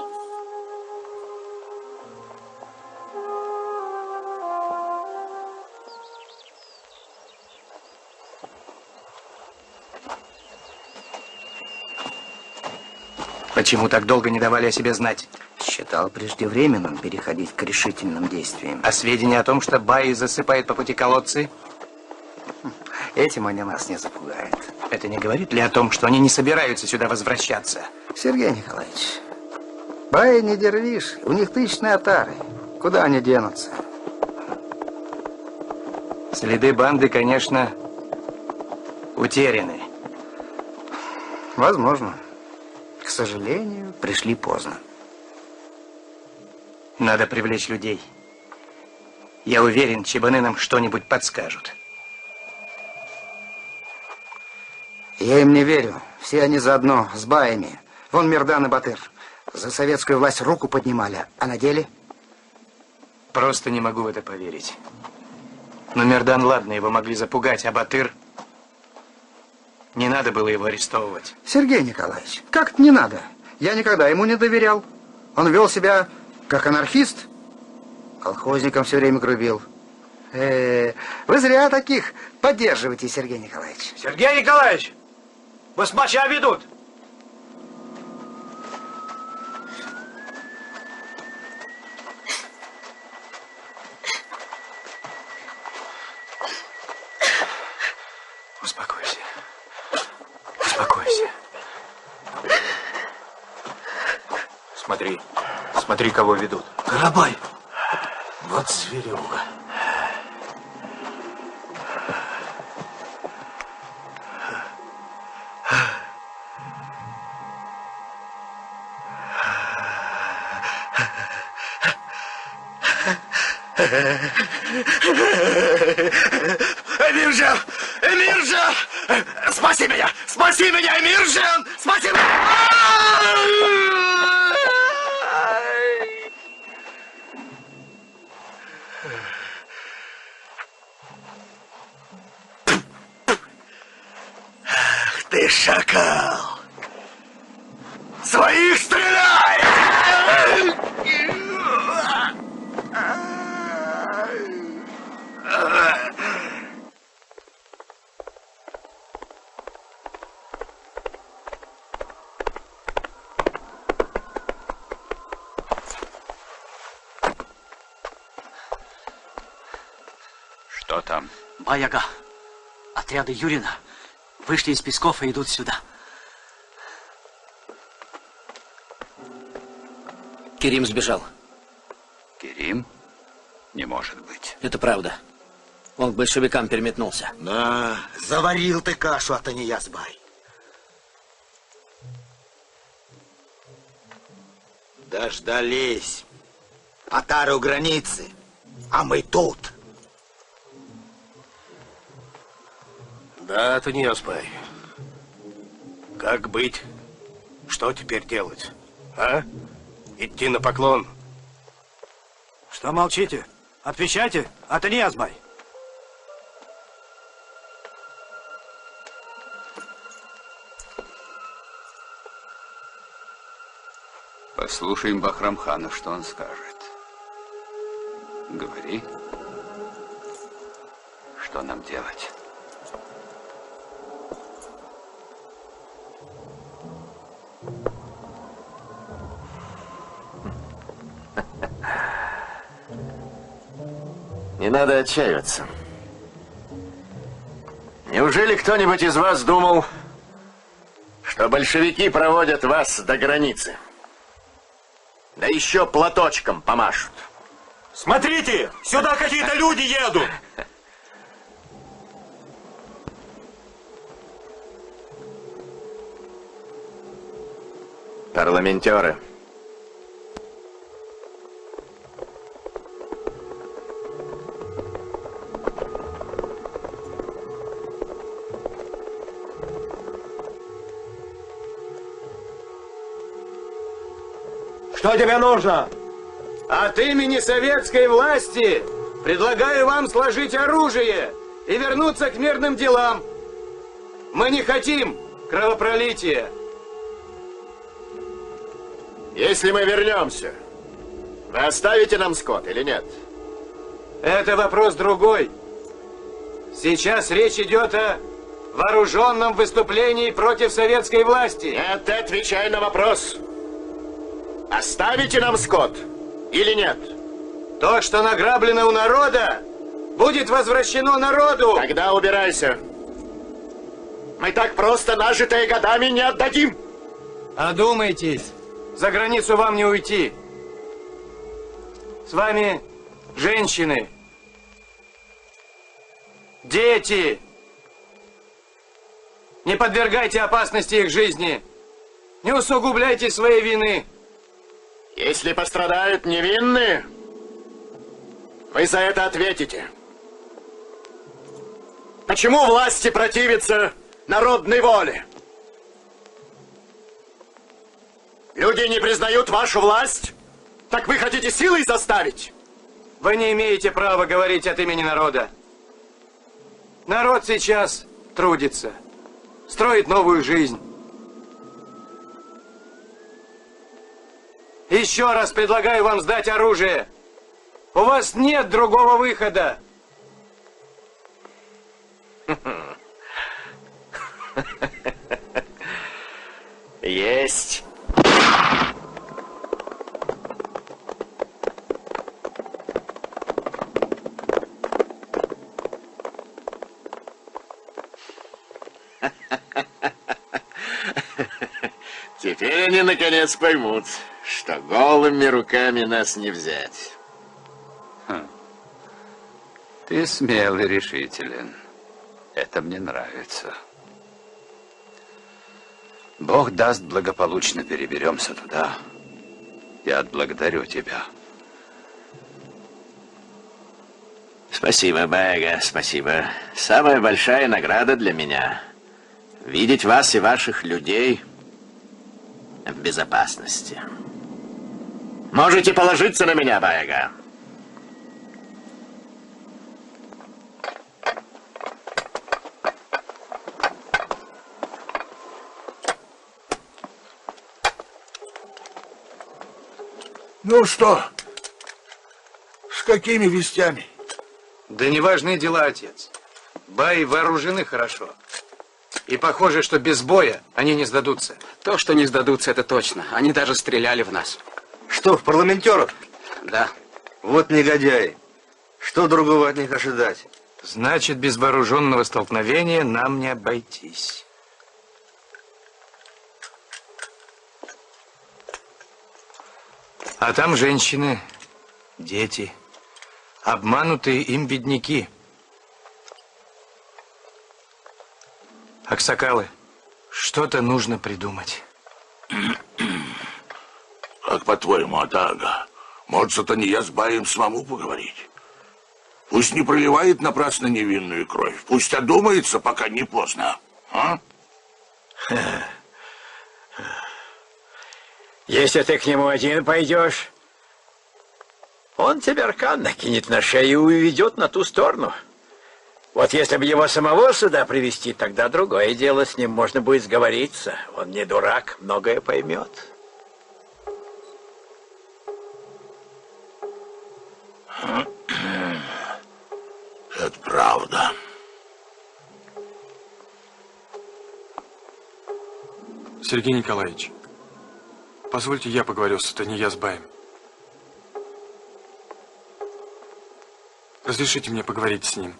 Почему так долго не давали о себе знать? Считал преждевременным переходить к решительным действиям. А сведения о том, что баи засыпают по пути колодцы? Этим они нас не запугают. Это не говорит ли о том, что они не собираются сюда возвращаться? Сергей Николаевич, баи не дервиш, у них тысячные отары. Куда они денутся? Следы банды, конечно, утеряны. Возможно. К сожалению, пришли поздно. Надо привлечь людей. Я уверен, чебаны нам что-нибудь подскажут. Я им не верю. Все они заодно с баями. Вон Мирдан и Батыр. За советскую власть руку поднимали, а на деле? Просто не могу в это поверить. Но Мирдан, ладно, его могли запугать, а Батыр... Не надо было его арестовывать. Сергей Николаевич, как-то не надо. Я никогда ему не доверял. Он вел себя как анархист. Колхозникам все время грубил. Вы зря таких поддерживаете, Сергей Николаевич. Сергей Николаевич, басмача ведут. Успокойся. Успокойся. Смотри, смотри, кого ведут. Карабай. Вот зверюга. Эмиржан! Эмиржан! Спаси меня! Спаси меня, Эмиржан! Спаси меня! Ах ты, шакал! Своих стреляй! Что там? Баяга. Отряды Юрина вышли из Песков и идут сюда. Керим сбежал. Керим? Не может быть. Это правда. Он к большевикам переметнулся. На, заварил ты кашу, а то не Язбай. Дождались. Атары у границы, а мы тут. Да, это не Язбай. Как быть? Что теперь делать? А? Идти на поклон? Что молчите? Отвечайте, это не Язбай. Послушаем Бахрамхана, что он скажет. Говори, что нам делать. Не надо отчаиваться. Неужели кто-нибудь из вас думал, что большевики проводят вас до границы? Да еще платочком помашут. Смотрите, сюда какие-то люди едут. Парламентеры. Что тебе нужно? От имени советской власти предлагаю вам сложить оружие и вернуться к мирным делам. Мы не хотим кровопролития. Если мы вернемся, вы оставите нам скот или нет? Это вопрос другой. Сейчас речь идет о вооруженном выступлении против советской власти. Нет, отвечай на вопрос. Оставите нам скот или нет? То, что награблено у народа, будет возвращено народу. Тогда убирайся. Мы так просто нажитые годами не отдадим. Одумайтесь. За границу вам не уйти. С вами женщины, дети. Не подвергайте опасности их жизни. Не усугубляйте своей вины. Если пострадают невинные, вы за это ответите. Почему власти противятся народной воле? Люди не признают вашу власть? Так вы хотите силой заставить? Вы не имеете права говорить от имени народа. Народ сейчас трудится, строит новую жизнь. Еще раз предлагаю вам сдать оружие. У вас нет другого выхода. Есть. Теперь они наконец поймут, что голыми руками нас не взять. Ты смел и решителен. Это мне нравится. Бог даст, благополучно переберемся туда. Я отблагодарю тебя. Спасибо, Баега, спасибо. Самая большая награда для меня — видеть вас и ваших людей в безопасности. Можете положиться на меня, Баега. Ну что, с какими вестями? Да неважные дела, отец. Баи вооружены хорошо. И похоже, что без боя они не сдадутся. То, что не сдадутся, это точно. Они даже стреляли в нас. Что, в парламентеров? Да. Вот негодяи. Что другого от них ожидать? Значит, без вооруженного столкновения нам не обойтись. А там женщины, дети, обманутые им бедняки. Аксакалы, что-то нужно придумать. Как по-твоему, Атага, может, Сатания с Баем самому поговорить? Пусть не проливает напрасно невинную кровь. Пусть одумается, пока не поздно. А? Если ты к нему один пойдешь, он тебе аркан накинет на шею и уведет на ту сторону. Вот если бы его самого сюда привести, тогда другое дело, с ним можно будет сговориться. Он не дурак, многое поймет. правда. Сергей Николаевич, позвольте я поговорю с Таньязбаем. Разрешите мне поговорить с ним.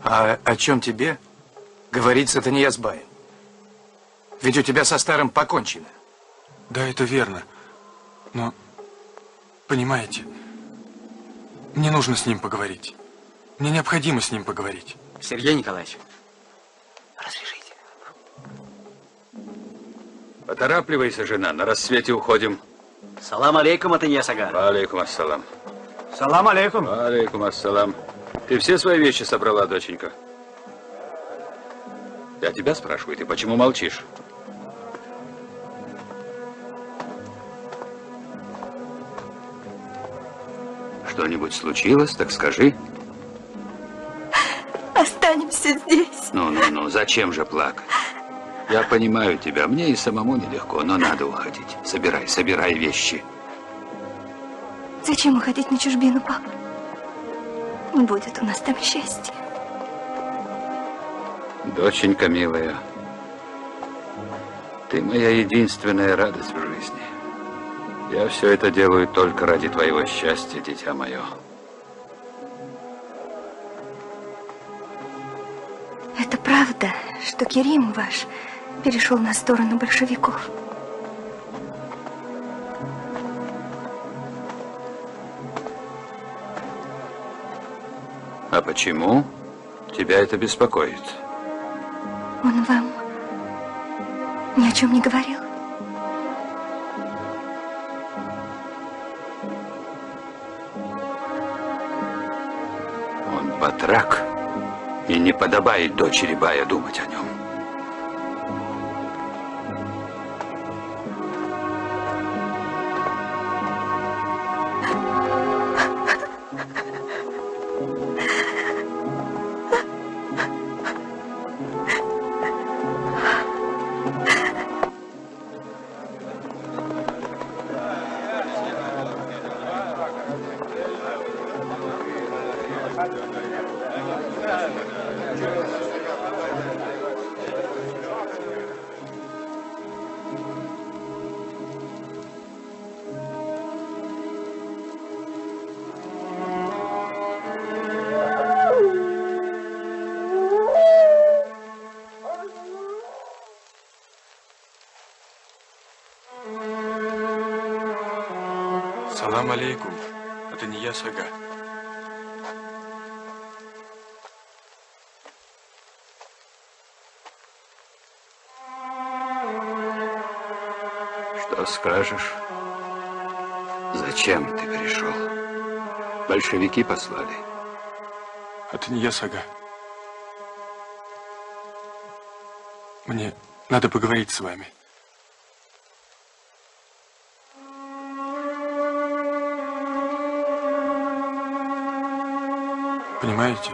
А о чем тебе говорить с Таньязбаем? Ведь у тебя со старым покончено. Да, это верно. Но, понимаете, мне нужно с ним поговорить. Мне необходимо с ним поговорить. Сергей Николаевич. Разрешите. Поторапливайся, жена, на рассвете уходим. Салам алейкум, Атаньяс ага. Алейкум ассалам. Салам алейкум. Алейкум ассалам. Ты все свои вещи собрала, доченька? Я тебя спрашиваю, ты почему молчишь? Что-нибудь случилось, так скажи. Останемся здесь. Ну, зачем же плакать? Я понимаю тебя, мне и самому нелегко, но надо уходить. Собирай вещи. Зачем уходить на чужбину, папа? Не будет у нас там счастья. Доченька милая, ты моя единственная радость в жизни. Я все это делаю только ради твоего счастья, дитя мое. Это правда, что Керим ваш перешел на сторону большевиков? А почему тебя это беспокоит? Он вам ни о чем не говорил? Он батрак, и не подобает дочери Бая думать о нем. Салам алейкум, Атаньяс ага. Что скажешь? Зачем ты пришел? Большевики послали. Атаньяс ага. Мне надо поговорить с вами. Понимаете?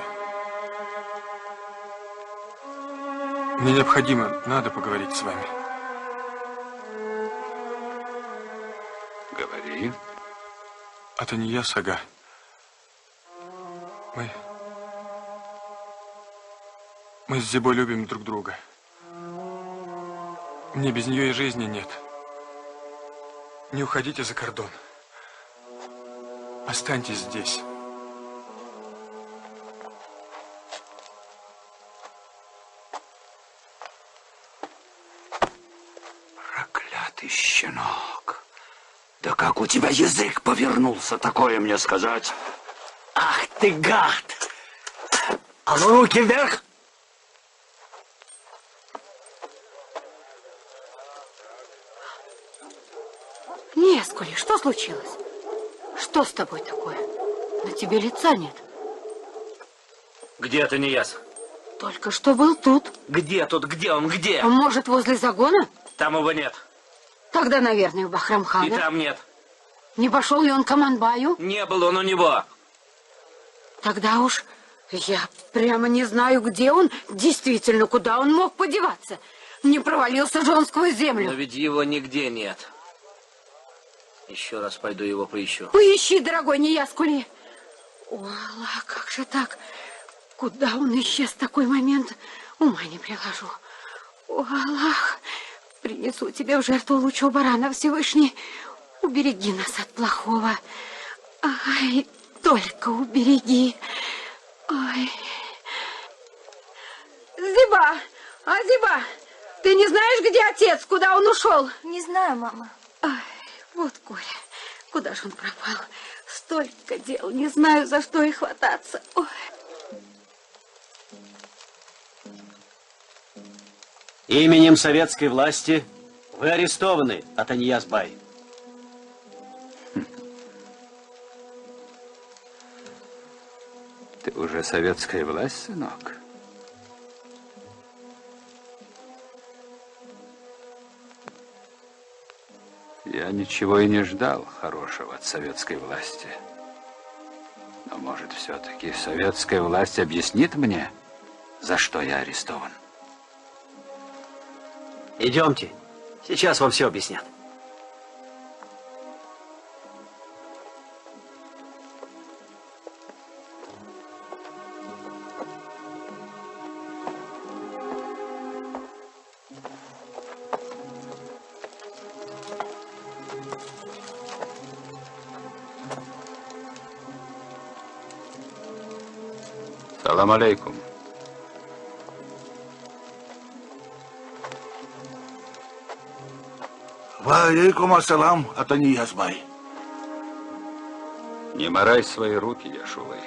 Мне необходимо, надо поговорить с вами. Говори. Атаньяс ага. Мы с Зибой любим друг друга. Мне без нее и жизни нет. Не уходите за кордон. Останьтесь здесь. Проклятый щенок. Да как у тебя язык повернулся, такое мне сказать? Ах ты гад! А ну руки вверх! Нескули, что случилось? Что с тобой такое? На тебе лица нет. Где Таньяс? Только что был тут. Где тут? Где он? Где? А может, возле загона? Там его нет. Тогда, наверное, в Бахрамхана. И там нет. Не пошел ли он к Аманбаю? Не был он у него. Тогда уж я прямо не знаю, где он, действительно, куда он мог подеваться. Не провалился же он сквозь землю. Но ведь его нигде нет. Еще раз пойду его поищу. Поищи, дорогой Нияскули. О, Аллах, как же так? Куда он исчез в такой момент? Ума не приложу. О, Аллах, принесу тебе в жертву лучшего барана, Всевышний. Убереги нас от плохого. Ай, только убереги. Ой. Зиба! Зиба! Ты не знаешь, где отец? Куда он ушел? Не знаю, мама. Ай, вот Коля. Куда же он пропал? Столько дел, не знаю, за что и хвататься. Ой. Именем советской власти вы арестованы, Атанияз Бай. Ты уже советская власть, сынок? Я ничего и не ждал хорошего от советской власти. Но, может, все-таки советская власть объяснит мне, за что я арестован? Идемте, сейчас вам все объяснят. Салам алейкум. Ва алейкум ассалам, Атанияз Бай. Не морай свои руки, Яшулай.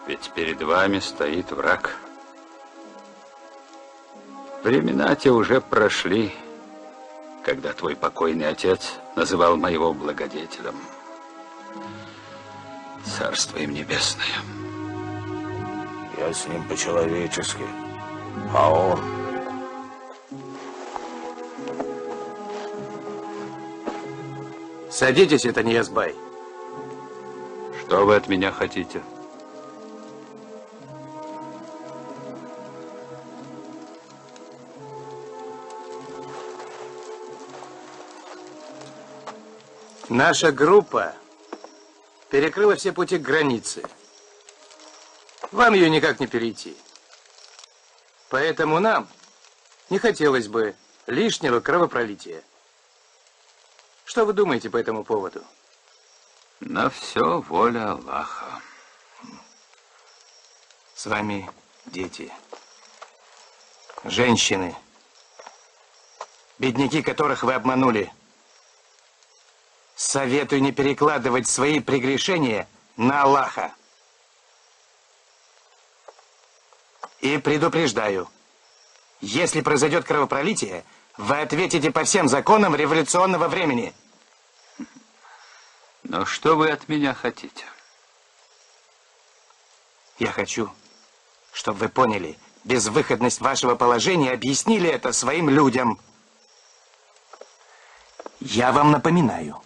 Ведь перед вами стоит враг. Времена те уже прошли, когда твой покойный отец называл моего благодетелем. Царство им небесное. Я с ним по-человечески, а он... Садитесь, Атанияз Бай. Что вы от меня хотите? Наша группа перекрыла все пути к границе. Вам ее никак не перейти. Поэтому нам не хотелось бы лишнего кровопролития. Что вы думаете по этому поводу? На все воля Аллаха. С вами дети, женщины, бедняки, которых вы обманули. Советую не перекладывать свои прегрешения на Аллаха. И предупреждаю, если произойдет кровопролитие, вы ответите по всем законам революционного времени. Но что вы от меня хотите? Я хочу, чтобы вы поняли безвыходность вашего положения и объяснили это своим людям. Я вам напоминаю,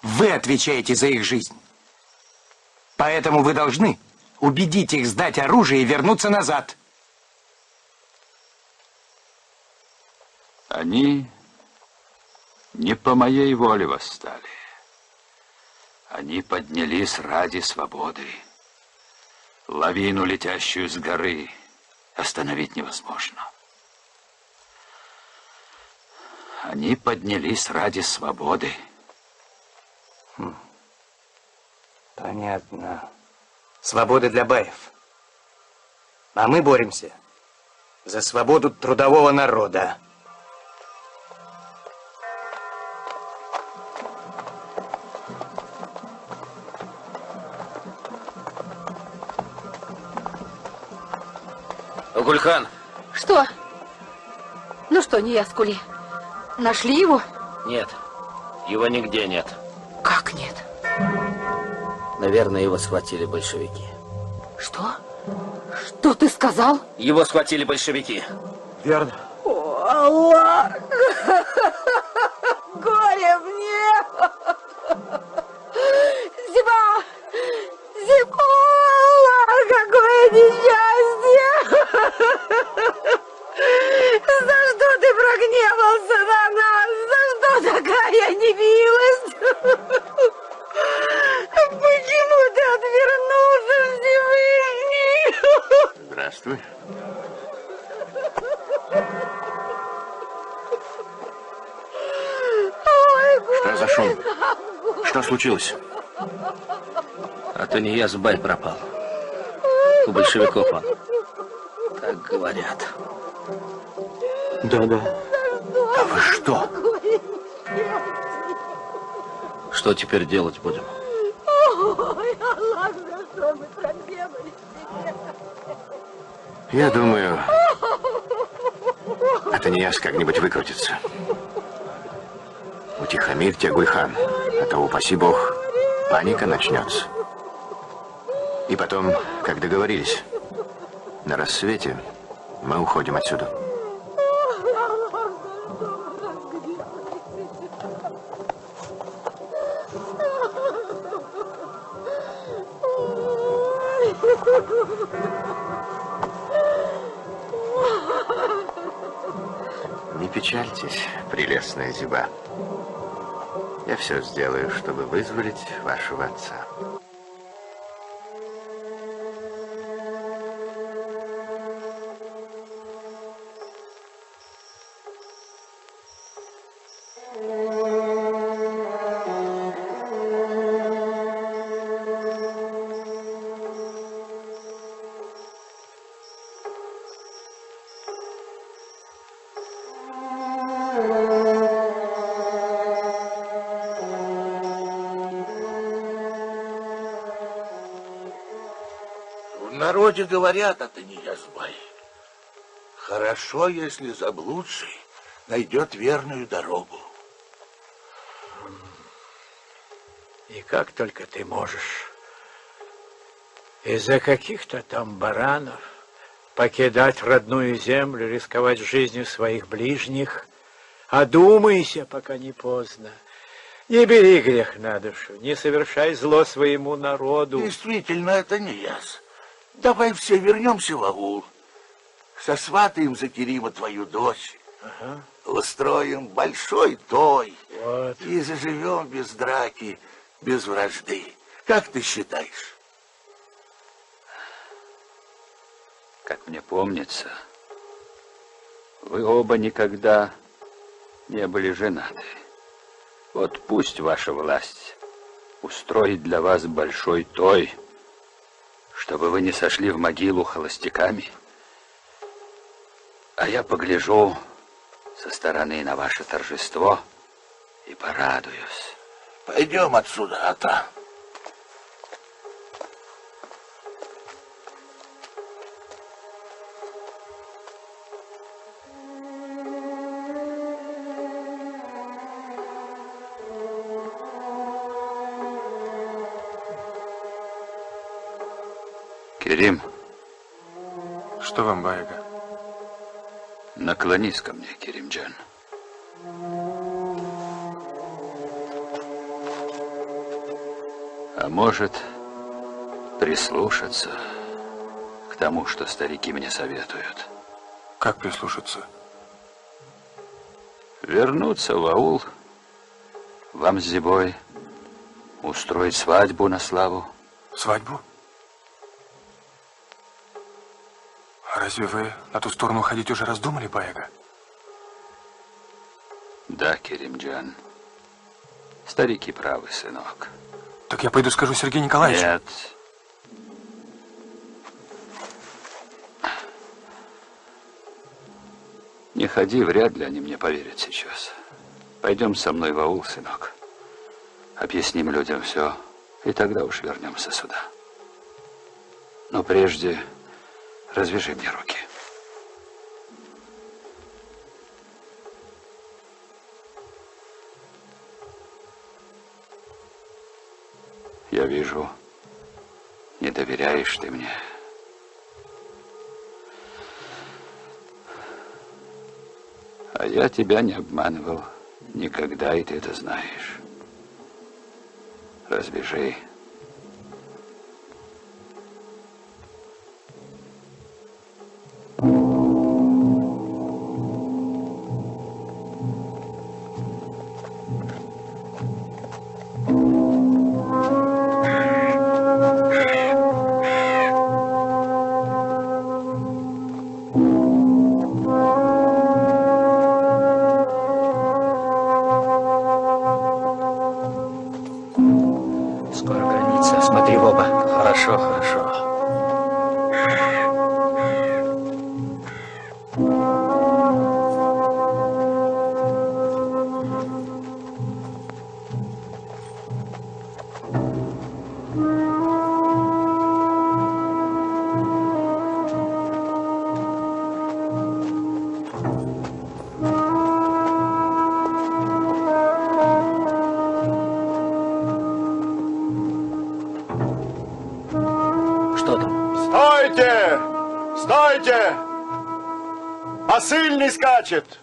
вы отвечаете за их жизнь. Поэтому вы должны убедить их сдать оружие и вернуться назад. Они не по моей воле восстали. Они поднялись ради свободы. Лавину, летящую с горы, остановить невозможно. Они поднялись ради свободы. Понятно. Свобода для баев. А мы боремся за свободу трудового народа. Гульхан. Что? Ну что, Нияз-Кули, нашли его? Нет, его нигде нет. Как нет? Наверное, его схватили большевики. Что? Что ты сказал? Его схватили большевики. Верно. О, Аллах! Горе мне! Зиба! Зиба! Аллах, какое несчастье! За что ты прогневался на нас? За что такая немилость? Почему ты Здравствуй. Что за шум? Что случилось? Атанияс-бай пропал. У большевиков он. Так говорят. Да-да. Да вы что? Что теперь делать будем? Ой, Аллах, за что мы пробегали себе? Я думаю, Атанияс как-нибудь выкрутится. Утихомирьте, Гульхан, а то, упаси бог, паника начнется. И потом, как договорились, на рассвете мы уходим отсюда. Не печальтесь, прелестная Зиба. Я все сделаю, чтобы вызволить вашего отца. В народе говорят, Атанияс-бай, хорошо, если заблудший найдет верную дорогу. И как только ты можешь из-за каких-то там баранов покидать родную землю, рисковать жизнью своих ближних, одумайся, пока не поздно. Не бери грех на душу, не совершай зло своему народу. Действительно, это не яс. Давай все вернемся в аул. Сосватаем за Керима твою дочь. Ага. Устроим большой той. Вот. И заживем без драки, без вражды. Как ты считаешь? Как мне помнится, вы оба никогда не были женаты. Вот пусть ваша власть устроит для вас большой той, чтобы вы не сошли в могилу холостяками. А я погляжу со стороны на ваше торжество и порадуюсь. Пойдем отсюда, Ата. Керим. Что вам, Баега? Наклонись ко мне, Керимджан. А может, прислушаться к тому, что старики мне советуют. Как прислушаться? Вернуться в аул, вам с Зибой устроить свадьбу на славу. Свадьбу? А разве вы на ту сторону ходить уже раздумали, Баега? Да, Керимджан. Старики правы, сынок. Так я пойду скажу Сергею Николаевичу. Нет. Не ходи, вряд ли они мне поверят сейчас. Пойдем со мной в аул, сынок. Объясним людям все, и тогда уж вернемся сюда. Но прежде развяжи мне руки. Я вижу, не доверяешь ты мне. А я тебя не обманывал никогда, и ты это знаешь. Развяжи. Пошли в оба. Хорошо, хорошо. Стойте! Стойте! Посыльный скачет!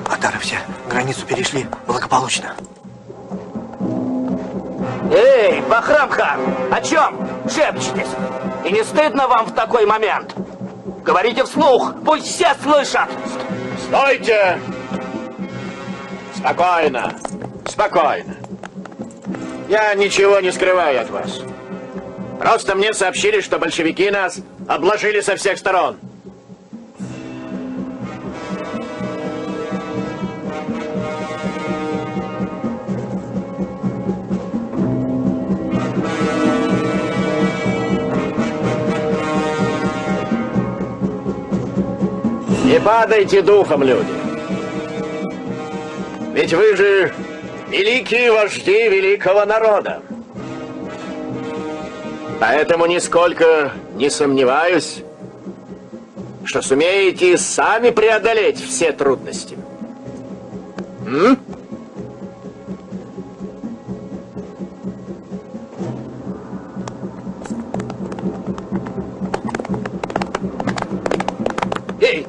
Атары все границу перешли благополучно. Эй, Бахрам-хан, о чем шепчетесь? И не стыдно вам в такой момент? Говорите вслух, пусть все слышат. Стойте! Спокойно, спокойно. Я ничего не скрываю от вас. Просто мне сообщили, что большевики нас обложили со всех сторон. Не падайте духом, люди. Ведь вы же великие вожди великого народа. Поэтому нисколько не сомневаюсь, что сумеете сами преодолеть все трудности. Эй,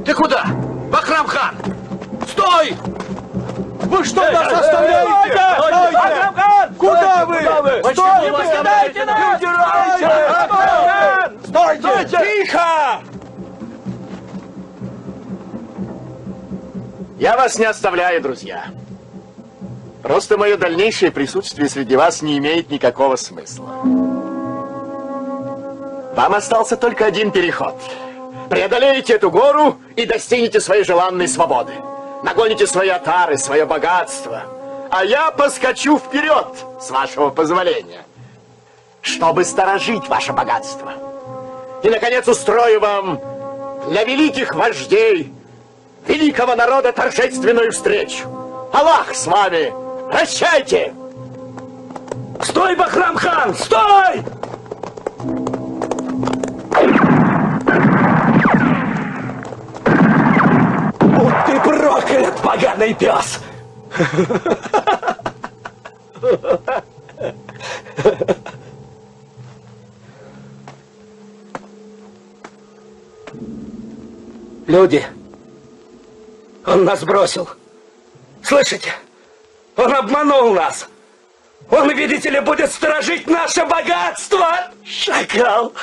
ты куда? Бахрам-хан! Стой! Вы что нас оставляете? Бахрам-хан! Куда вы? Стойте! Не покидайте нас! Стойте! Тихо! Я вас не оставляю, друзья. Просто мое дальнейшее присутствие среди вас не имеет никакого смысла. Вам остался только один переход. Преодолеете эту гору и достигнете своей желанной свободы. Нагоните свои отары, свое богатство. А я поскочу вперед, с вашего позволения, чтобы сторожить ваше богатство. И, наконец, устрою вам для великих вождей великого народа торжественную встречу. Аллах с вами! Прощайте! Стой, Бахрам-хан! Стой! Будь ты проклят, поганый пес! Люди, он нас бросил. Слышите? Он обманул нас. Он, видите ли, будет сторожить наше богатство. Шакал.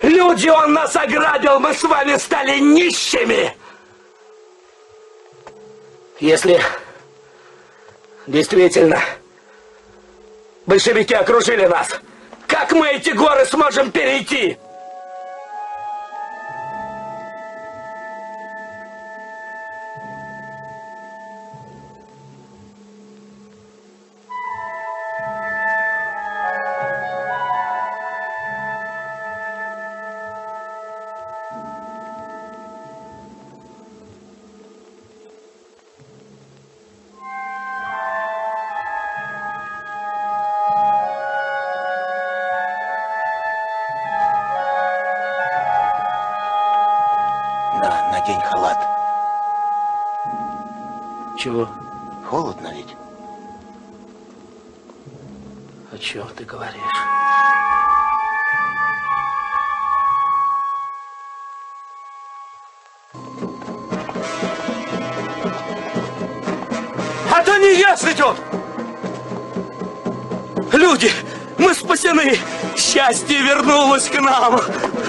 Люди, он нас ограбил, мы с вами стали нищими. Если действительно большевики окружили нас, как мы эти горы сможем перейти? Надень халат. Чего? Холодно ведь. О чем ты говоришь? Это не яс идет! Люди, мы спасены! Счастье вернулось к нам.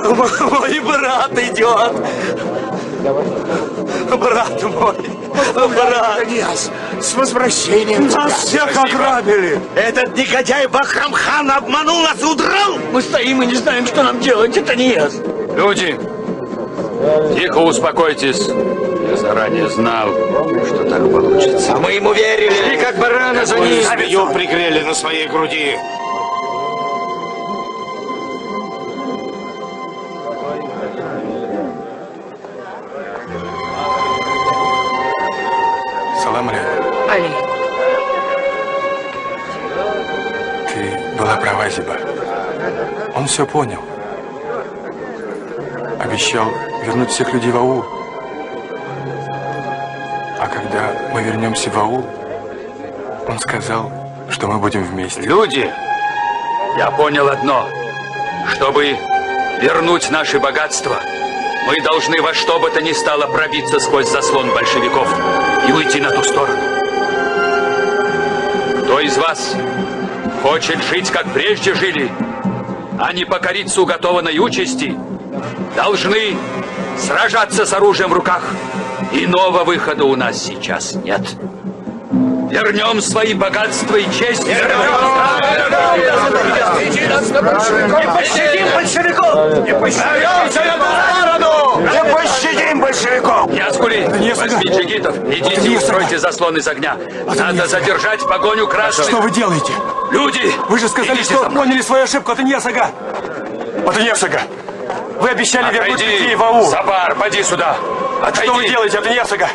Мой брат идет. Брат мой. Брат. Князь, с возвращением тебя. Нас всех ограбили. Этот негодяй Бахрамхан обманул нас и удрал. Мы стоим и не знаем, что нам делать. Это не я. Люди, тихо успокойтесь. Я заранее знал, что так получится. А мы ему верили. И как барана за ним. Змею пригрели на своей груди. Салам алейкум. Ты была права, Зиба. Он все понял. Обещал вернуть всех людей в аул. А когда мы вернемся в аул, он сказал, что мы будем вместе. Люди, я понял одно. Чтобы вернуть наши богатства, мы должны во что бы то ни стало пробиться сквозь заслон большевиков и уйти на ту сторону. Кто из вас хочет жить, как прежде жили, а не покориться уготованной участи, должны сражаться с оружием в руках. Иного выхода у нас сейчас нет. Вернем свои богатства и честь. Не пощадим большевиков! Не пощадим большевиков! Не оскули! Возьми джигитов, идите и устройте заслон из огня. Надо задержать погоню красных. Что вы делаете? Люди! Вы же сказали, что поняли свою ошибку. Это не Асага. Это не Асага. Вы обещали вернуть людей в аул. Сабар, поди сюда. Отойди. Что вы делаете? Это не Асага.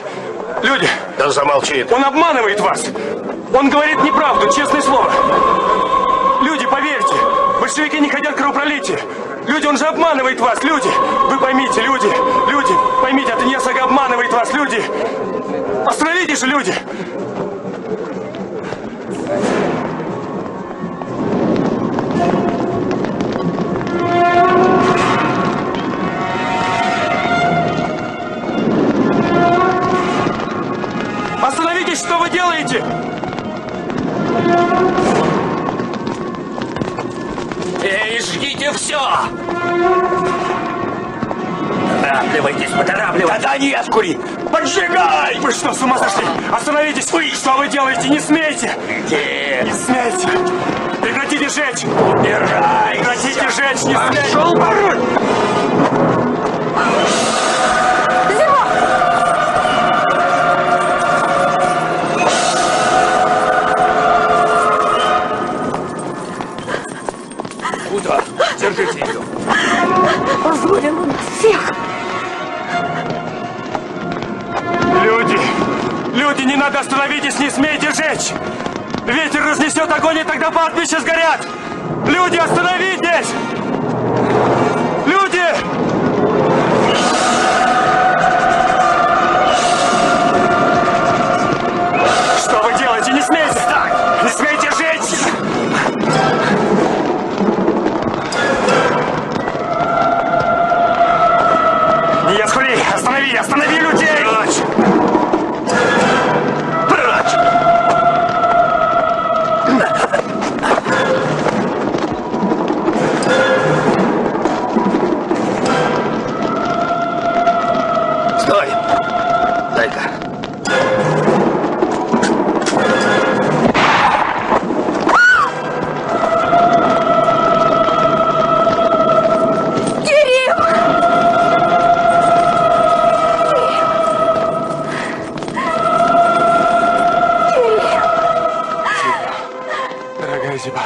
Люди! Да замолчи. Он обманывает вас. Он говорит неправду, честное слово. Люди, поверьте, большевики не хотят кровопролития. Люди, он же обманывает вас, люди. Вы поймите, люди, поймите, это не Асага обманывает вас, люди. Остановитесь же, люди. Остановитесь, что вы делаете? Эй, жгите все! Поторапливайтесь! Тогда не откури! Поджигай! Вы что, с ума сошли? Остановитесь! Что вы делаете? Не смейте! Иди! Не смейте! Прекратите жечь! Убирайся! Прекратите жечь! Не смейте! Пошел порой! Куда? Держите ее! Позорил он нас всех! Люди, не надо, остановитесь, не смейте жечь! Ветер разнесет огонь, и тогда пастбища сгорят! Люди, остановитесь! Люди! Что вы делаете? Не смейте! Не смейте жечь! Не ясхули! Останови людей! Прочь! Стой! Дай-ка. Дорогая Зиба,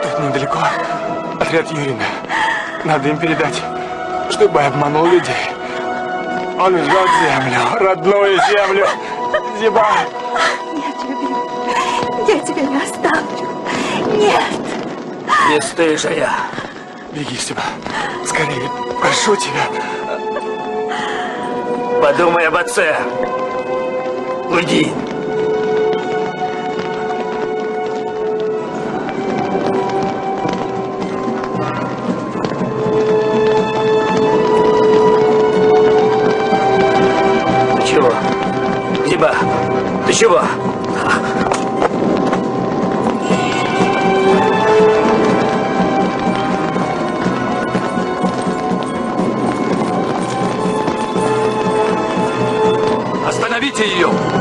тут недалеко отряд Юрина. Надо им передать, чтобы обманул людей. Он жжет землю, родную землю. Зиба! Я тебя не оставлю. Нет. Бесстыжая. Беги, Зиба. Скорее, прошу тебя. Подумай об отце. Уйди. Ты чего? Зиба, ты чего? Заберите ее!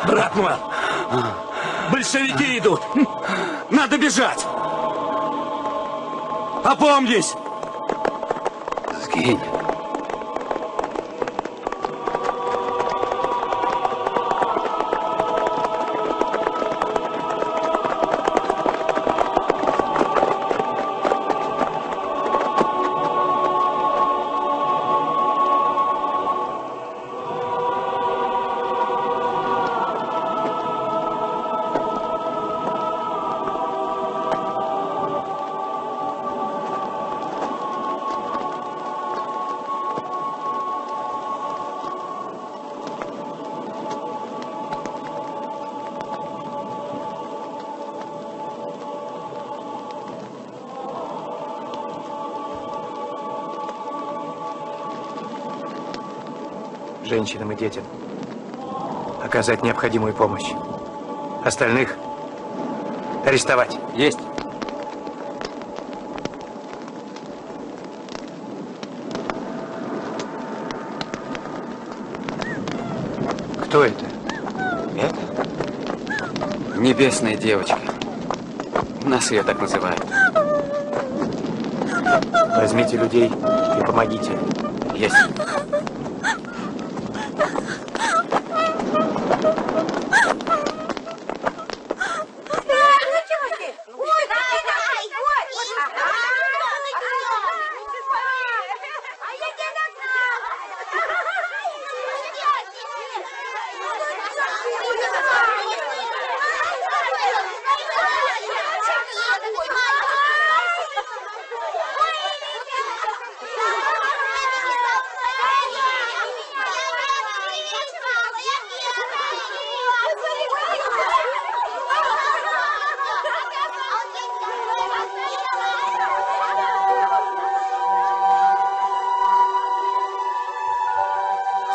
Брат мой, большевики идут. Надо бежать. Опомнись. Сгинь. Женщинам и детям оказать необходимую помощь. Остальных Арестовать. Есть. Кто это? Это? Небесная девочка. У нас ее так называют. Возьмите людей и помогите. Есть.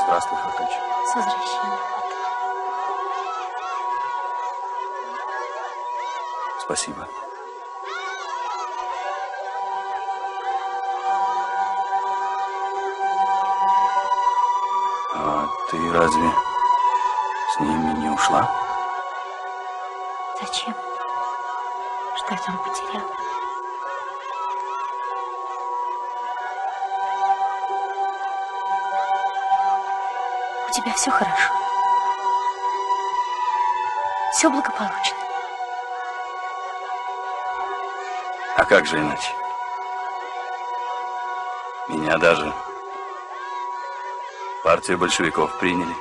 Здравствуй, Хакач. С возвращением. Спасибо. А ты разве с ними не ушла? Зачем? Что я там потеряла? У тебя все хорошо. Все благополучно. А как же иначе? Меня даже в партию большевиков приняли.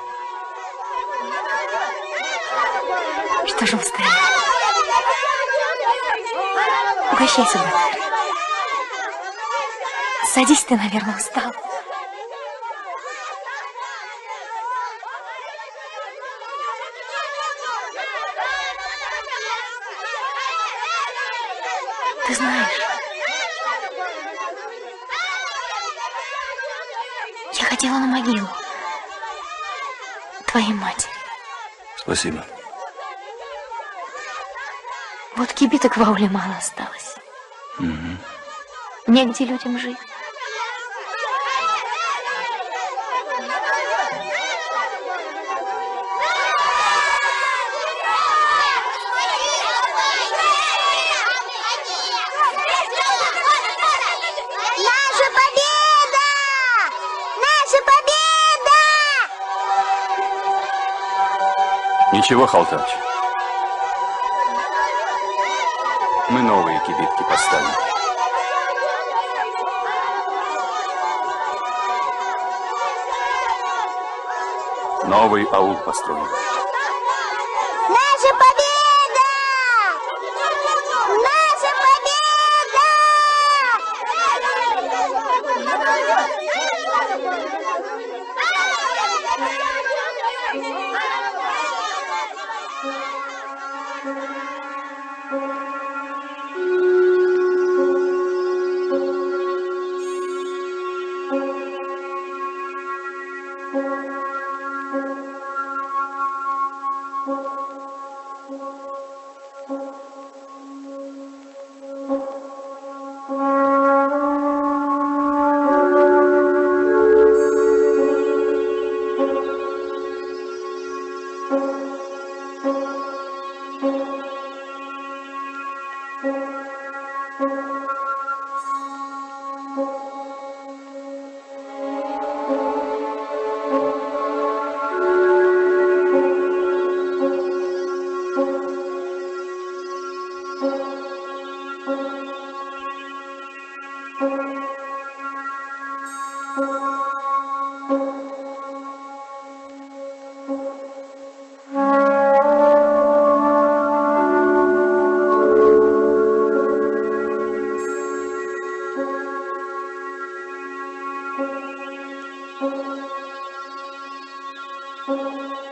Что же мы стоим? Угощайся, брат. Садись, ты, наверное, устал. Ты знаешь, я ходила на могилу твоей матери. Спасибо. Вот кибиток в ауле мало осталось. Угу. Негде людям жить. Наша победа! Наша победа! Ничего, Халтач. Мы новые кибитки поставим. Новый аул построим. Наша победа! Наша Thank you.